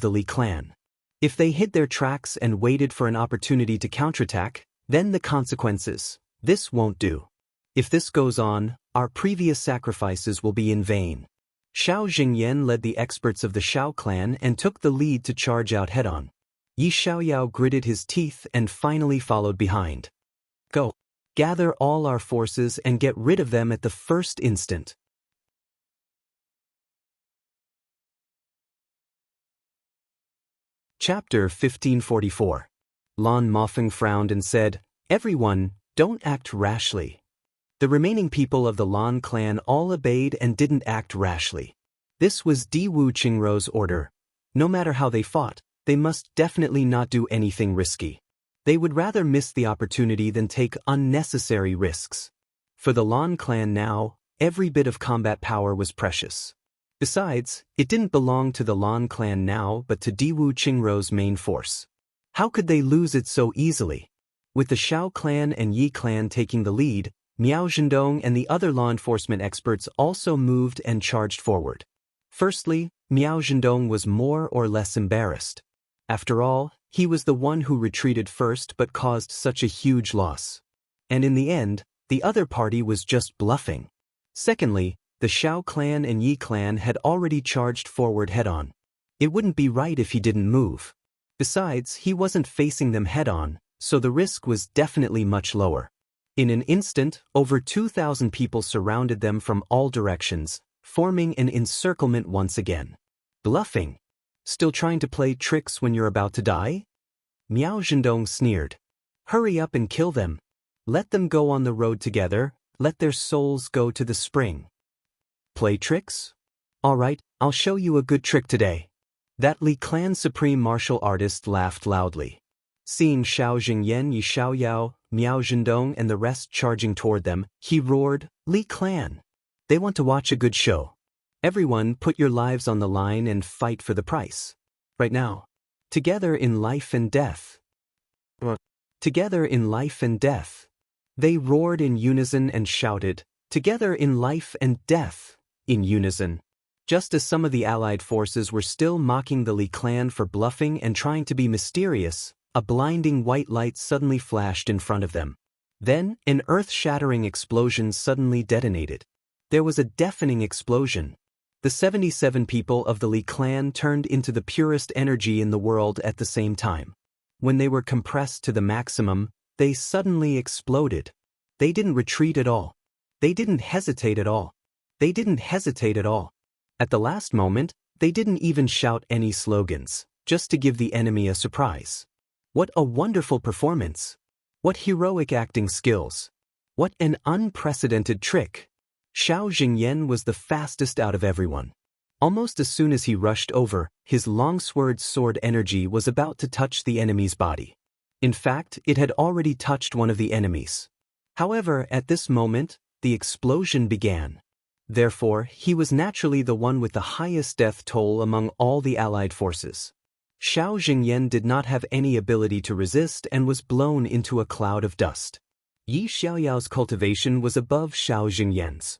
Li clan. If they hid their tracks and waited for an opportunity to counterattack, then the consequences. This won't do. If this goes on, our previous sacrifices will be in vain. Xiao Jingyan led the experts of the Xiao clan and took the lead to charge out head-on. Yi Xiaoyao gritted his teeth and finally followed behind. "Go. Gather all our forces and get rid of them at the first instant." Chapter 1544. Lan Mofeng frowned and said, "Everyone, don't act rashly." The remaining people of the Lan clan all obeyed and didn't act rashly. This was Di Wu Qingrou's order. No matter how they fought, they must definitely not do anything risky. They would rather miss the opportunity than take unnecessary risks. For the Lan clan now, every bit of combat power was precious. Besides, it didn't belong to the Lan clan now but to Di Wu Qingrou's main force. How could they lose it so easily? With the Xiao clan and Yi clan taking the lead, Miao Zhendong and the other law enforcement experts also moved and charged forward. Firstly, Miao Zhendong was more or less embarrassed. After all, he was the one who retreated first but caused such a huge loss. And in the end, the other party was just bluffing. Secondly, the Xiao clan and Yi clan had already charged forward head-on. It wouldn't be right if he didn't move. Besides, he wasn't facing them head-on, so the risk was definitely much lower. In an instant, over 2,000 people surrounded them from all directions, forming an encirclement once again. Bluffing? Still trying to play tricks when you're about to die? Miao Zhendong sneered. Hurry up and kill them. Let them go on the road together, let their souls go to the spring. Play tricks? All right, I'll show you a good trick today. That Li Clan's supreme martial artist laughed loudly. Seeing Xiao Jingyan, Yi Xiaoyao, Miao Zhendong and the rest charging toward them, he roared, Li Clan! They want to watch a good show. Everyone put your lives on the line and fight for the price. Right now. Together in life and death. Together in life and death. They roared in unison and shouted, together in life and death, in unison. Just as some of the allied forces were still mocking the Li Clan for bluffing and trying to be mysterious, a blinding white light suddenly flashed in front of them. Then, an earth-shattering explosion suddenly detonated. There was a deafening explosion. The 77 people of the Li Clan turned into the purest energy in the world at the same time. When they were compressed to the maximum, they suddenly exploded. They didn't retreat at all. They didn't hesitate at all. They didn't hesitate at all. At the last moment, they didn't even shout any slogans, just to give the enemy a surprise. What a wonderful performance! What heroic acting skills! What an unprecedented trick! Xiao Jingyan was the fastest out of everyone. Almost as soon as he rushed over, his longsword sword energy was about to touch the enemy's body. In fact, it had already touched one of the enemies. However, at this moment, the explosion began. Therefore, he was naturally the one with the highest death toll among all the allied forces. Xiao Jingyan did not have any ability to resist and was blown into a cloud of dust. Yi Xiaoyao's cultivation was above Xiao Jingyan's.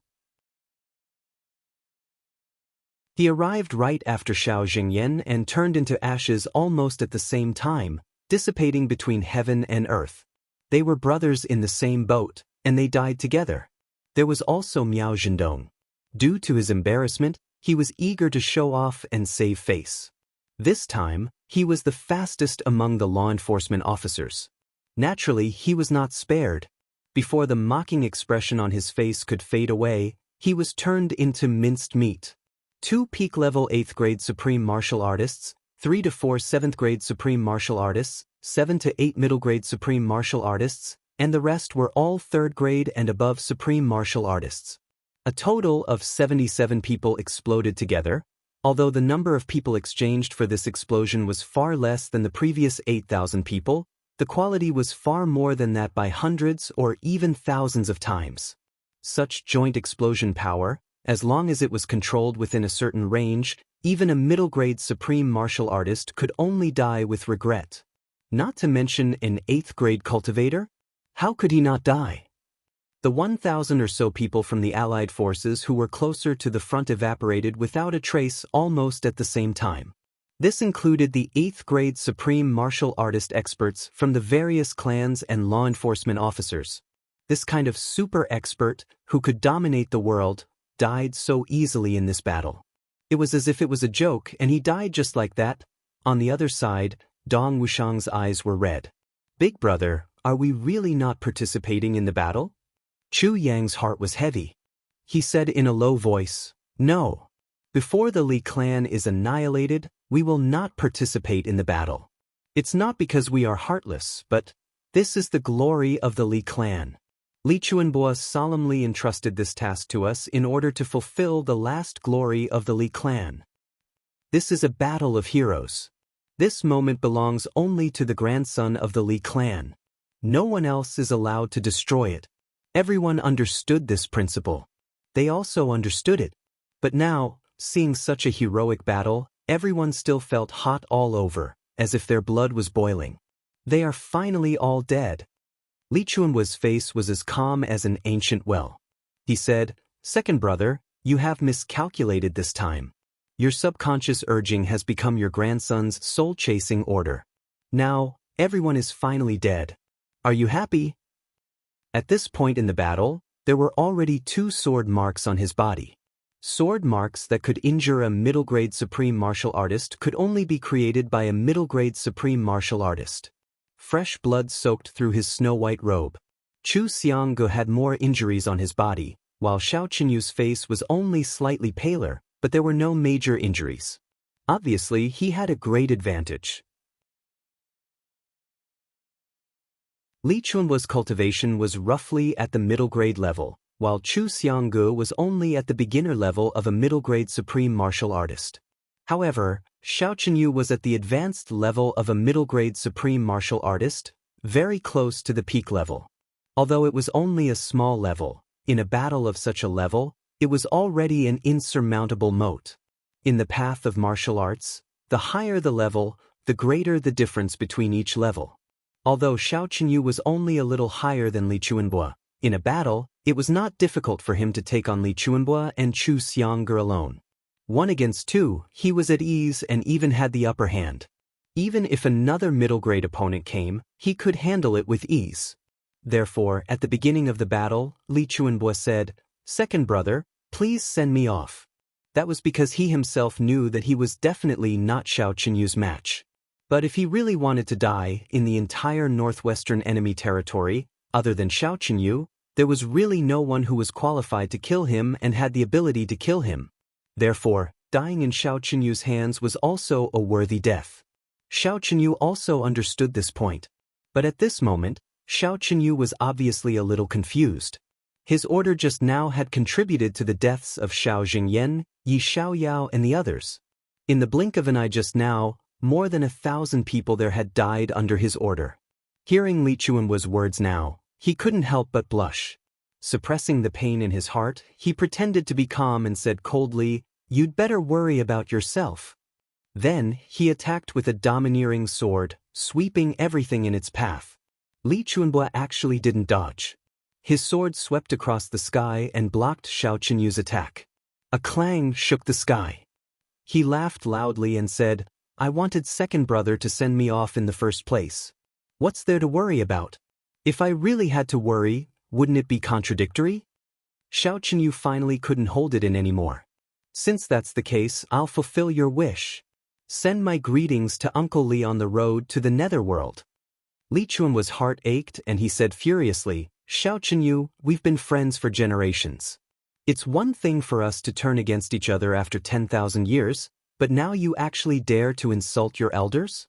He arrived right after Xiao Jingyan and turned into ashes almost at the same time, dissipating between heaven and earth. They were brothers in the same boat, and they died together. There was also Miao Zhendong. Due to his embarrassment, he was eager to show off and save face. This time, he was the fastest among the law enforcement officers. Naturally, he was not spared. Before the mocking expression on his face could fade away, he was turned into minced meat. 2 peak-level 8th grade supreme martial artists, 3 to 4 7th grade supreme martial artists, 7 to 8 middle grade supreme martial artists, and the rest were all 3rd grade and above supreme martial artists. A total of 77 people exploded together. Although the number of people exchanged for this explosion was far less than the previous 8,000 people, the quality was far more than that by hundreds or even thousands of times. Such joint explosion power, as long as it was controlled within a certain range, even a middle-grade supreme martial artist could only die with regret. Not to mention an 8th-grade cultivator? How could he not die? The 1,000 or so people from the Allied forces who were closer to the front evaporated without a trace almost at the same time. This included the 8th-grade supreme martial artist experts from the various clans and law enforcement officers. This kind of super expert, who could dominate the world, died so easily in this battle. It was as if it was a joke and he died just like that. On the other side, Dong Wushang's eyes were red. Big brother, are we really not participating in the battle? Chu Yang's heart was heavy. He said in a low voice, no. Before the Li clan is annihilated, we will not participate in the battle. It's not because we are heartless, but this is the glory of the Li clan. Li Chuanbo solemnly entrusted this task to us in order to fulfill the last glory of the Li clan. This is a battle of heroes. This moment belongs only to the grandson of the Li clan. No one else is allowed to destroy it. Everyone understood this principle. They also understood it. But now, seeing such a heroic battle, everyone still felt hot all over, as if their blood was boiling. They are finally all dead. Li Chuanbo's face was as calm as an ancient well. He said, second brother, you have miscalculated this time. Your subconscious urging has become your grandson's soul-chasing order. Now, everyone is finally dead. Are you happy? At this point in the battle, there were already 2 sword marks on his body. Sword marks that could injure a middle-grade supreme martial artist could only be created by a middle-grade supreme martial artist. Fresh blood soaked through his snow-white robe. Chu Xianggu had more injuries on his body, while Xiao Qinyu's face was only slightly paler, but there were no major injuries. Obviously, he had a great advantage. Li Chunhua's cultivation was roughly at the middle grade level, while Chu Xianggu was only at the beginner level of a middle grade supreme martial artist. However, Xiao Qinyu was at the advanced level of a middle grade supreme martial artist, very close to the peak level. Although it was only a small level, in a battle of such a level, it was already an insurmountable moat. In the path of martial arts, the higher the level, the greater the difference between each level. Although Xiao Qinyu was only a little higher than Li Chuanbua, in a battle, it was not difficult for him to take on Li Chuanbua and Chu Xianggu alone. 1 against 2, he was at ease and even had the upper hand. Even if another middle-grade opponent came, he could handle it with ease. Therefore, at the beginning of the battle, Li Chuanbua said, "Second brother, please send me off." That was because he himself knew that he was definitely not Xiao Qinyu's match. But if he really wanted to die in the entire northwestern enemy territory, other than Xiao Qinyu, there was really no one who was qualified to kill him and had the ability to kill him. Therefore, dying in Xiao Qinyu's hands was also a worthy death. Xiao Qinyu also understood this point. But at this moment, Xiao Qinyu was obviously a little confused. His order just now had contributed to the deaths of Xiao Jingyan, Yi Xiaoyao and the others. In the blink of an eye just now, more than 1,000 people there had died under his order. Hearing Li Chuanhua's words now, he couldn't help but blush. Suppressing the pain in his heart, he pretended to be calm and said coldly, "You'd better worry about yourself." Then, he attacked with a domineering sword, sweeping everything in its path. Li Chuanhua actually didn't dodge. His sword swept across the sky and blocked Xiao Qinyu's attack. A clang shook the sky. He laughed loudly and said, "I wanted second brother to send me off in the first place. What's there to worry about? If I really had to worry, wouldn't it be contradictory?" Xiao Qinyu finally couldn't hold it in anymore. "Since that's the case, I'll fulfill your wish. Send my greetings to Uncle Li on the road to the netherworld." Li Chuanhua's heart ached and he said furiously, "Xiao Qinyu, we've been friends for generations. It's one thing for us to turn against each other after 10,000 years, but now you actually dare to insult your elders?"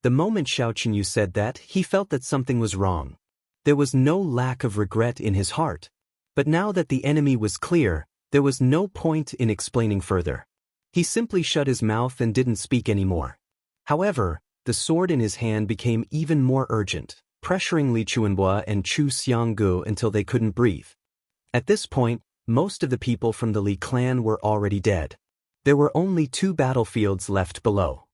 The moment Xiao Qinyu said that, he felt that something was wrong. There was no lack of regret in his heart. But now that the enemy was clear, there was no point in explaining further. He simply shut his mouth and didn't speak anymore. However, the sword in his hand became even more urgent, pressuring Li Chuanhua and Chu Xianggu until they couldn't breathe. At this point, most of the people from the Li clan were already dead. There were only 2 battlefields left below.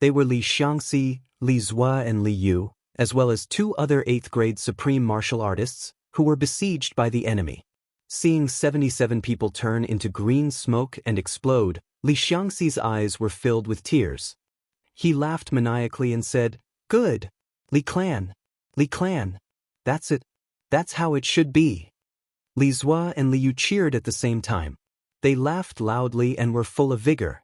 They were Li Xiangxi, Li Zhua and Li Yu, as well as 2 other 8th-grade supreme martial artists, who were besieged by the enemy. Seeing 77 people turn into green smoke and explode, Li Xiangxi's eyes were filled with tears. He laughed maniacally and said, "Good! Li clan! Li clan! That's it! That's how it should be!" Li Zhua and Li Yu cheered at the same time. They laughed loudly and were full of vigor.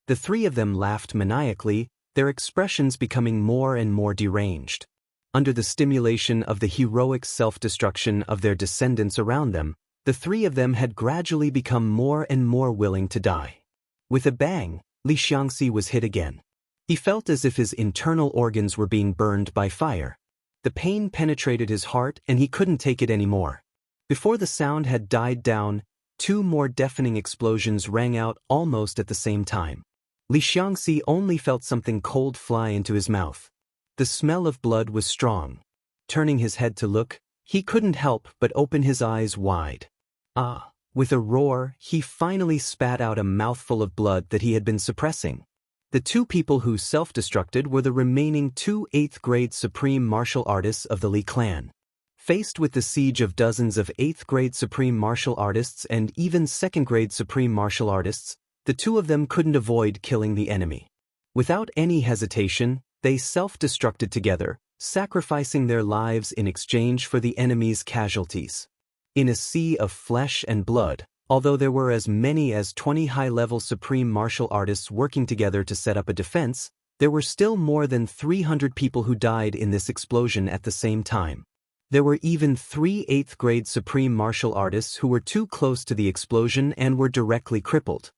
The 3 of them laughed maniacally, their expressions becoming more and more deranged. Under the stimulation of the heroic self-destruction of their descendants around them, the 3 of them had gradually become more and more willing to die. With a bang, Li Xiangxi was hit again. He felt as if his internal organs were being burned by fire. The pain penetrated his heart and he couldn't take it anymore. Before the sound had died down, 2 more deafening explosions rang out almost at the same time. Li Xiangxi only felt something cold fly into his mouth. The smell of blood was strong. Turning his head to look, he couldn't help but open his eyes wide. Ah! With a roar, he finally spat out a mouthful of blood that he had been suppressing. The 2 people who self-destructed were the remaining 2 8th-grade supreme martial artists of the Li clan. Faced with the siege of dozens of 8th-grade supreme martial artists and even 2nd-grade supreme martial artists, the 2 of them couldn't avoid killing the enemy. Without any hesitation, they self-destructed together, sacrificing their lives in exchange for the enemy's casualties. In a sea of flesh and blood, although there were as many as 20 high-level supreme martial artists working together to set up a defense, there were still more than 300 people who died in this explosion at the same time. There were even 3 8th-grade supreme martial artists who were too close to the explosion and were directly crippled.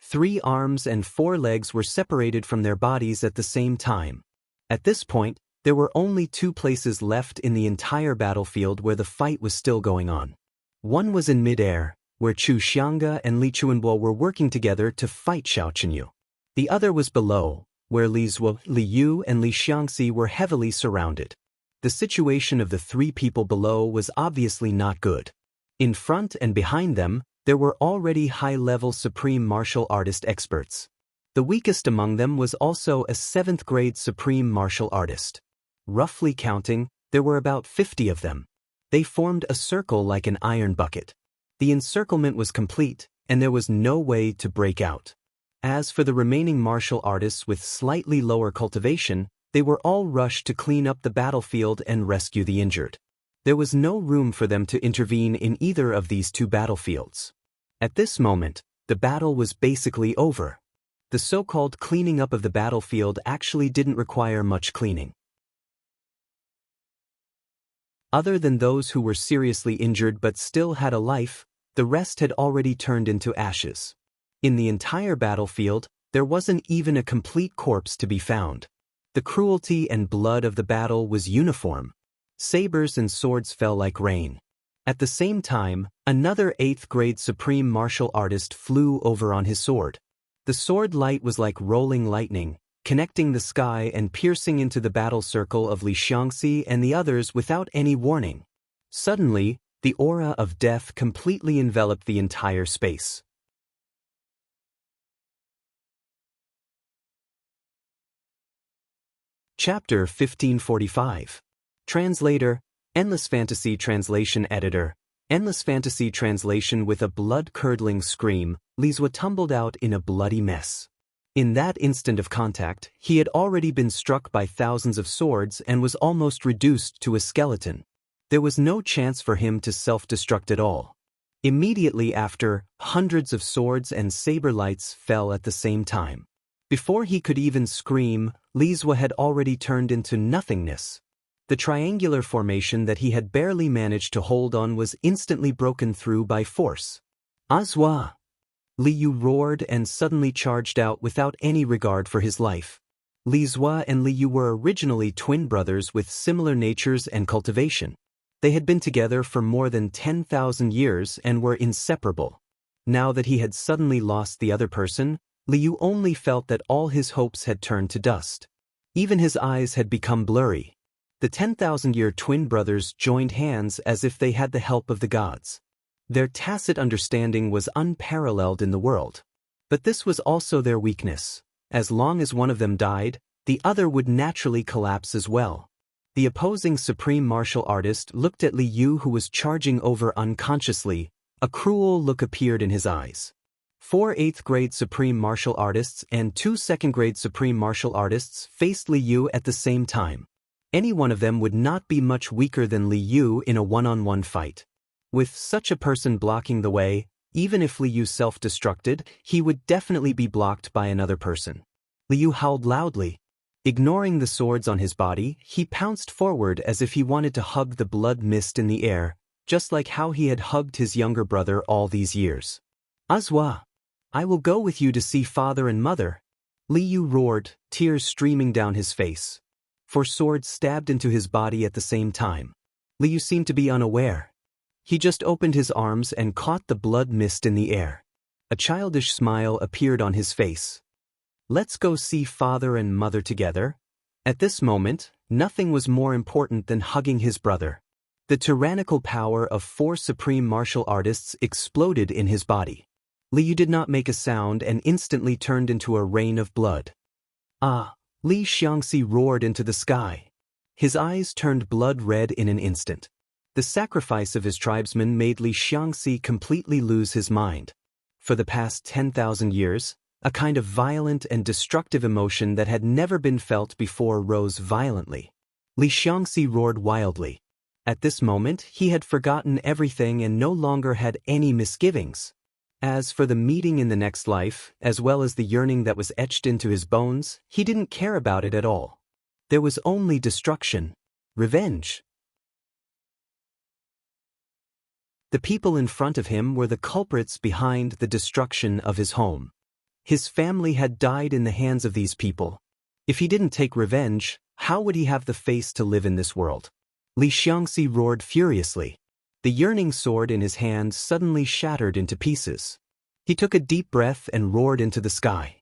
3 arms and 4 legs were separated from their bodies at the same time. At this point, there were only 2 places left in the entire battlefield where the fight was still going on. One was in mid-air, where Chu Xiangge and Li Chuanbo were working together to fight Xiao Chenyu. The other was below, where Li Zuo, Li Yu and Li Xiangxi were heavily surrounded. The situation of the 3 people below was obviously not good. In front and behind them, there were already high-level supreme martial artist experts. The weakest among them was also a 7th-grade supreme martial artist. Roughly counting, there were about 50 of them. They formed a circle like an iron bucket. The encirclement was complete, and there was no way to break out. As for the remaining martial artists with slightly lower cultivation, they were all rushed to clean up the battlefield and rescue the injured. There was no room for them to intervene in either of these 2 battlefields. At this moment, the battle was basically over. The so-called cleaning up of the battlefield actually didn't require much cleaning. Other than those who were seriously injured but still had a life, the rest had already turned into ashes. In the entire battlefield, there wasn't even a complete corpse to be found. The cruelty and blood of the battle was uniform. Sabers and swords fell like rain. At the same time, another 8th-grade supreme martial artist flew over on his sword. The sword light was like rolling lightning, connecting the sky and piercing into the battle circle of Li Xiangxi and the others without any warning. Suddenly, the aura of death completely enveloped the entire space. Chapter 1545. Translator, Endless Fantasy Translation Editor. Endless Fantasy Translation. With a blood-curdling scream, Li Zuo tumbled out in a bloody mess. In that instant of contact, he had already been struck by thousands of swords and was almost reduced to a skeleton. There was no chance for him to self-destruct at all. Immediately after, hundreds of swords and saber lights fell at the same time. Before he could even scream, Li Zuo had already turned into nothingness. The triangular formation that he had barely managed to hold on was instantly broken through by force. Azwa! Li Yu roared and suddenly charged out without any regard for his life. Li Zuo and Li Yu were originally twin brothers with similar natures and cultivation. They had been together for more than 10,000 years and were inseparable. Now that he had suddenly lost the other person, Li Yu only felt that all his hopes had turned to dust. Even his eyes had become blurry. The 10,000-year twin brothers joined hands as if they had the help of the gods. Their tacit understanding was unparalleled in the world. But this was also their weakness. As long as one of them died, the other would naturally collapse as well. The opposing supreme martial artist looked at Li Yu, who was charging over unconsciously. A cruel look appeared in his eyes. 4 8th-grade supreme martial artists and 2 2nd-grade supreme martial artists faced Li Yu at the same time. Any one of them would not be much weaker than Li Yu in a one-on-one fight. With such a person blocking the way, even if Li Yu self-destructed, he would definitely be blocked by another person. Li Yu howled loudly. Ignoring the swords on his body, he pounced forward as if he wanted to hug the blood mist in the air, just like how he had hugged his younger brother all these years. Azwa! I will go with you to see father and mother. Li Yu roared, tears streaming down his face. 4 swords stabbed into his body at the same time. Li Yu seemed to be unaware. He just opened his arms and caught the blood mist in the air. A childish smile appeared on his face. Let's go see father and mother together. At this moment, nothing was more important than hugging his brother. The tyrannical power of 4 supreme martial artists exploded in his body. Li Yu did not make a sound and instantly turned into a rain of blood. Ah! Li Xiangxi roared into the sky. His eyes turned blood red in an instant. The sacrifice of his tribesmen made Li Xiangxi completely lose his mind. For the past 10,000 years, a kind of violent and destructive emotion that had never been felt before rose violently. Li Xiangxi roared wildly. At this moment, he had forgotten everything and no longer had any misgivings. As for the meeting in the next life, as well as the yearning that was etched into his bones, he didn't care about it at all. There was only destruction, revenge. The people in front of him were the culprits behind the destruction of his home. His family had died in the hands of these people. If he didn't take revenge, how would he have the face to live in this world? Li Xiangxi roared furiously. The yearning sword in his hand suddenly shattered into pieces. He took a deep breath and roared into the sky.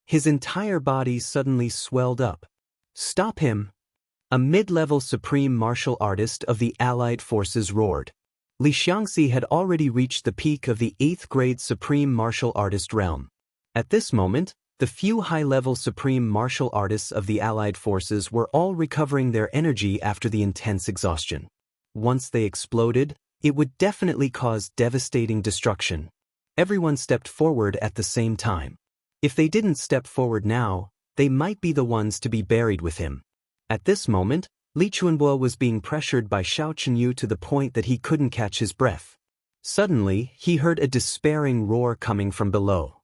His entire body suddenly swelled up. "Stop him!" A mid-level supreme martial artist of the Allied forces roared. Li Xiangxi had already reached the peak of the 8th grade supreme martial artist realm. At this moment, the few high-level supreme martial artists of the Allied forces were all recovering their energy after the intense exhaustion. Once they exploded, it would definitely cause devastating destruction. Everyone stepped forward at the same time. If they didn't step forward now, they might be the ones to be buried with him. At this moment, Li Chuanbo was being pressured by Xiao Chenyu to the point that he couldn't catch his breath. Suddenly, he heard a despairing roar coming from below.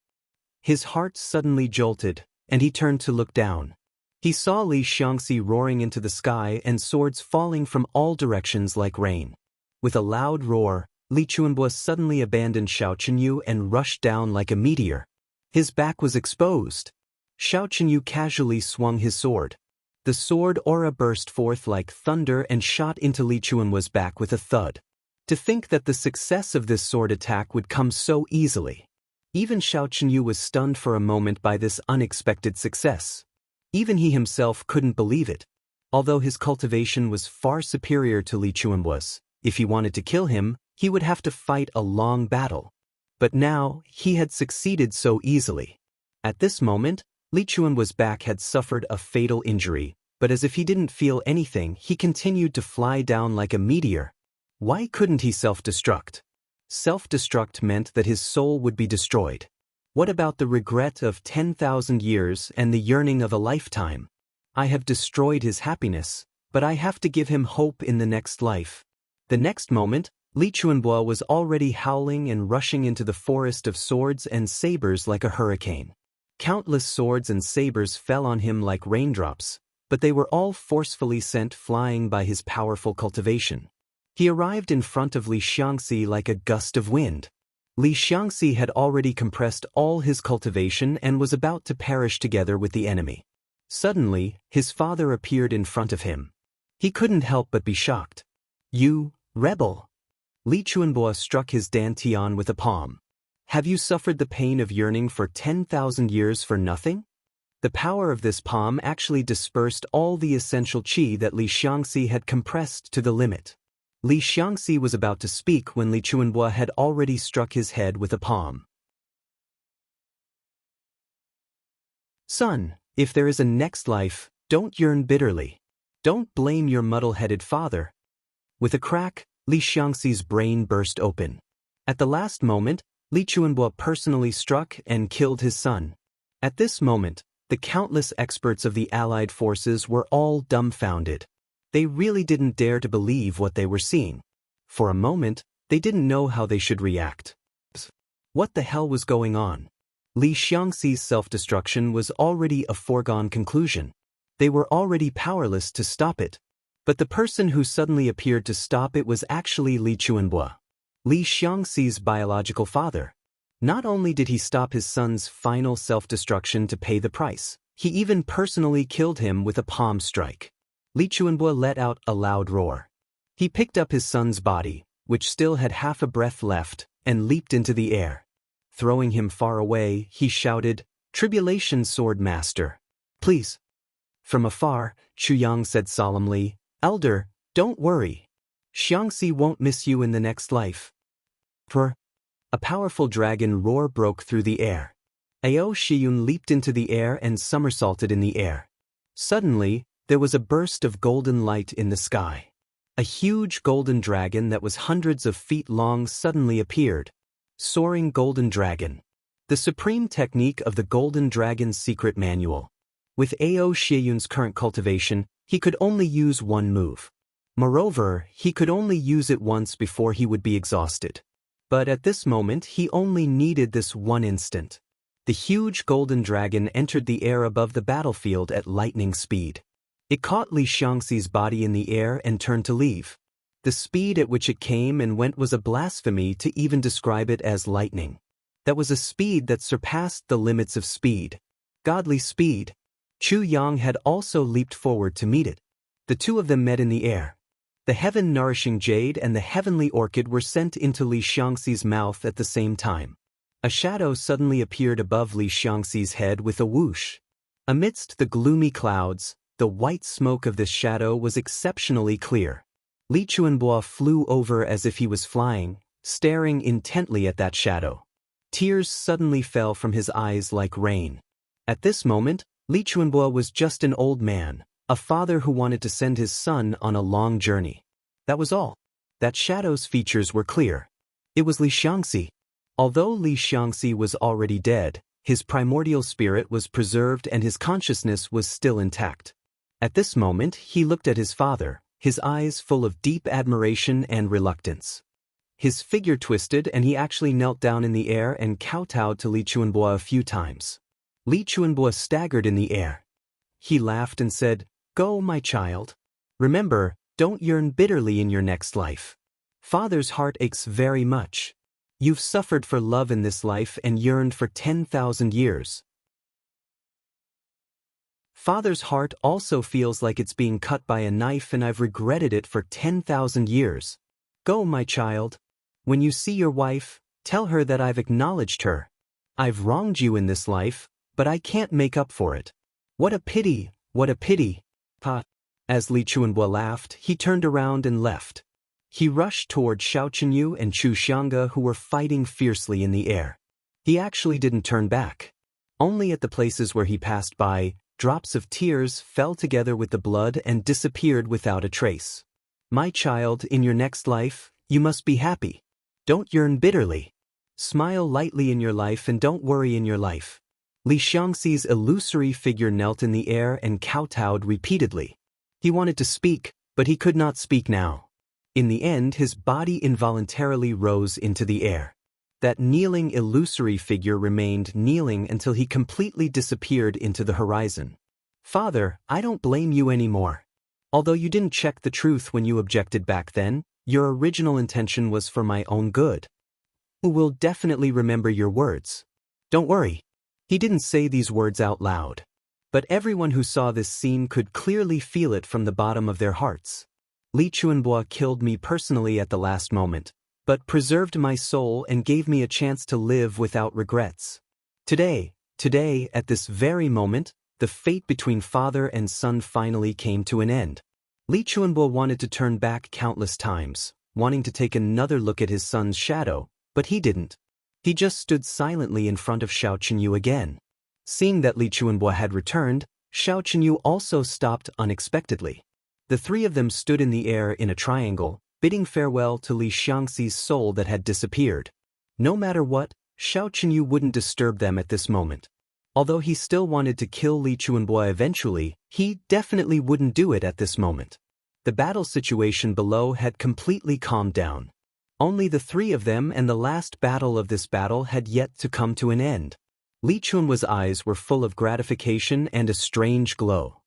His heart suddenly jolted, and he turned to look down. He saw Li Xiangxi roaring into the sky and swords falling from all directions like rain. With a loud roar, Li Chuanbo suddenly abandoned Xiao Chenyu and rushed down like a meteor. His back was exposed. Xiao Chenyu casually swung his sword. The sword aura burst forth like thunder and shot into Li Chuanbo's back with a thud. To think that the success of this sword attack would come so easily. Even Xiao Chenyu was stunned for a moment by this unexpected success. Even he himself couldn't believe it. Although his cultivation was far superior to Li Chuanbo's, if he wanted to kill him, he would have to fight a long battle. But now, he had succeeded so easily. At this moment, Li Chuanbo's back had suffered a fatal injury, but as if he didn't feel anything, he continued to fly down like a meteor. Why couldn't he self-destruct? Self-destruct meant that his soul would be destroyed. What about the regret of 10,000 years and the yearning of a lifetime? I have destroyed his happiness, but I have to give him hope in the next life. The next moment, Li Chuanbo was already howling and rushing into the forest of swords and sabers like a hurricane. Countless swords and sabers fell on him like raindrops, but they were all forcefully sent flying by his powerful cultivation. He arrived in front of Li Xiangxi like a gust of wind. Li Xiangxi had already compressed all his cultivation and was about to perish together with the enemy. Suddenly, his father appeared in front of him. He couldn't help but be shocked. "You, rebel!" Li Chuanbo struck his dantian with a palm. "Have you suffered the pain of yearning for 10,000 years for nothing?" The power of this palm actually dispersed all the essential qi that Li Xiangxi had compressed to the limit. Li Xiangxi was about to speak when Li Chuanbo had already struck his head with a palm. "Son, if there is a next life, don't yearn bitterly. Don't blame your muddle-headed father." With a crack, Li Xiangxi's brain burst open. At the last moment, Li Chuanbo personally struck and killed his son. At this moment, the countless experts of the Allied forces were all dumbfounded. They really didn't dare to believe what they were seeing. For a moment, they didn't know how they should react. What the hell was going on? Li Xiangxi's self-destruction was already a foregone conclusion. They were already powerless to stop it. But the person who suddenly appeared to stop it was actually Li Chuanbo, Li Xiangxi's biological father. Not only did he stop his son's final self-destruction to pay the price, he even personally killed him with a palm strike. Li Chuanbo let out a loud roar. He picked up his son's body, which still had half a breath left, and leaped into the air. Throwing him far away, he shouted, "Tribulation Sword Master, please." From afar, Chu Yang said solemnly, "Elder, don't worry. Xiangxi won't miss you in the next life." A powerful dragon roar broke through the air. Ao Shiyun leaped into the air and somersaulted in the air. Suddenly, there was a burst of golden light in the sky. A huge golden dragon that was hundreds of feet long suddenly appeared. Soaring Golden Dragon. The supreme technique of the Golden Dragon's secret manual. With Ao Shiyun's current cultivation, he could only use one move. Moreover, he could only use it once before he would be exhausted. But at this moment he only needed this one instant. The huge golden dragon entered the air above the battlefield at lightning speed. It caught Li Xiangxi's body in the air and turned to leave. The speed at which it came and went was a blasphemy to even describe it as lightning. That was a speed that surpassed the limits of speed. Godly speed. Chu Yang had also leaped forward to meet it. The two of them met in the air. The heaven-nourishing jade and the heavenly orchid were sent into Li Xiangxi's mouth at the same time. A shadow suddenly appeared above Li Xiangxi's head with a whoosh. Amidst the gloomy clouds, the white smoke of this shadow was exceptionally clear. Li Chuanbo flew over as if he was flying, staring intently at that shadow. Tears suddenly fell from his eyes like rain. At this moment, Li Chuanbo was just an old man, a father who wanted to send his son on a long journey. That was all. That shadow's features were clear. It was Li Xiangxi. Although Li Xiangxi was already dead, his primordial spirit was preserved and his consciousness was still intact. At this moment, he looked at his father, his eyes full of deep admiration and reluctance. His figure twisted and he actually knelt down in the air and kowtowed to Li Chuanbo a few times. Li Chuanbo staggered in the air. He laughed and said, "Go, my child. Remember, don't yearn bitterly in your next life. Father's heart aches very much. You've suffered for love in this life and yearned for 10,000 years. Father's heart also feels like it's being cut by a knife and I've regretted it for 10,000 years. Go, my child. When you see your wife, tell her that I've acknowledged her. I've wronged you in this life, but I can't make up for it. What a pity, what a pity." As Li Chuanbo laughed, he turned around and left. He rushed toward Xiao Chenyu and Chu Xiangge who were fighting fiercely in the air. He actually didn't turn back. Only at the places where he passed by, drops of tears fell together with the blood and disappeared without a trace. My child, in your next life, you must be happy. Don't yearn bitterly. Smile lightly in your life and don't worry in your life. Li Xiangxi's illusory figure knelt in the air and kowtowed repeatedly. He wanted to speak, but he could not speak now. In the end, his body involuntarily rose into the air. That kneeling illusory figure remained kneeling until he completely disappeared into the horizon. Father, I don't blame you anymore. Although you didn't check the truth when you objected back then, your original intention was for my own good. I will definitely remember your words. Don't worry. He didn't say these words out loud. But everyone who saw this scene could clearly feel it from the bottom of their hearts. Li Chuanbo killed me personally at the last moment, but preserved my soul and gave me a chance to live without regrets. Today, at this very moment, the fate between father and son finally came to an end. Li Chuanbo wanted to turn back countless times, wanting to take another look at his son's shadow, but he didn't. He just stood silently in front of Xiao Chenyu again. Seeing that Li Chuanbo had returned, Xiao Chenyu also stopped unexpectedly. The three of them stood in the air in a triangle, bidding farewell to Li Xiangxi's soul that had disappeared. No matter what, Xiao Chenyu wouldn't disturb them at this moment. Although he still wanted to kill Li Chuanbo eventually, he definitely wouldn't do it at this moment. The battle situation below had completely calmed down. Only the three of them and the last battle of this battle had yet to come to an end. Li Chuanbo's eyes were full of gratification and a strange glow.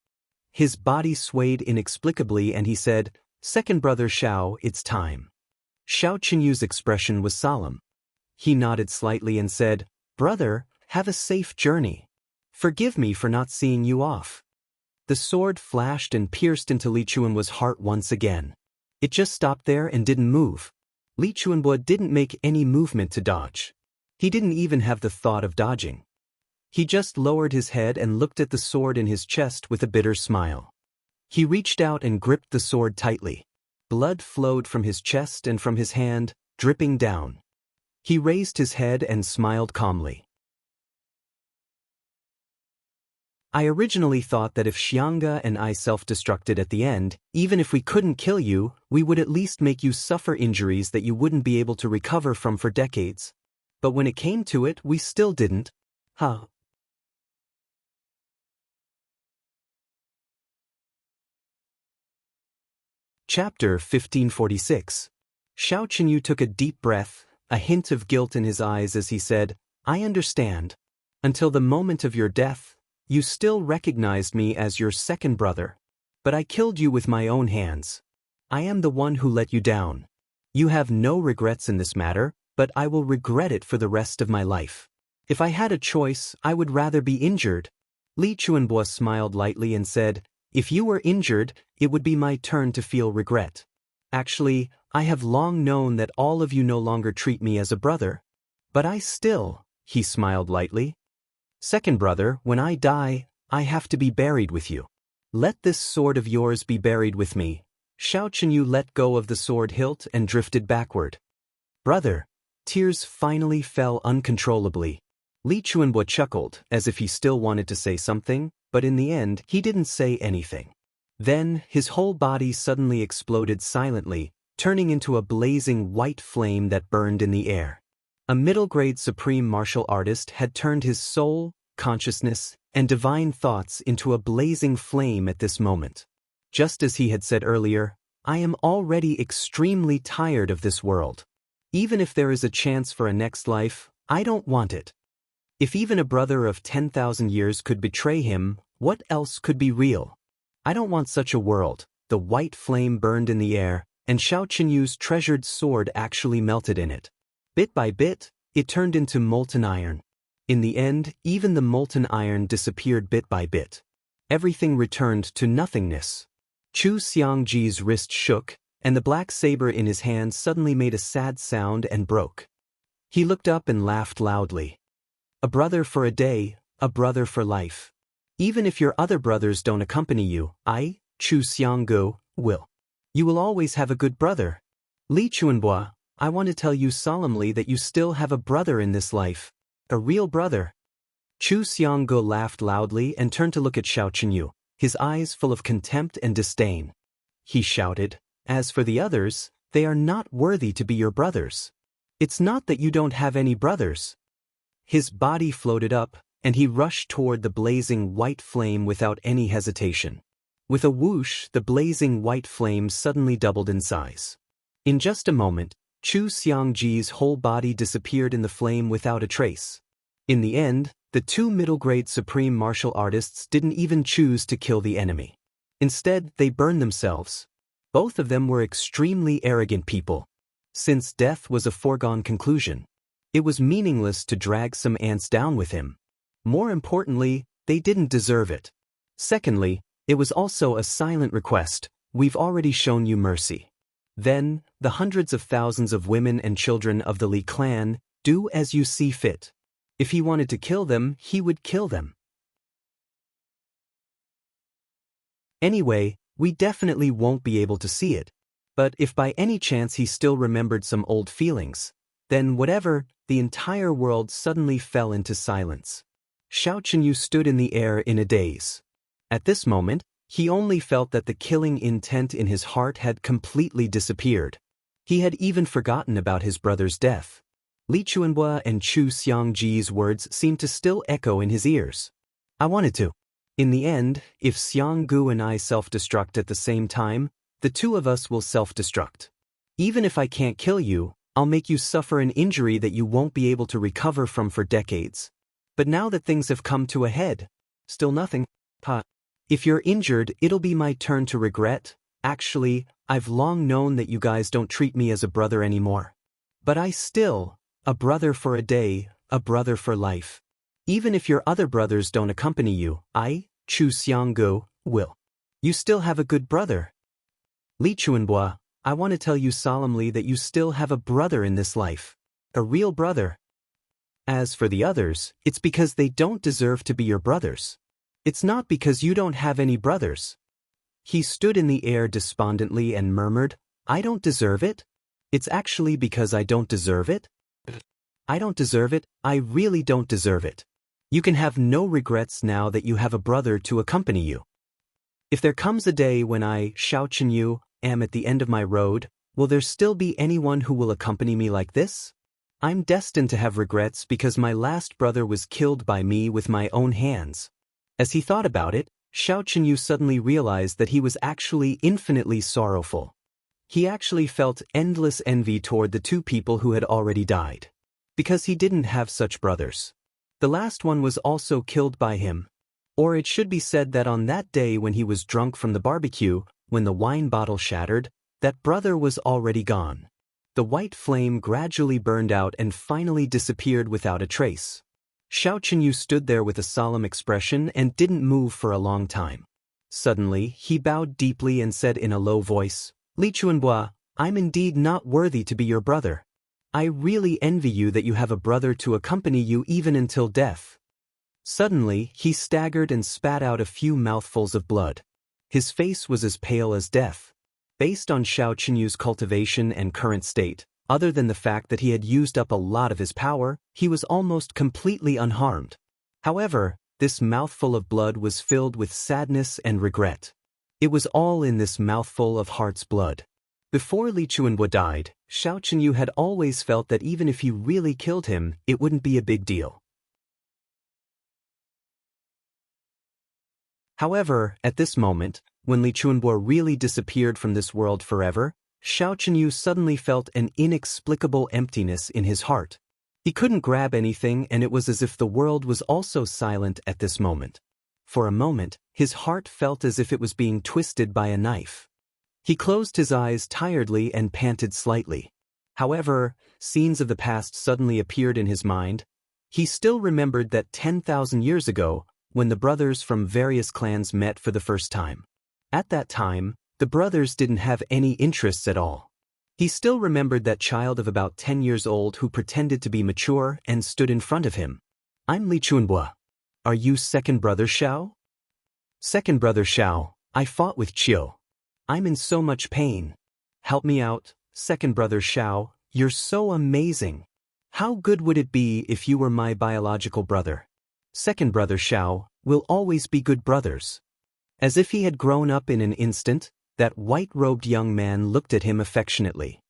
His body swayed inexplicably and he said, "Second brother Xiao, it's time." Xiao Chenyu's expression was solemn. He nodded slightly and said, "Brother, have a safe journey. Forgive me for not seeing you off." The sword flashed and pierced into Li Chuanbo's heart once again. It just stopped there and didn't move. Li Chuanbo didn't make any movement to dodge. He didn't even have the thought of dodging. He just lowered his head and looked at the sword in his chest with a bitter smile. He reached out and gripped the sword tightly. Blood flowed from his chest and from his hand, dripping down. He raised his head and smiled calmly. I originally thought that if Xiangge and I self-destructed at the end, even if we couldn't kill you, we would at least make you suffer injuries that you wouldn't be able to recover from for decades. But when it came to it, we still didn't. Chapter 1546. Xiao Chenyu took a deep breath, a hint of guilt in his eyes as he said, "I understand. Until the moment of your death, you still recognized me as your second brother. But I killed you with my own hands. I am the one who let you down. You have no regrets in this matter, but I will regret it for the rest of my life. If I had a choice, I would rather be injured. Li Chuanbo smiled lightly and said, if you were injured, it would be my turn to feel regret. Actually, I have long known that all of you no longer treat me as a brother. But I still, he smiled lightly. Second brother, when I die, I have to be buried with you. Let this sword of yours be buried with me. Xiao Chenyu let go of the sword hilt and drifted backward. Brother. Tears finally fell uncontrollably. Li Chuanbo chuckled, as if he still wanted to say something, but in the end, he didn't say anything. Then, his whole body suddenly exploded silently, turning into a blazing white flame that burned in the air. A middle-grade supreme martial artist had turned his soul, consciousness, and divine thoughts into a blazing flame at this moment. Just as he had said earlier, I am already extremely tired of this world. Even if there is a chance for a next life, I don't want it. If even a brother of 10,000 years could betray him, what else could be real? I don't want such a world. The white flame burned in the air, and Xiao Chenyu's treasured sword actually melted in it. Bit by bit, it turned into molten iron. In the end, even the molten iron disappeared bit by bit. Everything returned to nothingness. Chu Xiangji's wrist shook, and the black saber in his hand suddenly made a sad sound and broke. He looked up and laughed loudly. A brother for a day, a brother for life. Even if your other brothers don't accompany you, I, Chu Xianggu, will. You will always have a good brother. Li Chuanbo, I want to tell you solemnly that you still have a brother in this life. A real brother. Chu Xianggu laughed loudly and turned to look at Xiao Chenyu, his eyes full of contempt and disdain. He shouted, as for the others, they are not worthy to be your brothers. It's not that you don't have any brothers. His body floated up, and he rushed toward the blazing white flame without any hesitation. With a whoosh, the blazing white flame suddenly doubled in size. In just a moment, Chu Xiangji's whole body disappeared in the flame without a trace. In the end, the two middle-grade supreme martial artists didn't even choose to kill the enemy. Instead, they burned themselves. Both of them were extremely arrogant people. Since death was a foregone conclusion, it was meaningless to drag some ants down with him. More importantly, they didn't deserve it. Secondly, it was also a silent request, we've already shown you mercy. Then, the hundreds of thousands of women and children of the Li clan, do as you see fit. If he wanted to kill them, he would kill them. Anyway, we definitely won't be able to see it. But if by any chance he still remembered some old feelings, then whatever, the entire world suddenly fell into silence. Xiao Chenyu stood in the air in a daze. At this moment, he only felt that the killing intent in his heart had completely disappeared. He had even forgotten about his brother's death. Li Chuanbo and Chu Xiangji's words seemed to still echo in his ears. I wanted to. In the end, if Xianggu and I self-destruct at the same time, the two of us will self-destruct. Even if I can't kill you, I'll make you suffer an injury that you won't be able to recover from for decades. But now that things have come to a head, still nothing. If you're injured, it'll be my turn to regret. Actually, I've long known that you guys don't treat me as a brother anymore. But I still, a brother for a day, a brother for life. Even if your other brothers don't accompany you, I, Chu Xianggu, will. You still have a good brother. Li Chuanbo, I want to tell you solemnly that you still have a brother in this life. A real brother. As for the others, it's because they don't deserve to be your brothers. It's not because you don't have any brothers. He stood in the air despondently and murmured, I don't deserve it? It's actually because I don't deserve it? I don't deserve it, I really don't deserve it. You can have no regrets now that you have a brother to accompany you. If there comes a day when I, Xiao Chenyu, am at the end of my road, will there still be anyone who will accompany me like this? I'm destined to have regrets because my last brother was killed by me with my own hands. As he thought about it, Xiao Chenyu suddenly realized that he was actually infinitely sorrowful. He actually felt endless envy toward the two people who had already died. Because he didn't have such brothers. The last one was also killed by him. Or it should be said that on that day when he was drunk from the barbecue, when the wine bottle shattered, That brother was already gone. The white flame gradually burned out and finally disappeared without a trace. Xiao Chenyu stood there with a solemn expression and didn't move for a long time. Suddenly, he bowed deeply and said in a low voice, "Li Chuanbua, I'm indeed not worthy to be your brother. I really envy you that you have a brother to accompany you even until death." Suddenly, he staggered and spat out a few mouthfuls of blood. His face was as pale as death. Based on Xiao Chenyu's cultivation and current state, other than the fact that he had used up a lot of his power, he was almost completely unharmed. However, this mouthful of blood was filled with sadness and regret. It was all in this mouthful of heart's blood. Before Li Chuanbua died, Xiao Chenyu had always felt that even if he really killed him, it wouldn't be a big deal. However, at this moment, when Li Chuanbua really disappeared from this world forever, Xiao Chenyu suddenly felt an inexplicable emptiness in his heart. He couldn't grab anything, and it was as if the world was also silent at this moment. For a moment, his heart felt as if it was being twisted by a knife. He closed his eyes tiredly and panted slightly. However, scenes of the past suddenly appeared in his mind. He still remembered that 10,000 years ago, when the brothers from various clans met for the first time. At that time, the brothers didn't have any interests at all. He still remembered that child of about 10 years old who pretended to be mature and stood in front of him. "I'm Li Chuanbua. Are you second brother Xiao?" "Second brother Xiao, I fought with Chiu. I'm in so much pain. Help me out, second brother Xiao, you're so amazing. How good would it be if you were my biological brother? Second brother Xiao, we'll always be good brothers." As if he had grown up in an instant, that white-robed young man looked at him affectionately.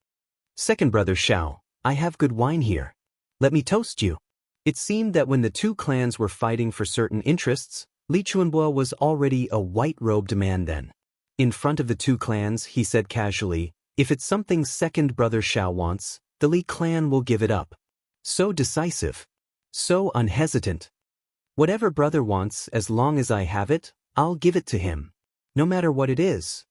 "Second brother Xiao, I have good wine here. Let me toast you." It seemed that when the two clans were fighting for certain interests, Li Chuanbua was already a white-robed man then. In front of the two clans, he said casually, "If it's something second brother Xiao wants, the Li clan will give it up." So decisive. So unhesitant. "Whatever brother wants, as long as I have it, I'll give it to him. No matter what it is."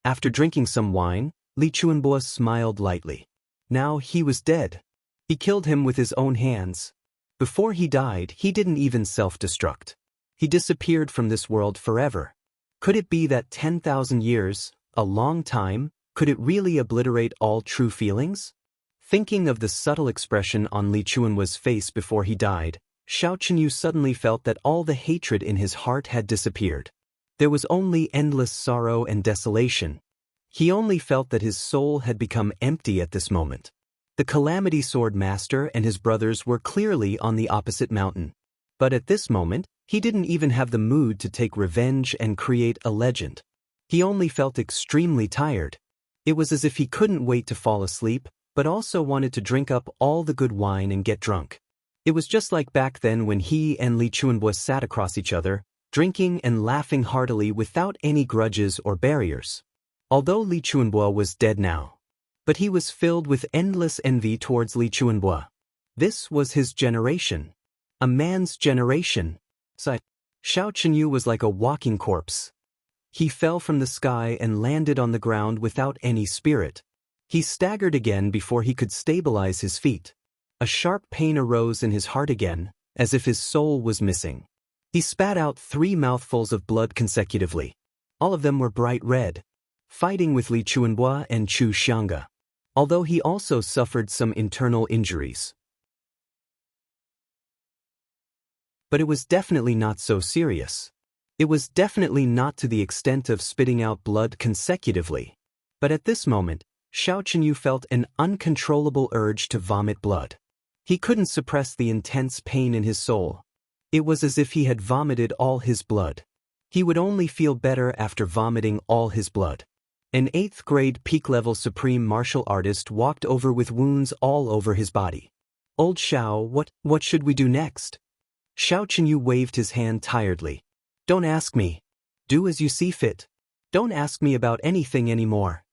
After drinking some wine, Li Chuanbua smiled lightly. Now he was dead. He killed him with his own hands. Before he died, he didn't even self-destruct. He disappeared from this world forever. Could it be that 10,000 years, a long time, could it really obliterate all true feelings? Thinking of the subtle expression on Li Chuanbua's face before he died, Xiao Chenyu suddenly felt that all the hatred in his heart had disappeared. There was only endless sorrow and desolation. He only felt that his soul had become empty at this moment. The Calamity Sword Master and his brothers were clearly on the opposite mountain. But at this moment, he didn't even have the mood to take revenge and create a legend. He only felt extremely tired. It was as if he couldn't wait to fall asleep, but also wanted to drink up all the good wine and get drunk. It was just like back then when he and Li Chuanbua sat across each other, drinking and laughing heartily without any grudges or barriers. Although Li Chuanbua was dead now, but he was filled with endless envy towards Li Chuanbua. This was his generation. A man's generation. Xiao Chenyu was like a walking corpse. He fell from the sky and landed on the ground without any spirit. He staggered again before he could stabilize his feet. A sharp pain arose in his heart again, as if his soul was missing. He spat out 3 mouthfuls of blood consecutively. All of them were bright red. Fighting with Li Chuanbua and Chu Xiangge. Although he also suffered some internal injuries. But it was definitely not so serious. It was definitely not to the extent of spitting out blood consecutively. But at this moment, Xiao Chenyu felt an uncontrollable urge to vomit blood. He couldn't suppress the intense pain in his soul. It was as if he had vomited all his blood. He would only feel better after vomiting all his blood. An 8th grade peak-level supreme martial artist walked over with wounds all over his body. "Old Xiao, what should we do next?" Xiao Chenyu waved his hand tiredly. "Don't ask me. Do as you see fit. Don't ask me about anything anymore."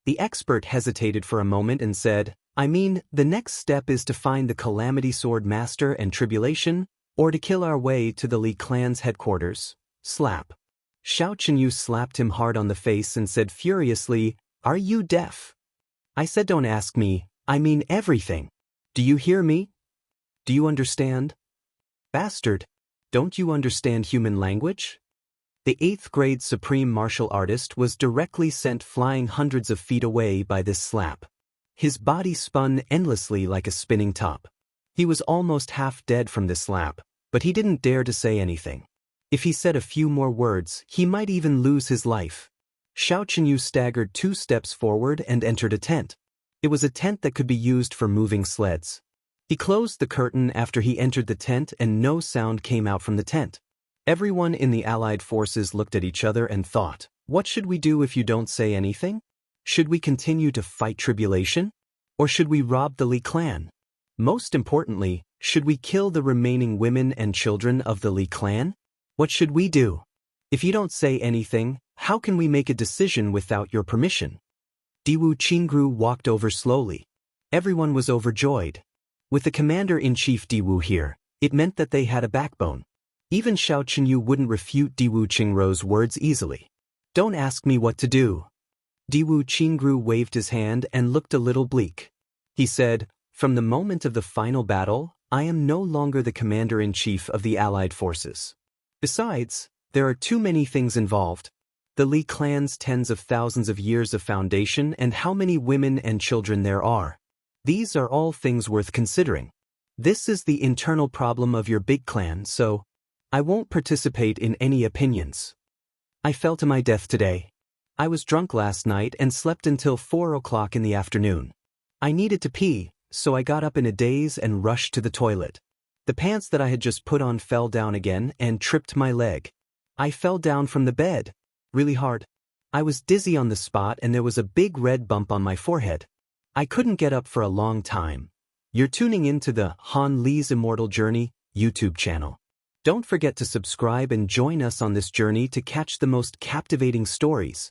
The expert hesitated for a moment and said, "I mean, the next step is to find the Calamity Sword Master and Tribulation, or to kill our way to the Li clan's headquarters." Slap. Xiao Chenyu slapped him hard on the face and said furiously, Are you deaf? I said don't ask me, I mean everything. Do you hear me? Do you understand? Bastard, don't you understand human language? The 8th grade supreme martial artist was directly sent flying hundreds of feet away by this slap. His body spun endlessly like a spinning top. He was almost half dead from this slap, but he didn't dare to say anything. If he said a few more words, he might even lose his life. Xiao Chenyu staggered 2 steps forward and entered a tent. It was a tent that could be used for moving sleds. He closed the curtain after he entered the tent and no sound came out from the tent. Everyone in the Allied forces looked at each other and thought, what should we do if you don't say anything? Should we continue to fight tribulation? Or should we rob the Li clan? Most importantly, should we kill the remaining women and children of the Li clan? What should we do? If you don't say anything, how can we make a decision without your permission? Diwu Qingru walked over slowly. Everyone was overjoyed. With the commander-in-chief Diwu here, it meant that they had a backbone. Even Xiao Chenyu wouldn't refute Diwu Qingru's words easily. Don't ask me what to do. Diwu Qingru waved his hand and looked a little bleak. He said, from the moment of the final battle, I am no longer the commander-in-chief of the Allied forces. Besides, there are too many things involved. The Li clan's tens of thousands of years of foundation and how many women and children there are. These are all things worth considering. This is the internal problem of your big clan, so I won't participate in any opinions. I fell to my death today. I was drunk last night and slept until 4 o'clock in the afternoon. I needed to pee, so I got up in a daze and rushed to the toilet. The pants that I had just put on fell down again and tripped my leg. I fell down from the bed. Really hard. I was dizzy on the spot and there was a big red bump on my forehead. I couldn't get up for a long time. You're tuning in to the Han Li's Immortal Journey YouTube channel. Don't forget to subscribe and join us on this journey to catch the most captivating stories.